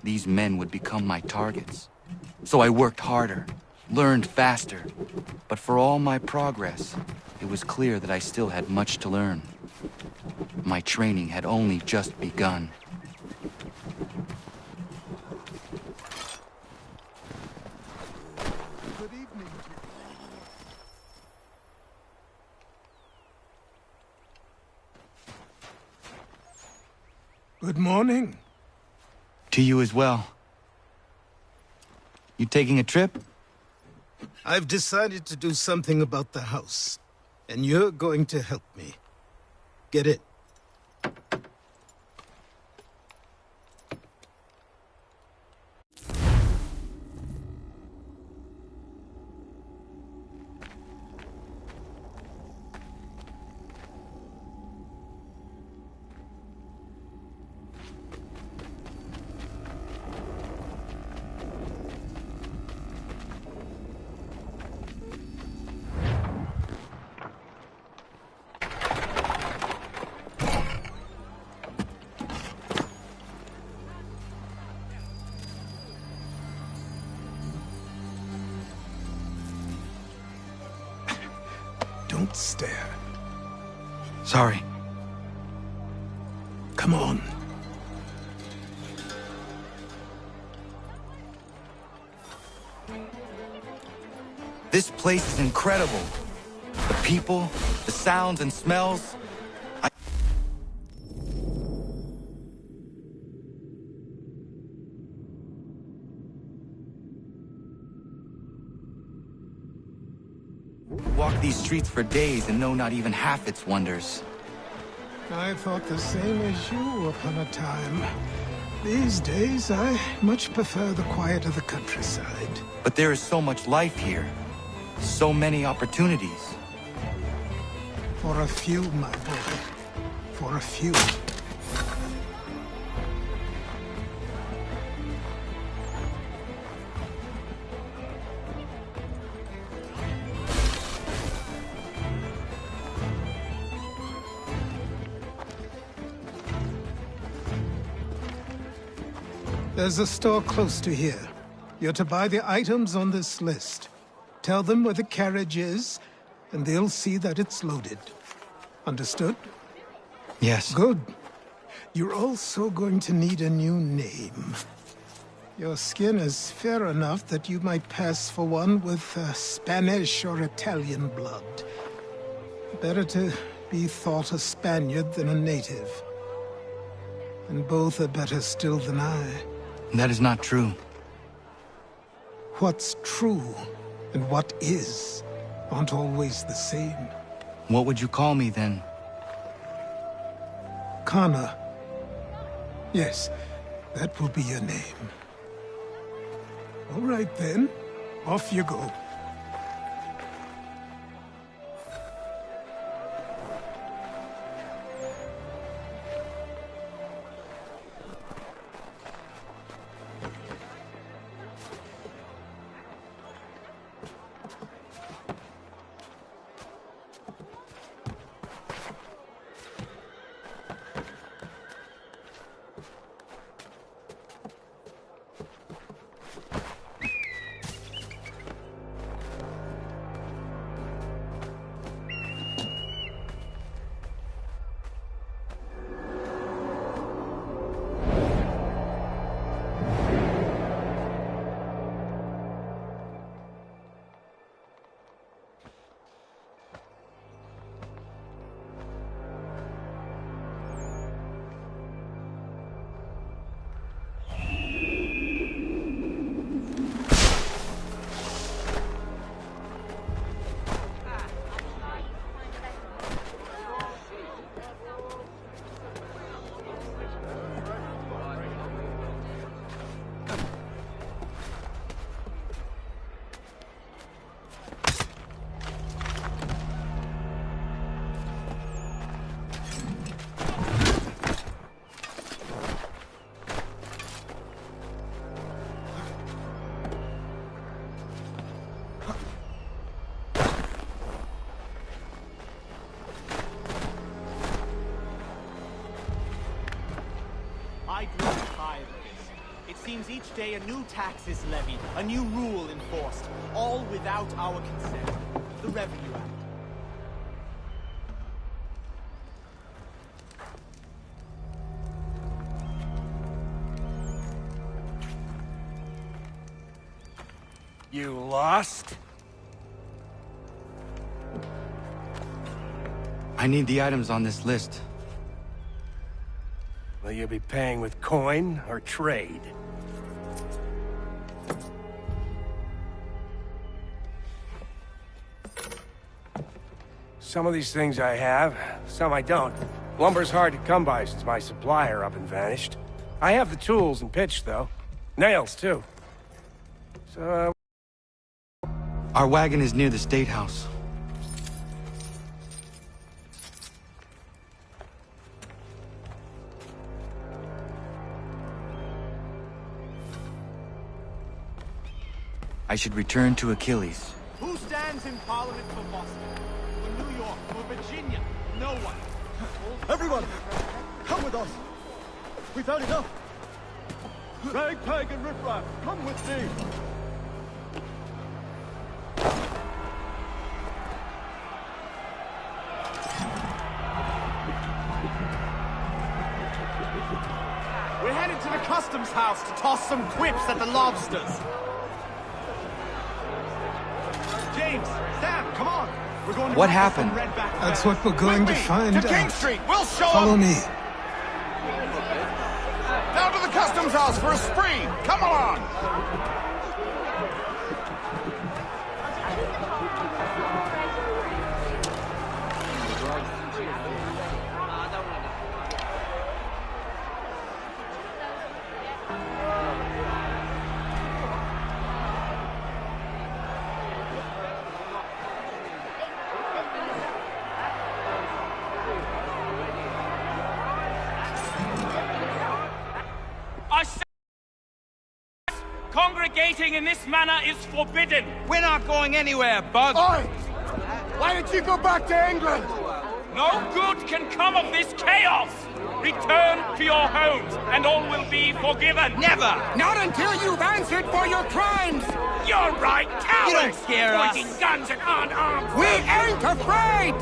these men would become my targets. So I worked harder, learned faster, but for all my progress, it was clear that I still had much to learn. My training had only just begun. Good evening. Good morning. To you as well. You taking a trip? I've decided to do something about the house, and you're going to help me. Get it? Don't stare. Sorry. Come on. This place is incredible. The people, the sounds and smells. Walk these streets for days and know not even half its wonders. I thought the same as you upon a time. These days, I much prefer the quiet of the countryside. But there is so much life here. So many opportunities. For a few, my boy. For a few. There's a store close to here. You're to buy the items on this list. Tell them where the carriage is, and they'll see that it's loaded. Understood? Yes. Good. You're also going to need a new name. Your skin is fair enough that you might pass for one with Spanish or Italian blood. Better to be thought a Spaniard than a native. And both are better still than I. That is not true. What's true and what is aren't always the same. What would you call me then? Kana. Yes, that will be your name. All right then, off you go. seems each day a new tax is levied, a new rule enforced, all without our consent. The Revenue Act. You lost? I need the items on this list. Will you be paying with coin or trade? Some of these things I have, some I don't. Lumber's hard to come by since my supplier up and vanished. I have the tools and pitch, though. Nails, too. So, Our wagon is near the State House. I should return to Achilles. Who stands in Parliament for Boston? For New York? For Virginia? No one. Everyone, come with us. We've had enough. Rag, Tag, and Riffraff, come with me. We're headed to the customs house to toss some quips at the lobsters. James, Sam, come on. We're going to What happened? That's what we're going to find To King out. Street, we'll show Follow them. me. Down to the customs house for a spree. Come along. Congregating in this manner is forbidden. We're not going anywhere, Bug. Oi! Why did you go back to England? No good can come of this chaos. Return to your homes, and all will be forgiven. Never! Not until you've answered for your crimes! You're right, cowards! You don't scare us. Pointing guns and aren't armed. We ain't afraid!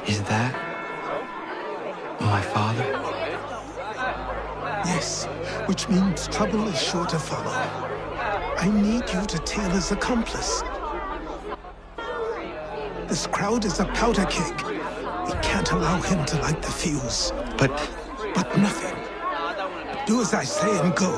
Is that my father? Yes, which means trouble is sure to follow. I need you to tail his accomplice. This crowd is a powder keg. We can't allow him to light the fuse. But nothing. Do as I say and go.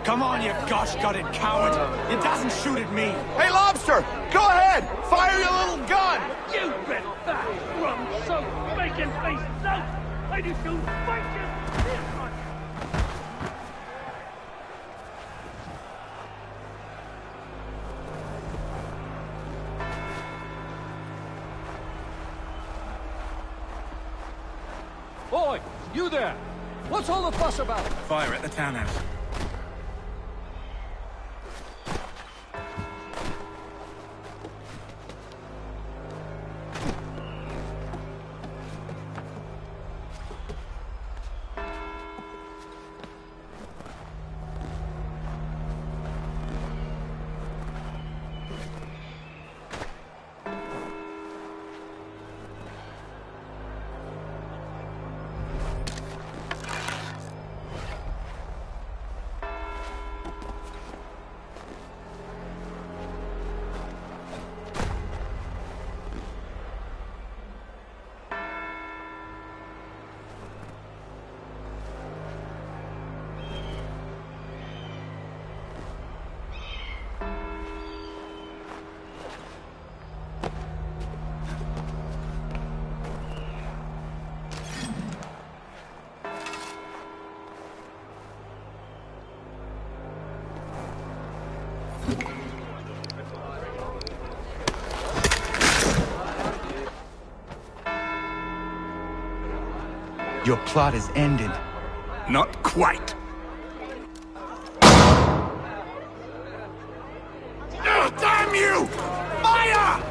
Come on, you gosh-gutted coward. It doesn't shoot at me. Hey, Lobster, go ahead. Fire your little gun. You been fat, rum-soaked, bacon-faced lout. I just don't fight you. Boy, you there! What's all the fuss about? Fire at the townhouse. Your plot is ended. Not quite. Oh, damn you! Fire!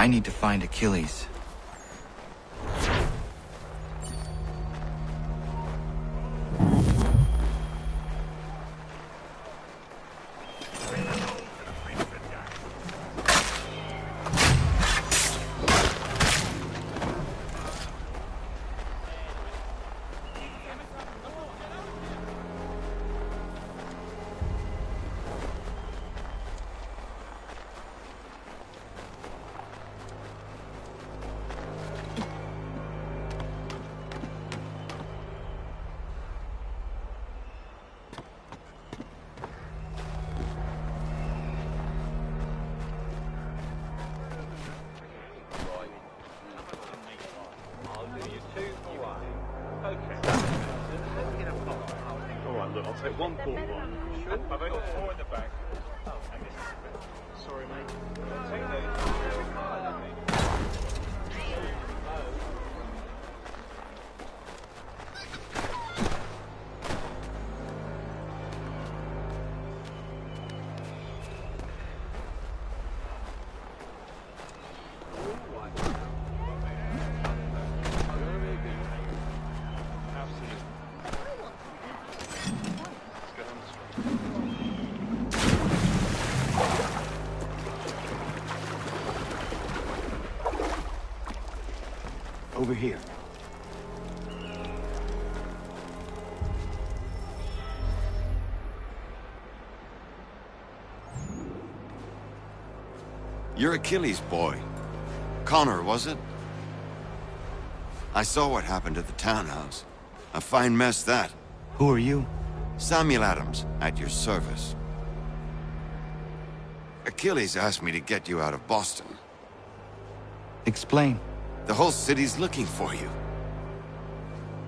I need to find Achilles. I'll take one port one. Sure. I've only got 4 in the bag. Sorry, mate. Take Over here. You're Achilles' boy. Connor, was it? I saw what happened at the townhouse. A fine mess, that. Who are you? Samuel Adams, at your service. Achilles asked me to get you out of Boston. Explain. The whole city's looking for you.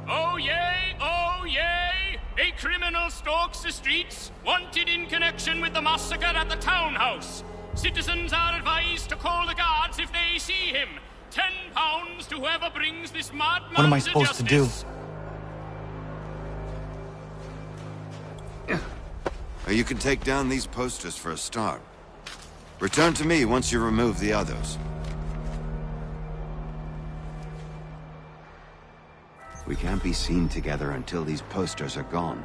Oh yay! Oh yay! A criminal stalks the streets, wanted in connection with the massacre at the townhouse. Citizens are advised to call the guards if they see him. £10 to whoever brings this madman. What am I supposed to do? You can take down these posters for a start. Return to me once you remove the others. We can't be seen together until these posters are gone.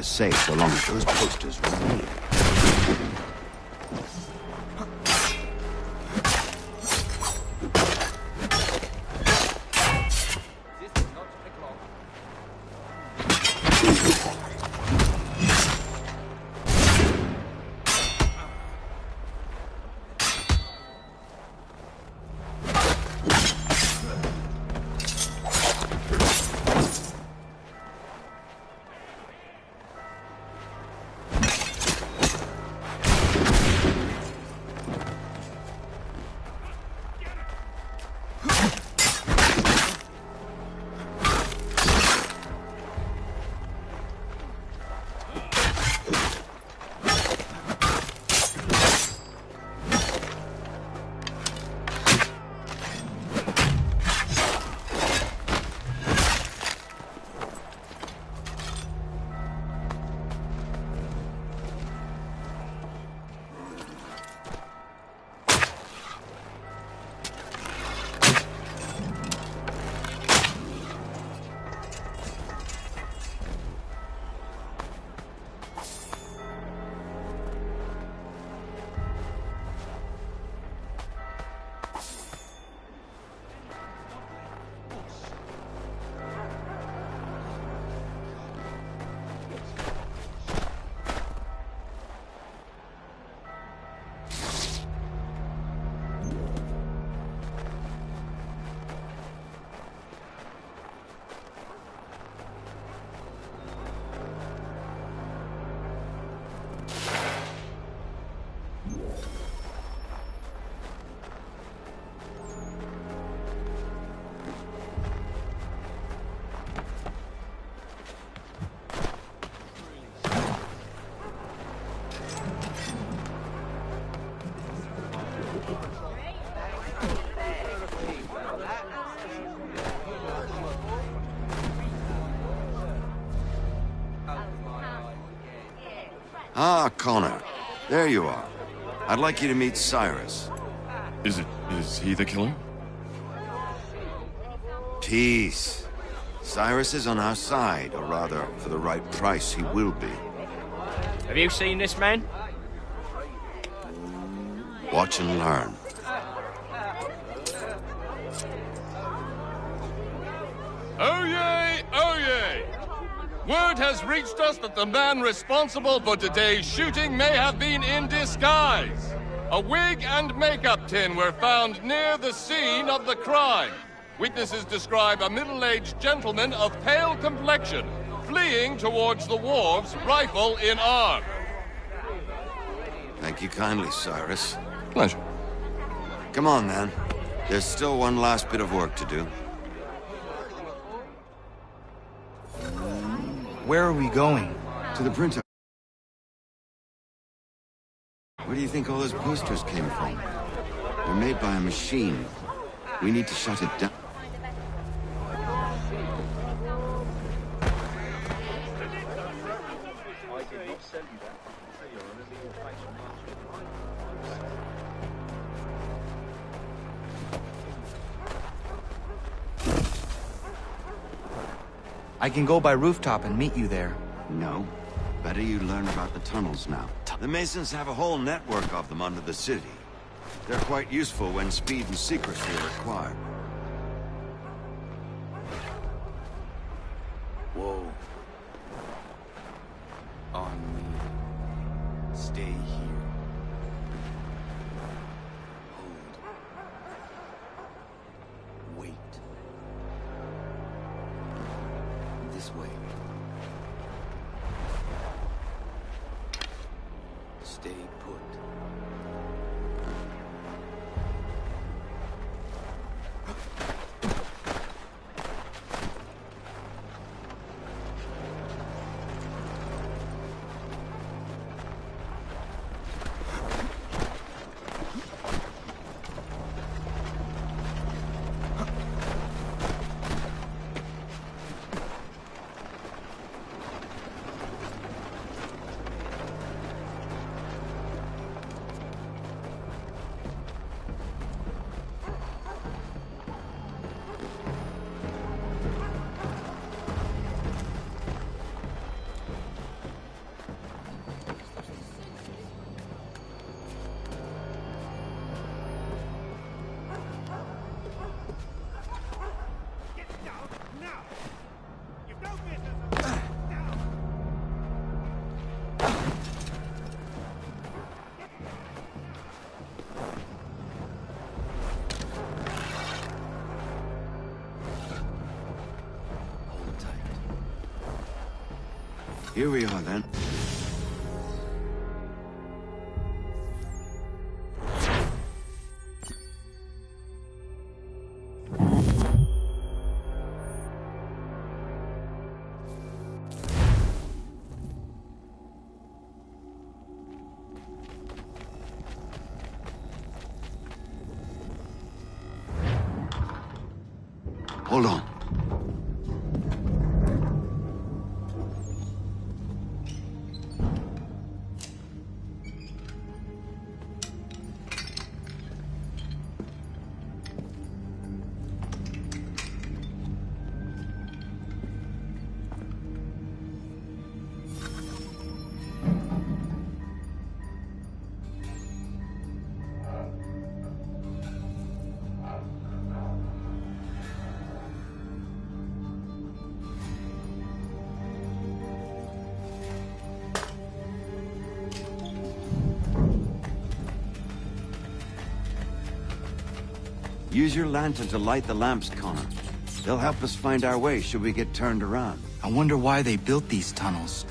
Safe so long as those posters remain. Ah, Connor. There you are. I'd like you to meet Cyrus. Is he the killer? Peace. Cyrus is on our side, or rather, for the right price, he will be. Have you seen this man? Watch and learn. Oyez! Oyez! Word has reached us that the man responsible for today's shooting may have been in disguise. A wig and makeup tin were found near the scene of the crime. Witnesses describe a middle-aged gentleman of pale complexion fleeing towards the wharves, rifle in arm. Thank you kindly, Cyrus. Pleasure. Come on, then. There's still one last bit of work to do. Where are we going? To the printer. Where do you think all those posters came from? They're made by a machine. We need to shut it down. I can go by rooftop and meet you there. No. Better you learn about the tunnels now. The Masons have a whole network of them under the city. They're quite useful when speed and secrecy are required. Whoa. On me. Stay here. Hold. Wait. This way. Stay put. Here we are, then. Hold on. Use your lantern to light the lamps, Connor. They'll help us find our way should we get turned around. I wonder why they built these tunnels.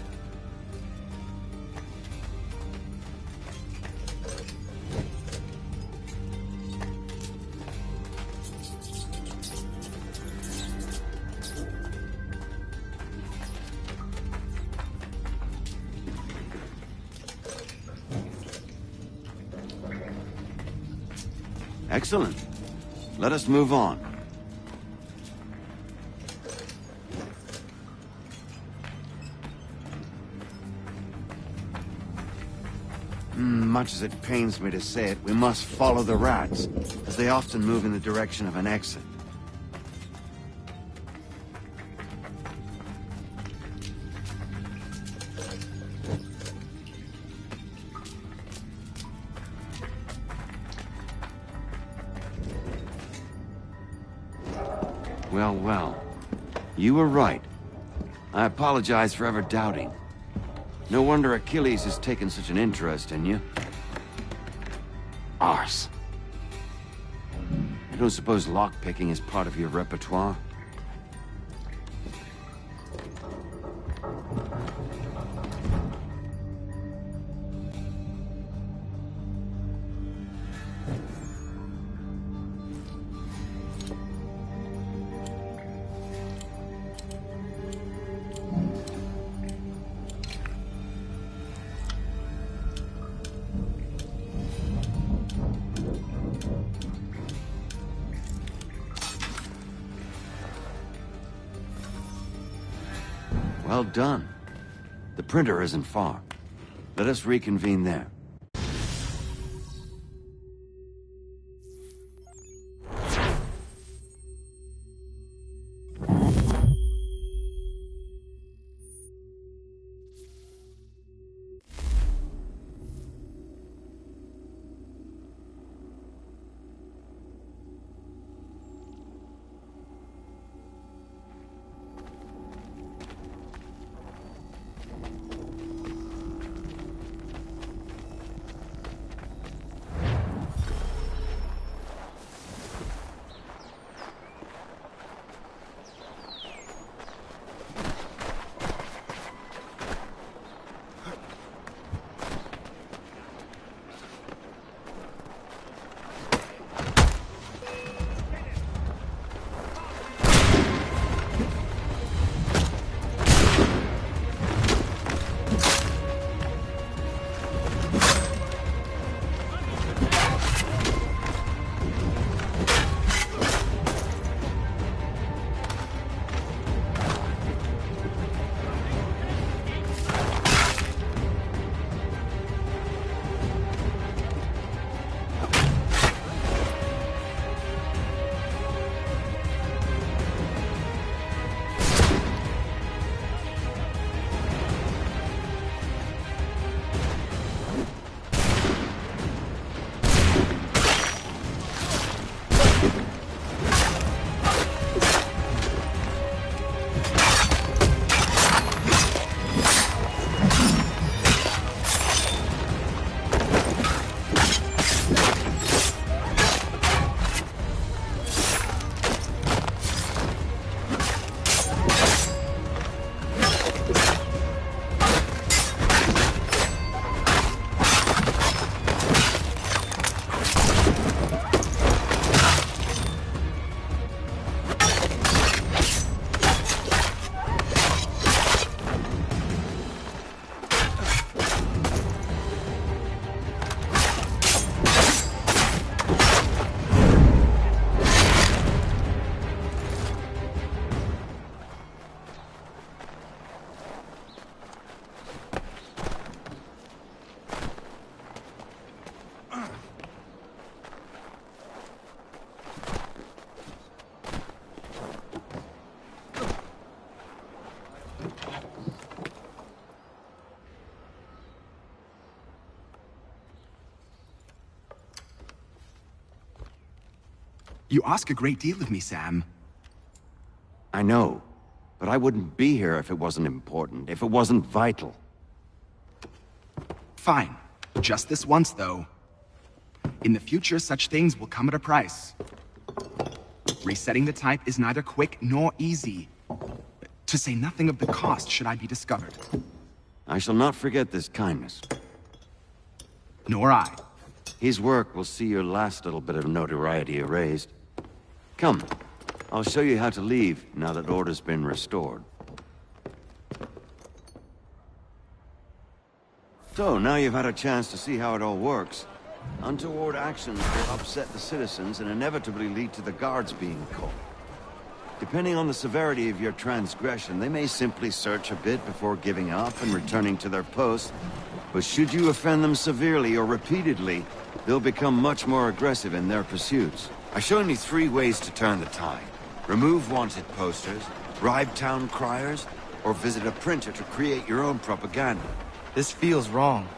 Excellent. Let us move on. much as it pains me to say it, we must follow the rats, as they often move in the direction of an exit. Well, well. You were right. I apologize for ever doubting. No wonder Achilles has taken such an interest in you. Arse. I don't suppose lockpicking is part of your repertoire? Well done. The printer isn't far. Let us reconvene there. You ask a great deal of me, Sam. I know, but I wouldn't be here if it wasn't important, if it wasn't vital. Fine. Just this once, though. In the future, such things will come at a price. Resetting the type is neither quick nor easy. To say nothing of the cost should I be discovered. I shall not forget this kindness. Nor I. His work will see your last little bit of notoriety erased. Come, I'll show you how to leave now that order's been restored. So, now you've had a chance to see how it all works. Untoward actions will upset the citizens and inevitably lead to the guards being caught. Depending on the severity of your transgression, they may simply search a bit before giving up and returning to their posts. But should you offend them severely or repeatedly, they'll become much more aggressive in their pursuits. I've shown you 3 ways to turn the tide. Remove wanted posters, bribe town criers, or visit a printer to create your own propaganda. This feels wrong.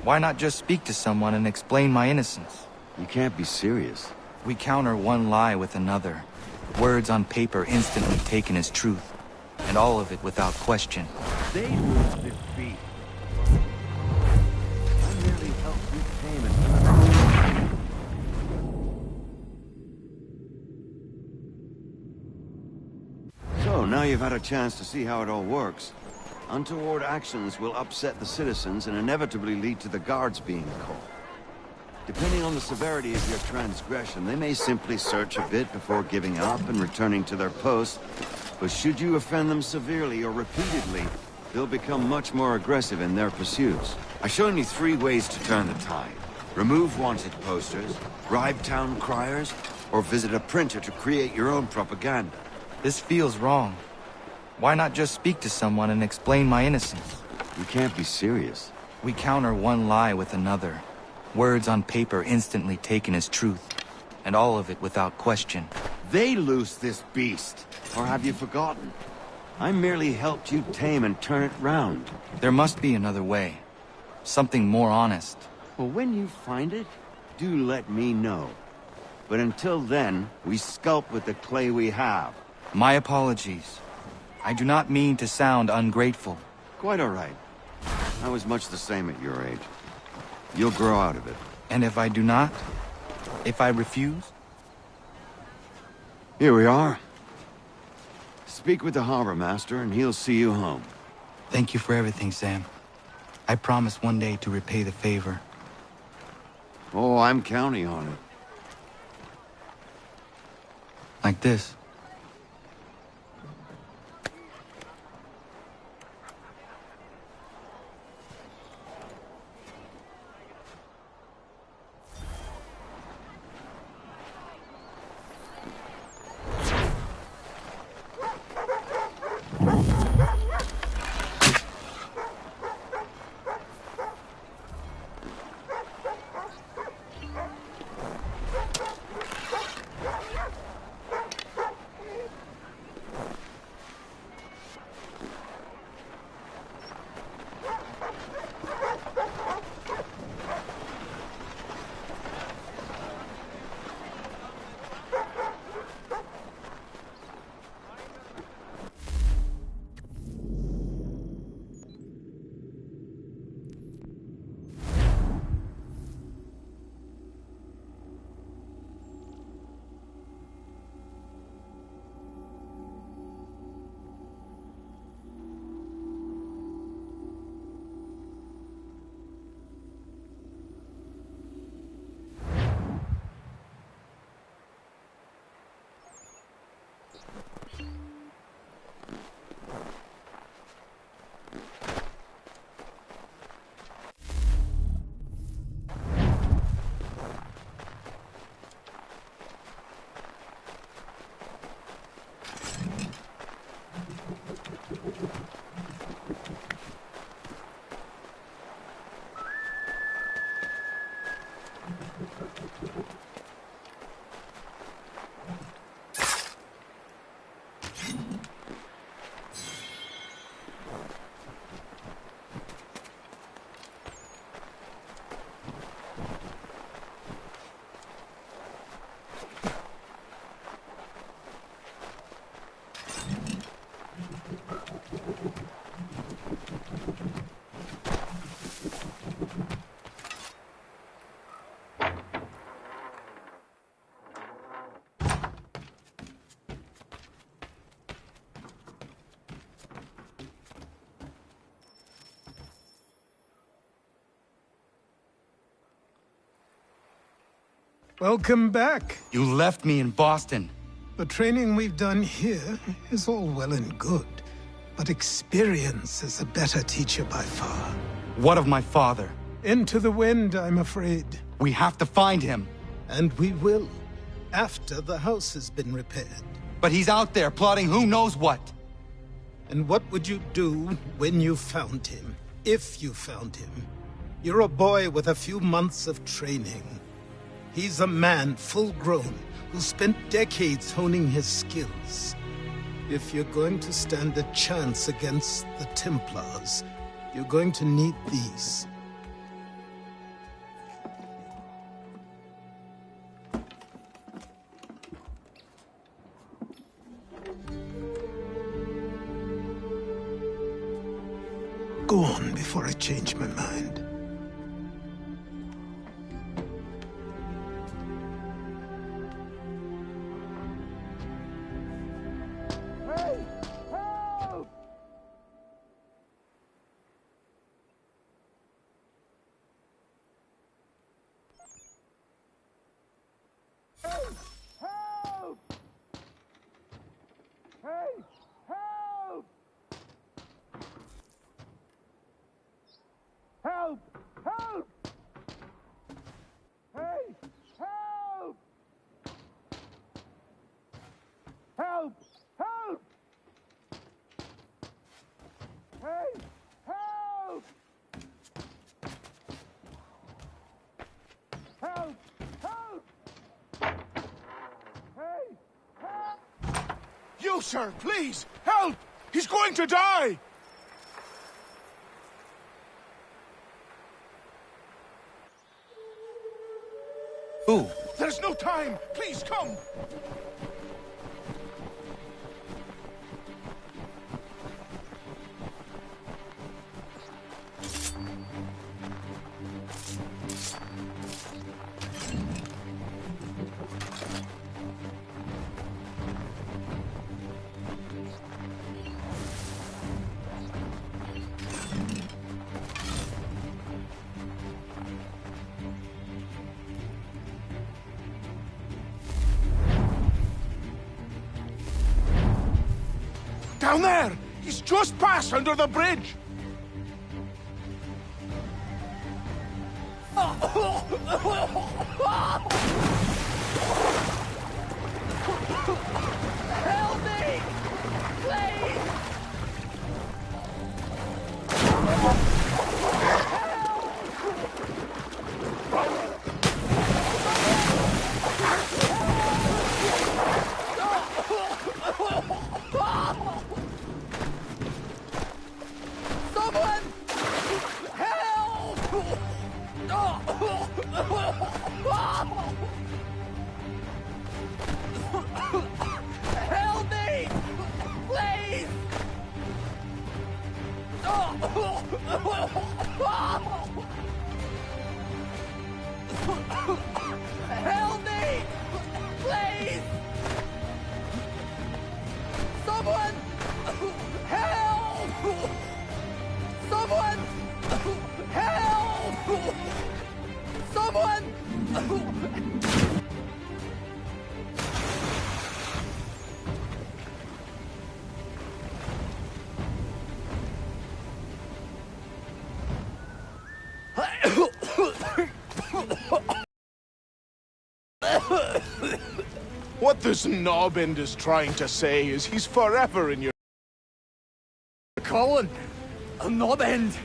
Why not just speak to someone and explain my innocence? You can't be serious. We counter one lie with another. Words on paper instantly taken as truth. And all of it without question. They lose this beat. I merely help you tame it. So, now you've had a chance to see how it all works. Untoward actions will upset the citizens and inevitably lead to the guards being called. Depending on the severity of your transgression, they may simply search a bit before giving up and returning to their post. But should you offend them severely or repeatedly, they'll become much more aggressive in their pursuits. I've shown you 3 ways to turn the tide. Remove wanted posters, bribe town criers, or visit a printer to create your own propaganda. This feels wrong. Why not just speak to someone and explain my innocence? You can't be serious. We counter one lie with another. Words on paper instantly taken as truth. And all of it without question. They loose this beast. Or have you forgotten? I merely helped you tame and turn it round. There must be another way. Something more honest. Well, when you find it, do let me know. But until then, we sculpt with the clay we have. My apologies. I do not mean to sound ungrateful. Quite all right. I was much the same at your age. You'll grow out of it. And if I do not? If I refuse? Here we are. Speak with the harbor master and he'll see you home. Thank you for everything, Sam. I promise one day to repay the favor. Oh, I'm counting on it. Like this. Welcome back. You left me in Boston. The training we've done here is all well and good, but experience is a better teacher by far. What of my father? Into the wind, I'm afraid. We have to find him. And we will, after the house has been repaired. But he's out there plotting who knows what. And what would you do when you found him? If you found him? You're a boy with a few months of training. He's a man full grown who spent decades honing his skills. If you're going to stand a chance against the Templars, you're going to need these. Go on before I change my mind. Help! Help! Hey! Help! Help! Help! Hey! Help! Help! Help! Hey! Help! You, sir, please! Help! He's going to die! Who? There's no time! Please, come! Down there! He's just passed under the bridge! Help me! Please! Someone! Help! Help me! Please! Help me! Please! Someone! Help! Someone! Help! Someone! What this knobend is trying to say is he's forever in your... Colin, a knobend.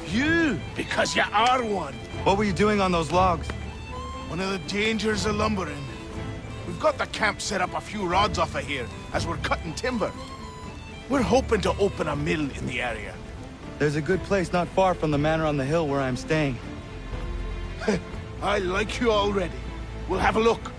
You, because you are one. What were you doing on those logs? One of the dangers of lumbering. We've got the camp set up a few rods off of here, as we're cutting timber. We're hoping to open a mill in the area. There's a good place not far from the manor on the hill where I'm staying. I like you already. We'll have a look.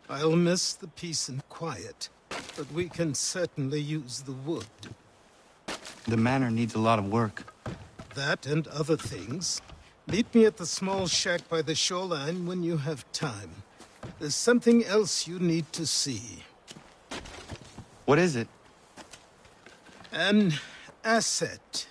I'll miss the peace and quiet, but we can certainly use the wood. The manor needs a lot of work. That and other things. Meet me at the small shack by the shoreline when you have time. There's something else you need to see. What is it? An asset.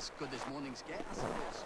as good as mornings get, I suppose.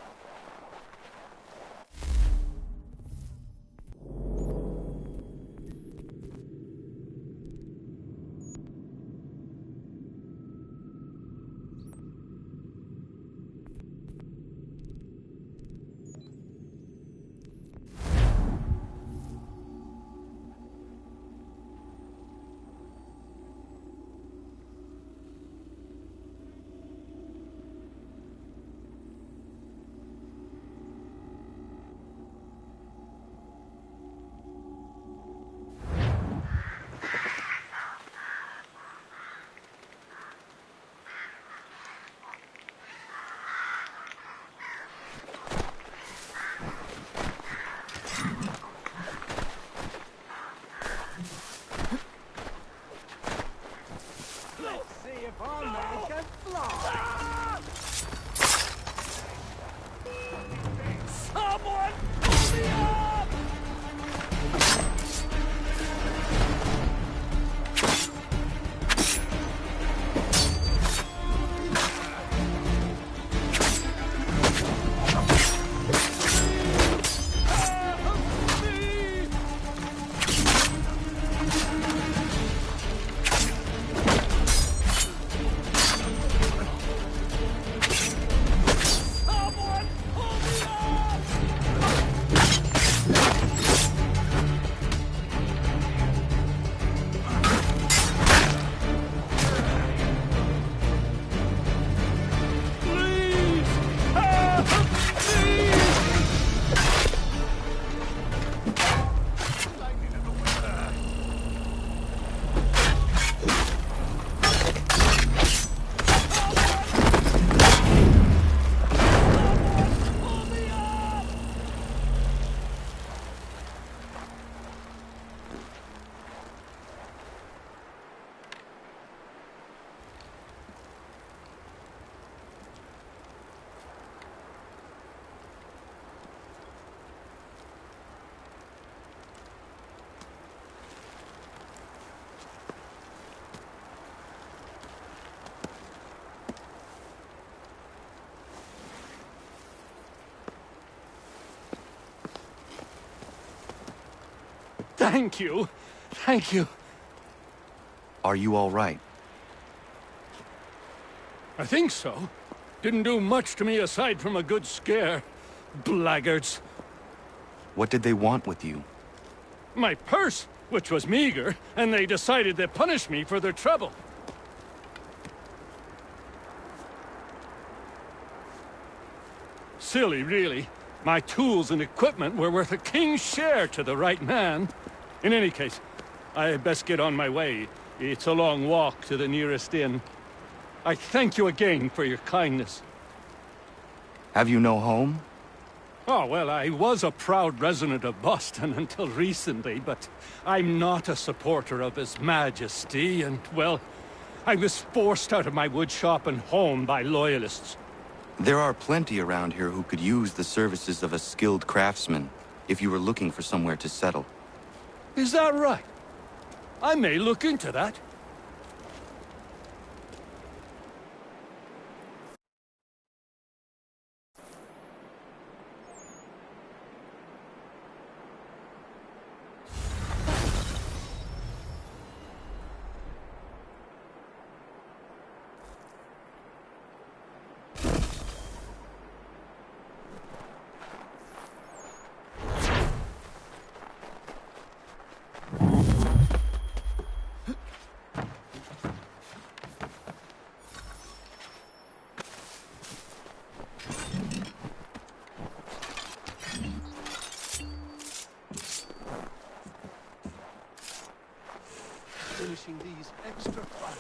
Thank you. Thank you. Are you all right? I think so. Didn't do much to me aside from a good scare. Blackguards. What did they want with you? My purse, which was meager, and they decided to punish me for their trouble. Silly, really. My tools and equipment were worth a king's share to the right man. In any case, I had best get on my way. It's a long walk to the nearest inn. I thank you again for your kindness. Have you no home? Oh, well, I was a proud resident of Boston until recently, but I'm not a supporter of His Majesty, and, well, I was forced out of my woodshop and home by loyalists. There are plenty around here who could use the services of a skilled craftsman, if you were looking for somewhere to settle. Is that right? I may look into that. Finishing these extra files.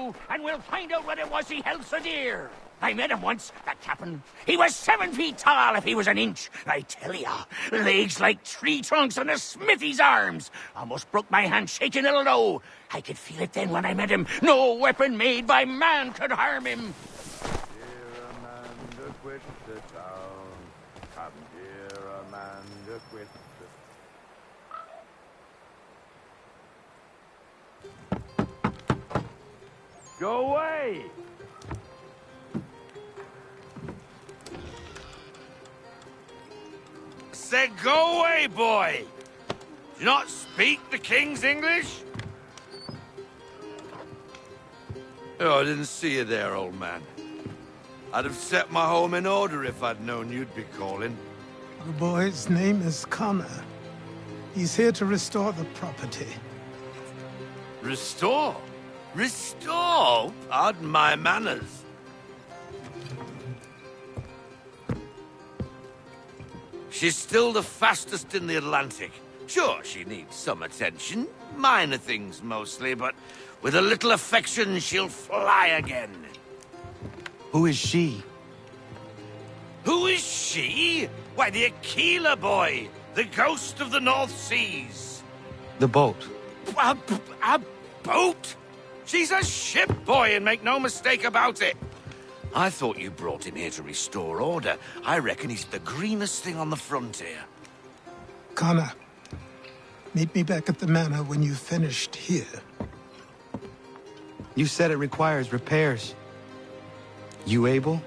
through, and we'll find out what it was he held so dear. I met him once, that captain. He was 7 feet tall if he was an inch. I tell ya, legs like tree trunks and a smithy's arms. Almost broke my hand shaking it'll know. I could feel it then when I met him. No weapon made by man could harm him. Dear Amanda, quit the town. Come, dear Amanda, quit the... Go away! Said go away, boy! Do you not speak the King's English? Oh, I didn't see you there, old man. I'd have set my home in order if I'd known you'd be calling. The boy's name is Connor. He's here to restore the property. Restore? Restore? Pardon my manners. She's still the fastest in the Atlantic. Sure, she needs some attention. Minor things mostly, but with a little affection, she'll fly again. Who is she? Who is she? Why, the Aquila boy, the ghost of the North Seas. The boat. A boat? She's a ship, boy, and make no mistake about it. I thought you brought him here to restore order. I reckon he's the greenest thing on the frontier. Connor, meet me back at the manor when you've finished here. You said it requires repairs. You able?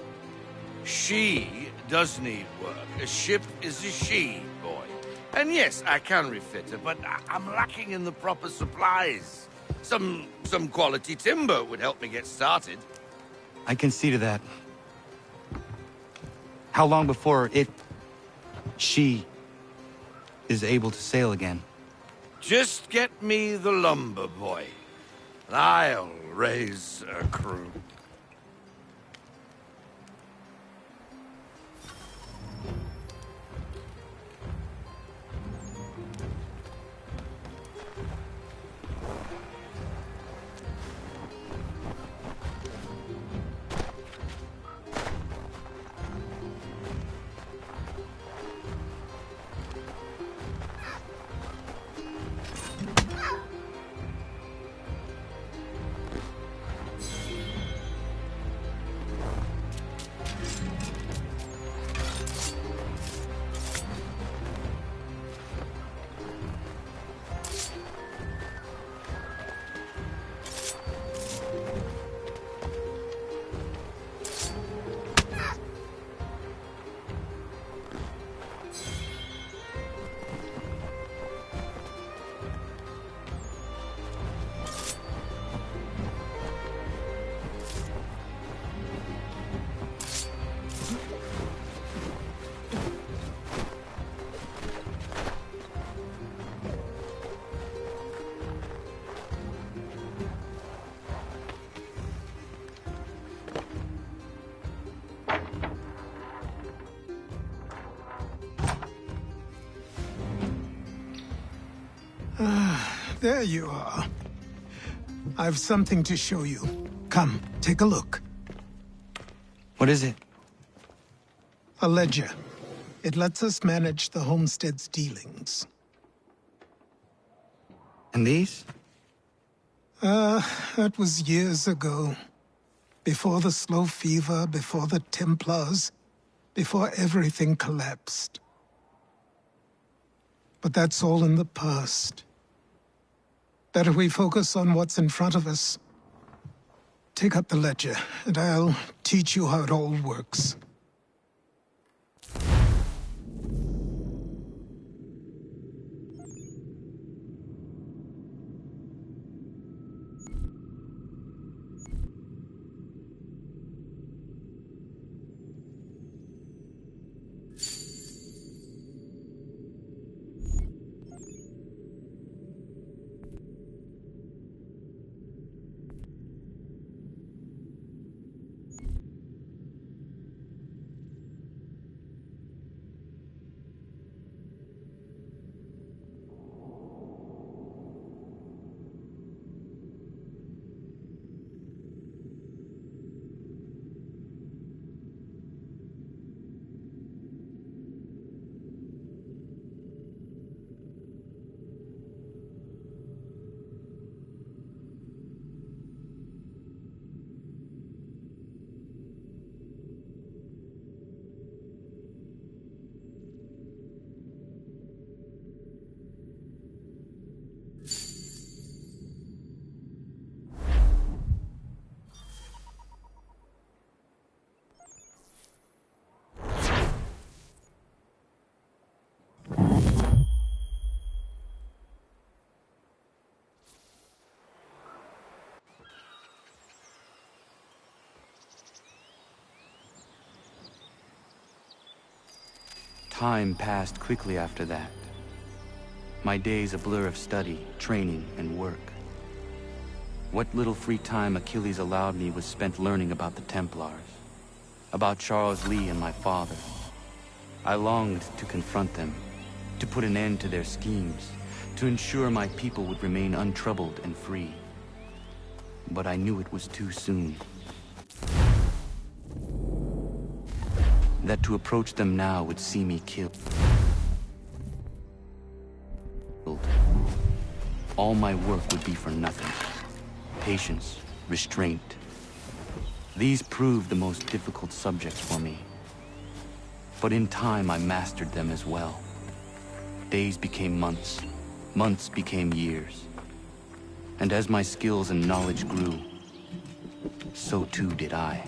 She does need work. A ship is a she, boy. And yes, I can refit her, but I'm lacking in the proper supplies. Some quality timber would help me get started. I can see to that. How long before she is able to sail again? Just get me the lumber, boy, and I'll raise a crew. There you are. I've something to show you. Come, take a look. What is it? A ledger. It lets us manage the homestead's dealings. And these? That was years ago. Before the slow fever, before the Templars, before everything collapsed. But that's all in the past. Better we focus on what's in front of us. Take up the ledger, and I'll teach you how it all works. Time passed quickly after that. My days a blur of study, training, and work. What little free time Achilles allowed me was spent learning about the Templars, about Charles Lee and my father. I longed to confront them, to put an end to their schemes, to ensure my people would remain untroubled and free. But I knew it was too soon. That to approach them now would see me killed. All my work would be for nothing. Patience, restraint. These proved the most difficult subjects for me. But in time, I mastered them as well. Days became months. Months became years. And as my skills and knowledge grew, so too did I.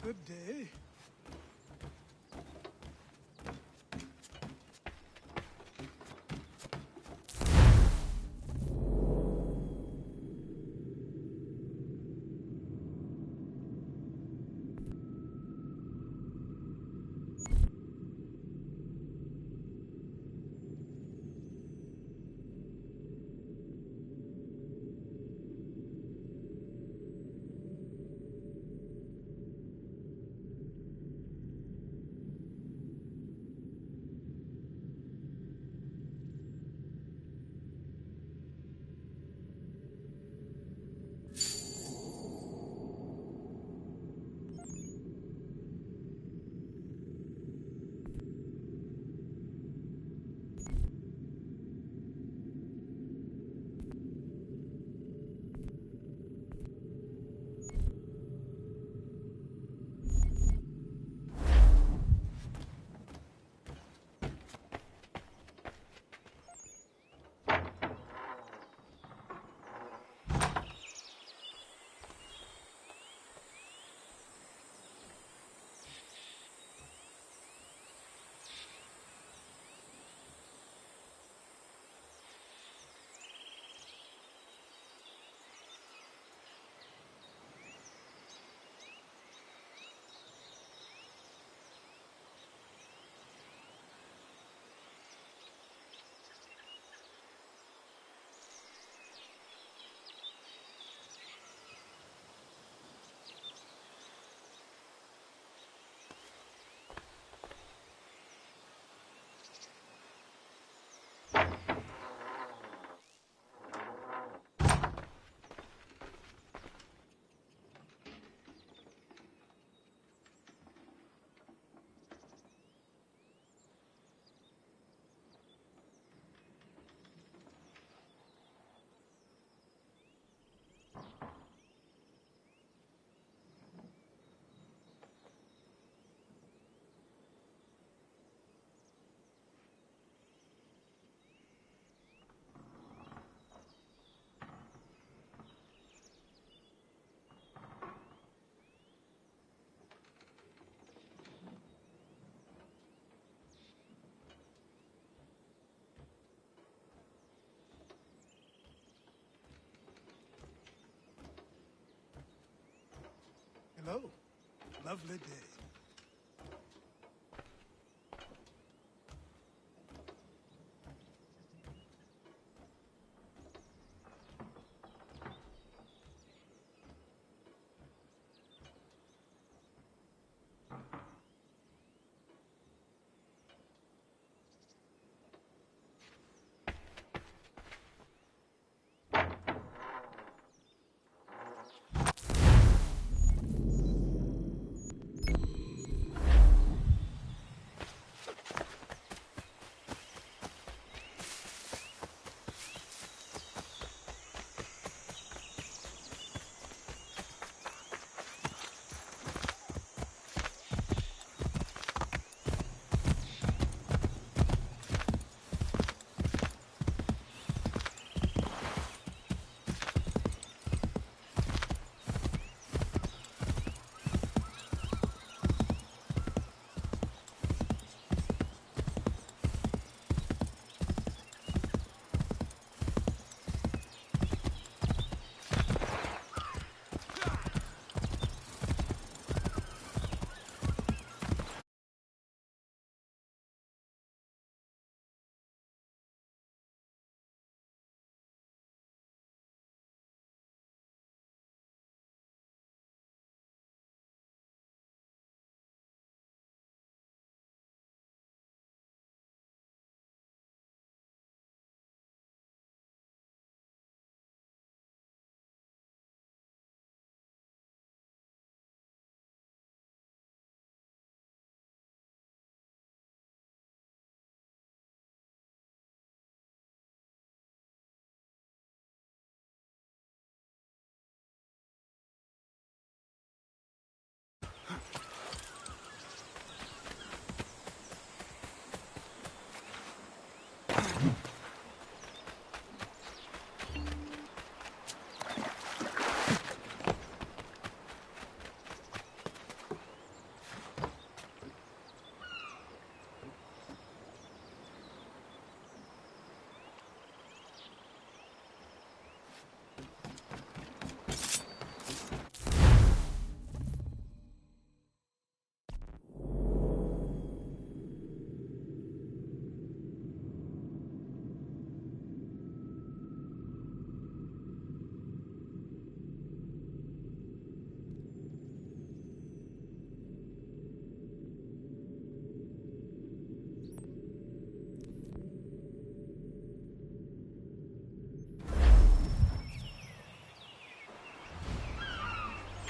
Good day. Hello. Lovely day.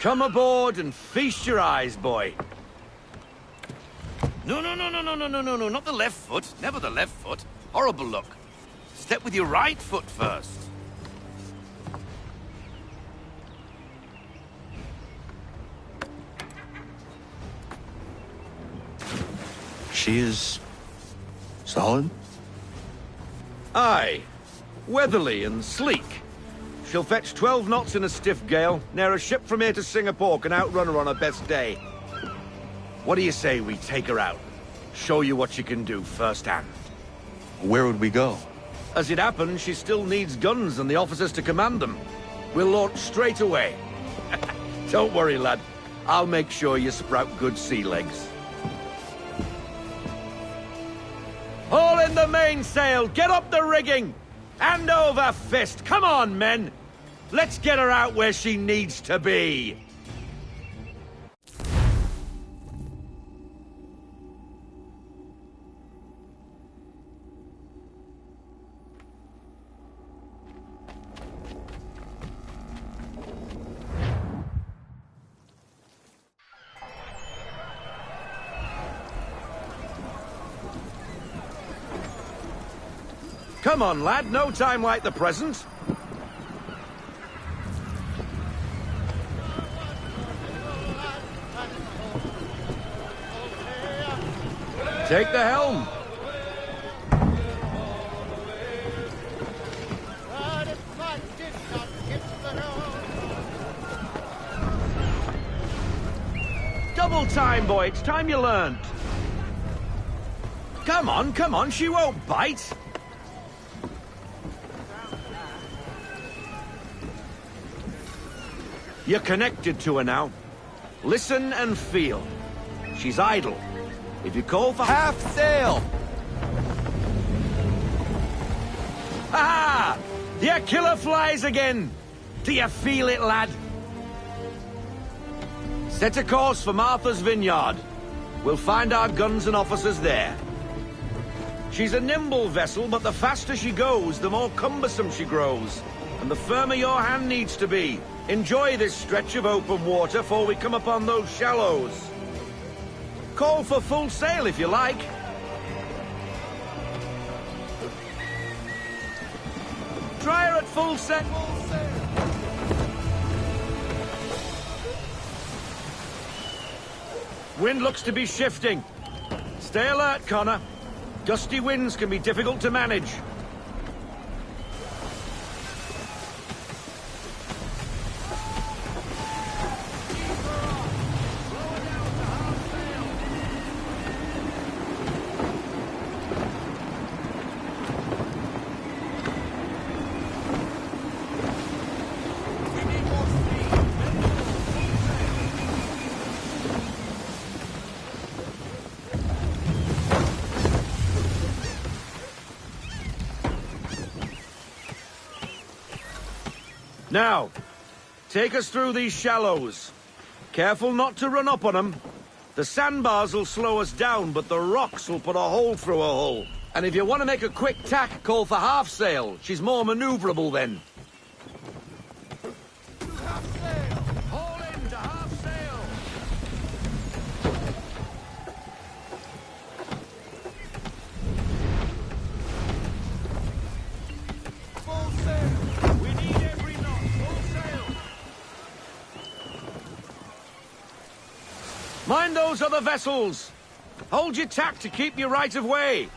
Come aboard and feast your eyes, boy. No, not the left foot. Never the left foot. Horrible look. Step with your right foot first. She is... solid? Aye. Weatherly and sleek. She'll fetch 12 knots in a stiff gale. Ne'er a ship from here to Singapore can outrun her on her best day. What do you say we take her out? Show you what she can do firsthand. Where would we go? As it happens, she still needs guns and the officers to command them. We'll launch straight away. Don't worry, lad. I'll make sure you sprout good sea legs. Haul in the mainsail! Get up the rigging! Hand over fist! Come on, men! Let's get her out where she needs to be! Come on, lad. No time like the present. Take the helm. Double time, boy. It's time you learned. Come on. She won't bite. You're connected to her now. Listen and feel. She's idle. If you call for half sail! Aha! Your killer flies again! Do you feel it, lad? Set a course for Martha's Vineyard. We'll find our guns and officers there. She's a nimble vessel, but the faster she goes, the more cumbersome she grows. And the firmer your hand needs to be. Enjoy this stretch of open water before we come upon those shallows. Call for full sail if you like. Try her at full sail. Wind looks to be shifting. Stay alert, Connor. Gusty winds can be difficult to manage. Now, take us through these shallows. Careful not to run up on them. The sandbars will slow us down, but the rocks will put a hole through a hull. And if you want to make a quick tack, call for half sail. She's more maneuverable then. Mind those other vessels! Hold your tack to keep your right of way!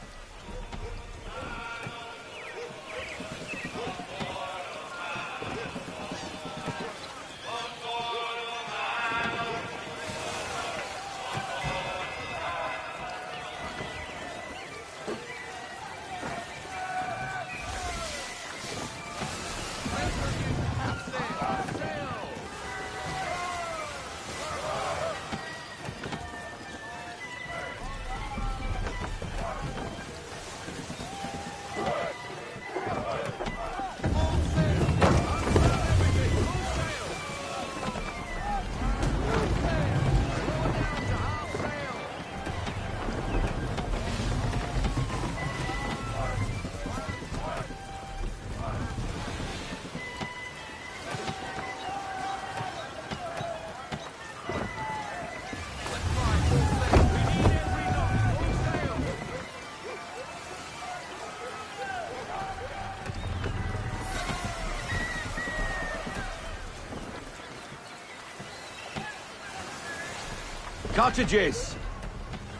Cottages!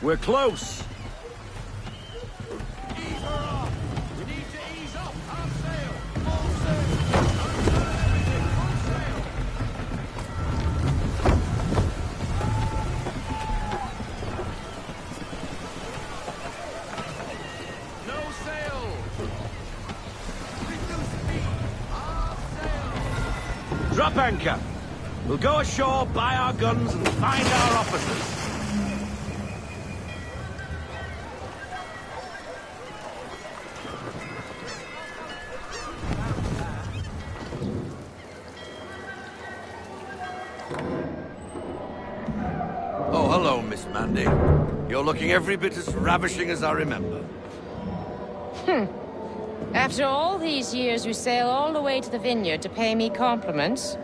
We're close! Drop anchor! We'll go ashore, buy our guns, and find our officers. Oh, hello, Miss Mandy. You're looking every bit as ravishing as I remember. After all these years, you sail all the way to the vineyard to pay me compliments?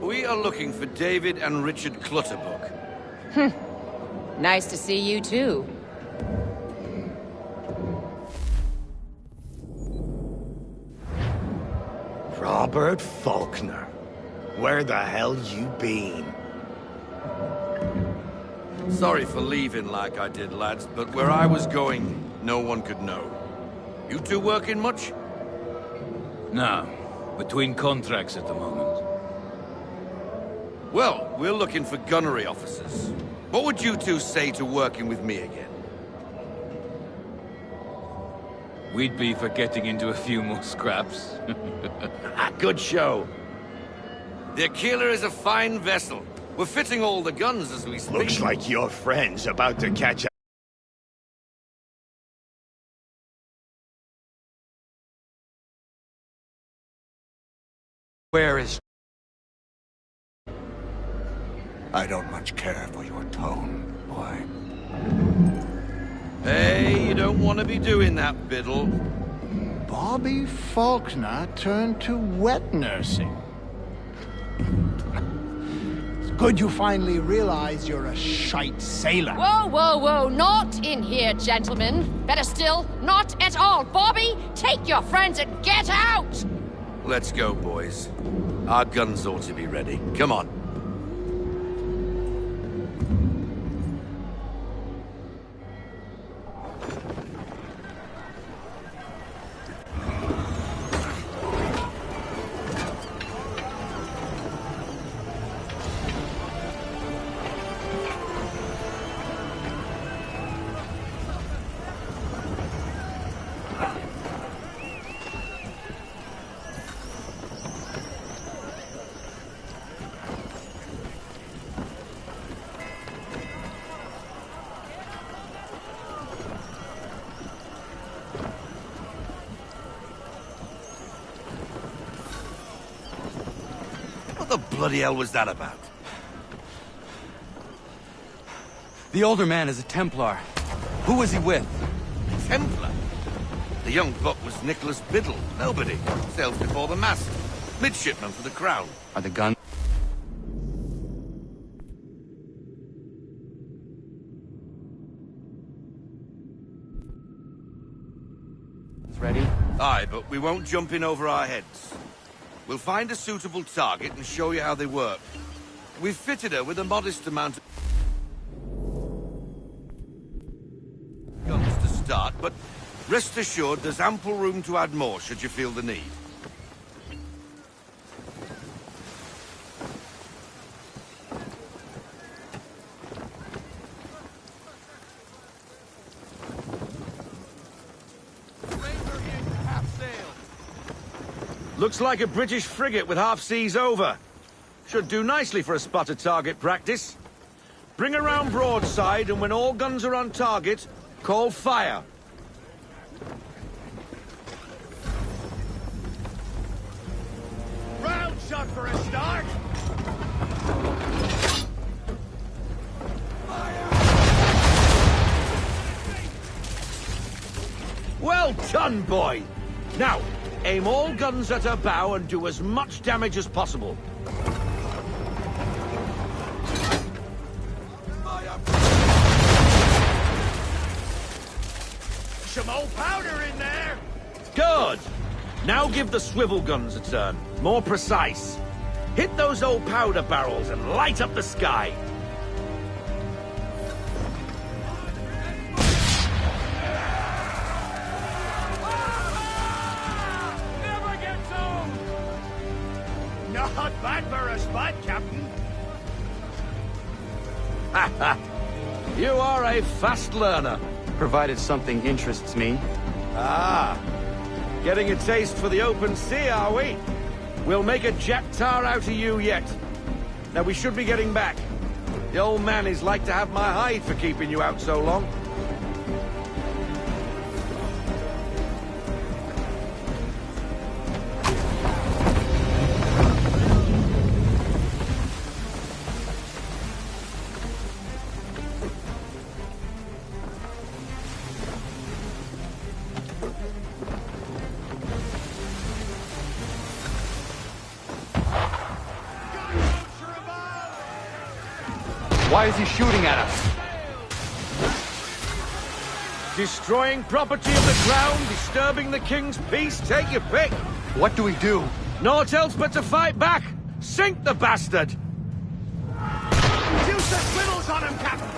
We are looking for David and Richard Clutterbuck. Nice to see you, too. Robert Faulkner. Where the hell you been? Sorry for leaving like I did, lads, but where I was going, no one could know. You two working much? No. Between contracts at the moment. Well, we're looking for gunnery officers. What would you two say to working with me again? We'd be for getting into a few more scraps. Good show. The Aquila is a fine vessel, We're fitting all the guns as we speak. Looks like your friend's about to catch up. Where is... I don't much care for your tone, boy. Hey, you don't want to be doing that, Biddle. Bobby Faulkner turned to wet nursing. It's good you finally realize you're a shite sailor. Whoa, whoa, whoa, not in here, gentlemen. Better still, not at all. Bobby, take your friends and get out! Let's go, boys. Our guns ought to be ready. Come on. What the bloody hell was that about? The older man is a Templar. Who was he with? Templar? The young buck was Nicholas Biddle. Nobody. Sails before the mast. Midshipman for the Crown. Are the guns... ready? Aye, but we won't jump in over our heads. We'll find a suitable target and show you how they work. We've fitted her with a modest amount of guns to start, but rest assured there's ample room to add more should you feel the need. Looks like a British frigate with half seas over. Should do nicely for a spotted target practice. Bring around broadside, and when all guns are on target, call fire. Round shot for a start! Well done, boy! Now, aim all guns at her bow and do as much damage as possible. Some old powder in there! Good! Now give the swivel guns a turn. More precise. Hit those old powder barrels and light up the sky. Not bad for a spot, Captain. You are a fast learner. Provided something interests me. Ah, getting a taste for the open sea, are we? We'll make a Jack Tar out of you yet. Now we should be getting back. The old man is like to have my hide for keeping you out so long. Why is he shooting at us? Destroying property of the Crown, disturbing the King's peace, take your pick. What do we do? Naught else but to fight back. Sink the bastard. Use the swivels on him, Captain!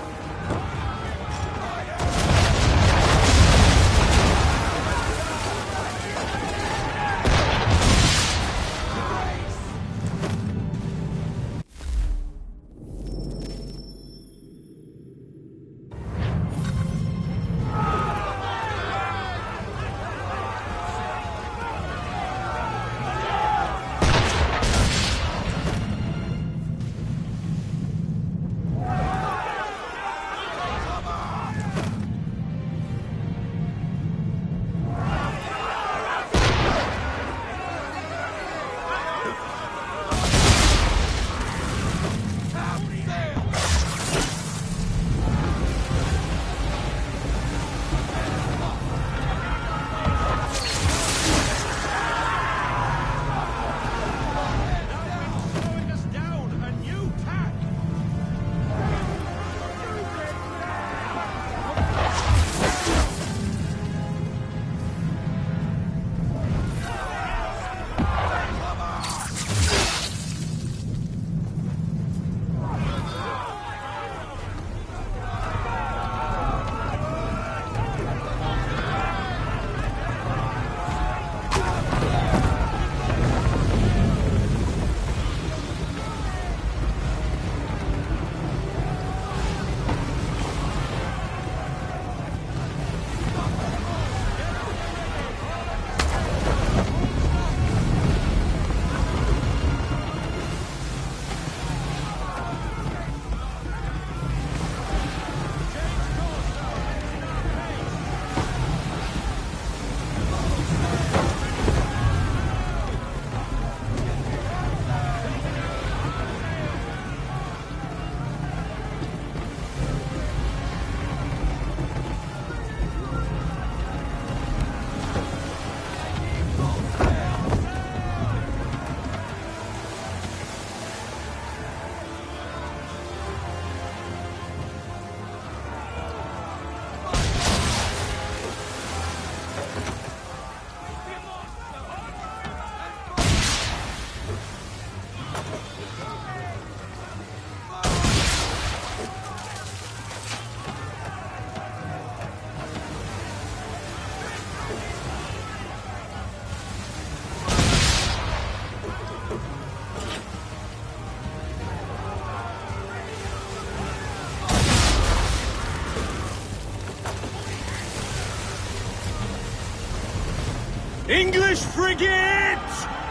English frigate!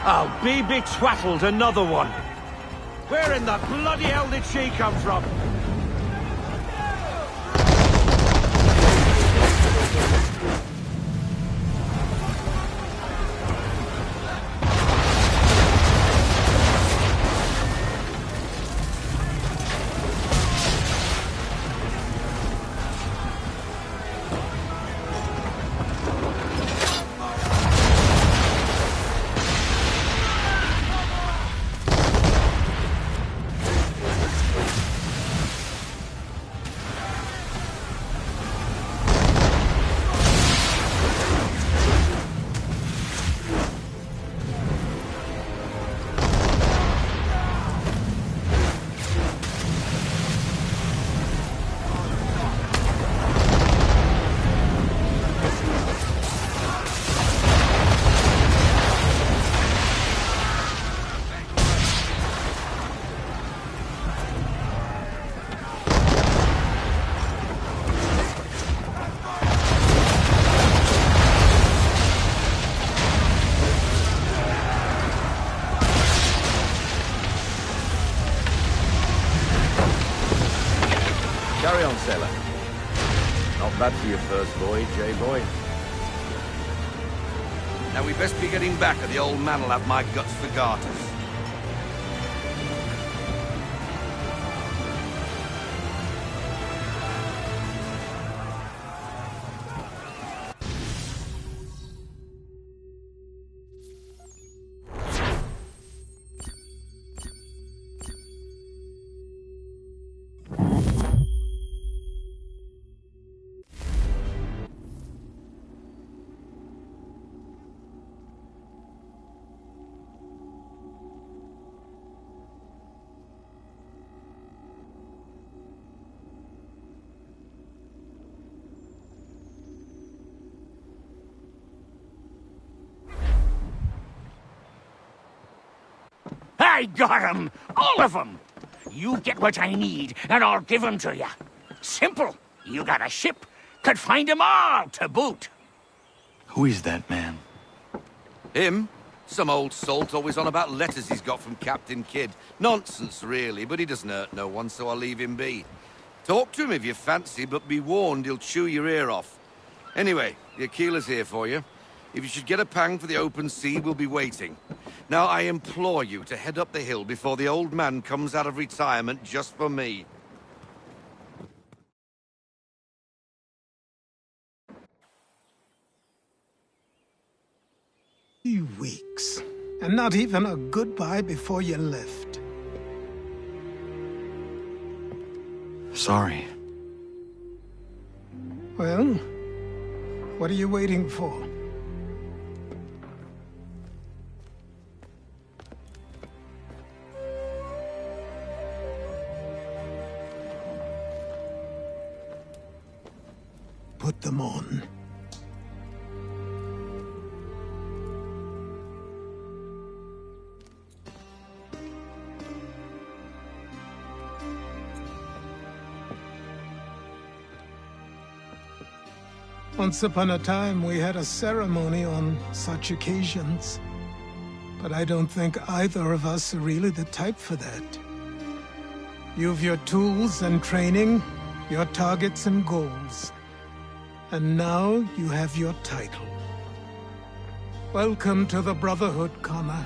I'll be betwattled, another one. Where in the bloody hell did she come from? Carry on, sailor. Not bad for your first voyage, eh, boy? Now we best be getting back, or the old man'll have my guts for garters. I got 'em! All of 'em! You get what I need, and I'll give 'em to you. Simple. You got a ship, could find 'em all to boot. Who is that man? Him? Some old salt always on about letters he's got from Captain Kidd. Nonsense, really, but he doesn't hurt no one, so I'll leave him be. Talk to him if you fancy, but be warned he'll chew your ear off. Anyway, the Aquila's here for you. If you should get a pang for the open sea, we'll be waiting. Now, I implore you to head up the hill before the old man comes out of retirement just for me. 3 weeks, and not even a goodbye before you left. Sorry. Well, what are you waiting for? Put them on. Once upon a time, we had a ceremony on such occasions. But I don't think either of us are really the type for that. You've your tools and training, your targets and goals. And now you have your title. Welcome to the Brotherhood, Connor.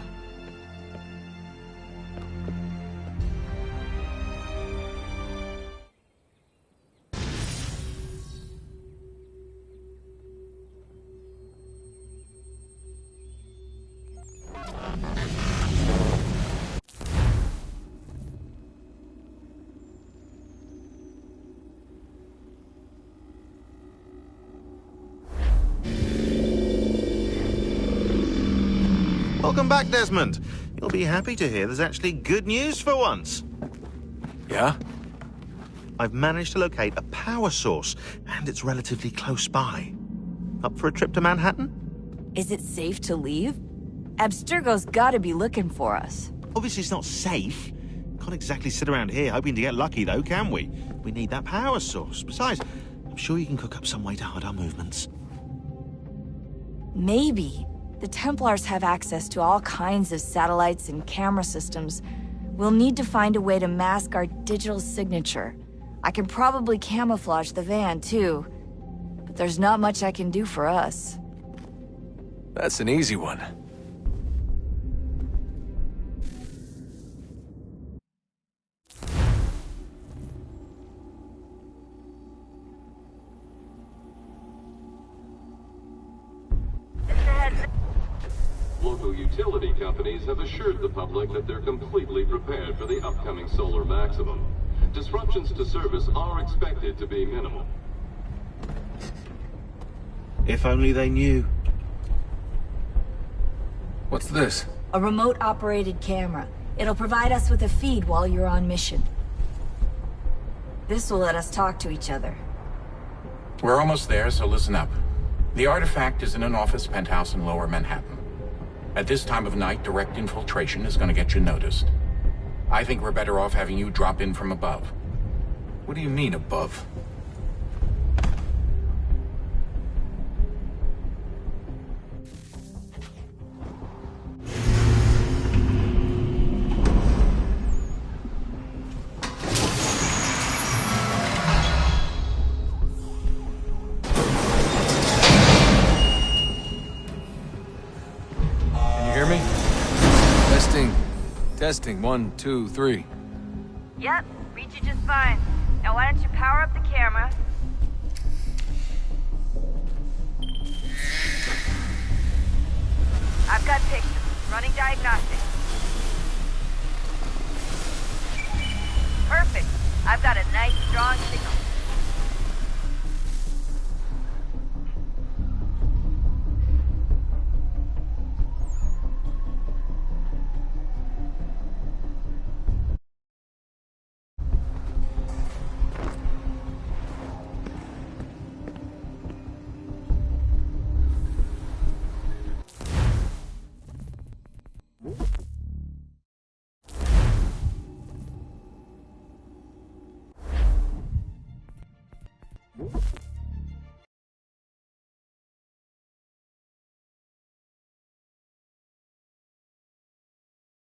Welcome back, Desmond. You'll be happy to hear there's actually good news for once. Yeah? I've managed to locate a power source, and it's relatively close by. Up for a trip to Manhattan? Is it safe to leave? Abstergo's gotta be looking for us. Obviously it's not safe. Can't exactly sit around here hoping to get lucky, though, can we? We need that power source. Besides, I'm sure you can cook up some way to hide our movements. Maybe. The Templars have access to all kinds of satellites and camera systems. We'll need to find a way to mask our digital signature. I can probably camouflage the van, too. But there's not much I can do for us. That's an easy one. Local utility companies have assured the public that they're completely prepared for the upcoming solar maximum. Disruptions to service are expected to be minimal. If only they knew. What's this? A remote-operated camera. It'll provide us with a feed while you're on mission. This will let us talk to each other. We're almost there, so listen up. The artifact is in an office penthouse in Lower Manhattan. At this time of night, direct infiltration is going to get you noticed. I think we're better off having you drop in from above. What do you mean, above? Testing, 1, 2, 3. Yep, read you just fine. Now why don't you power up the camera? I've got pictures. Running diagnostics. Perfect. I've got a nice, strong signal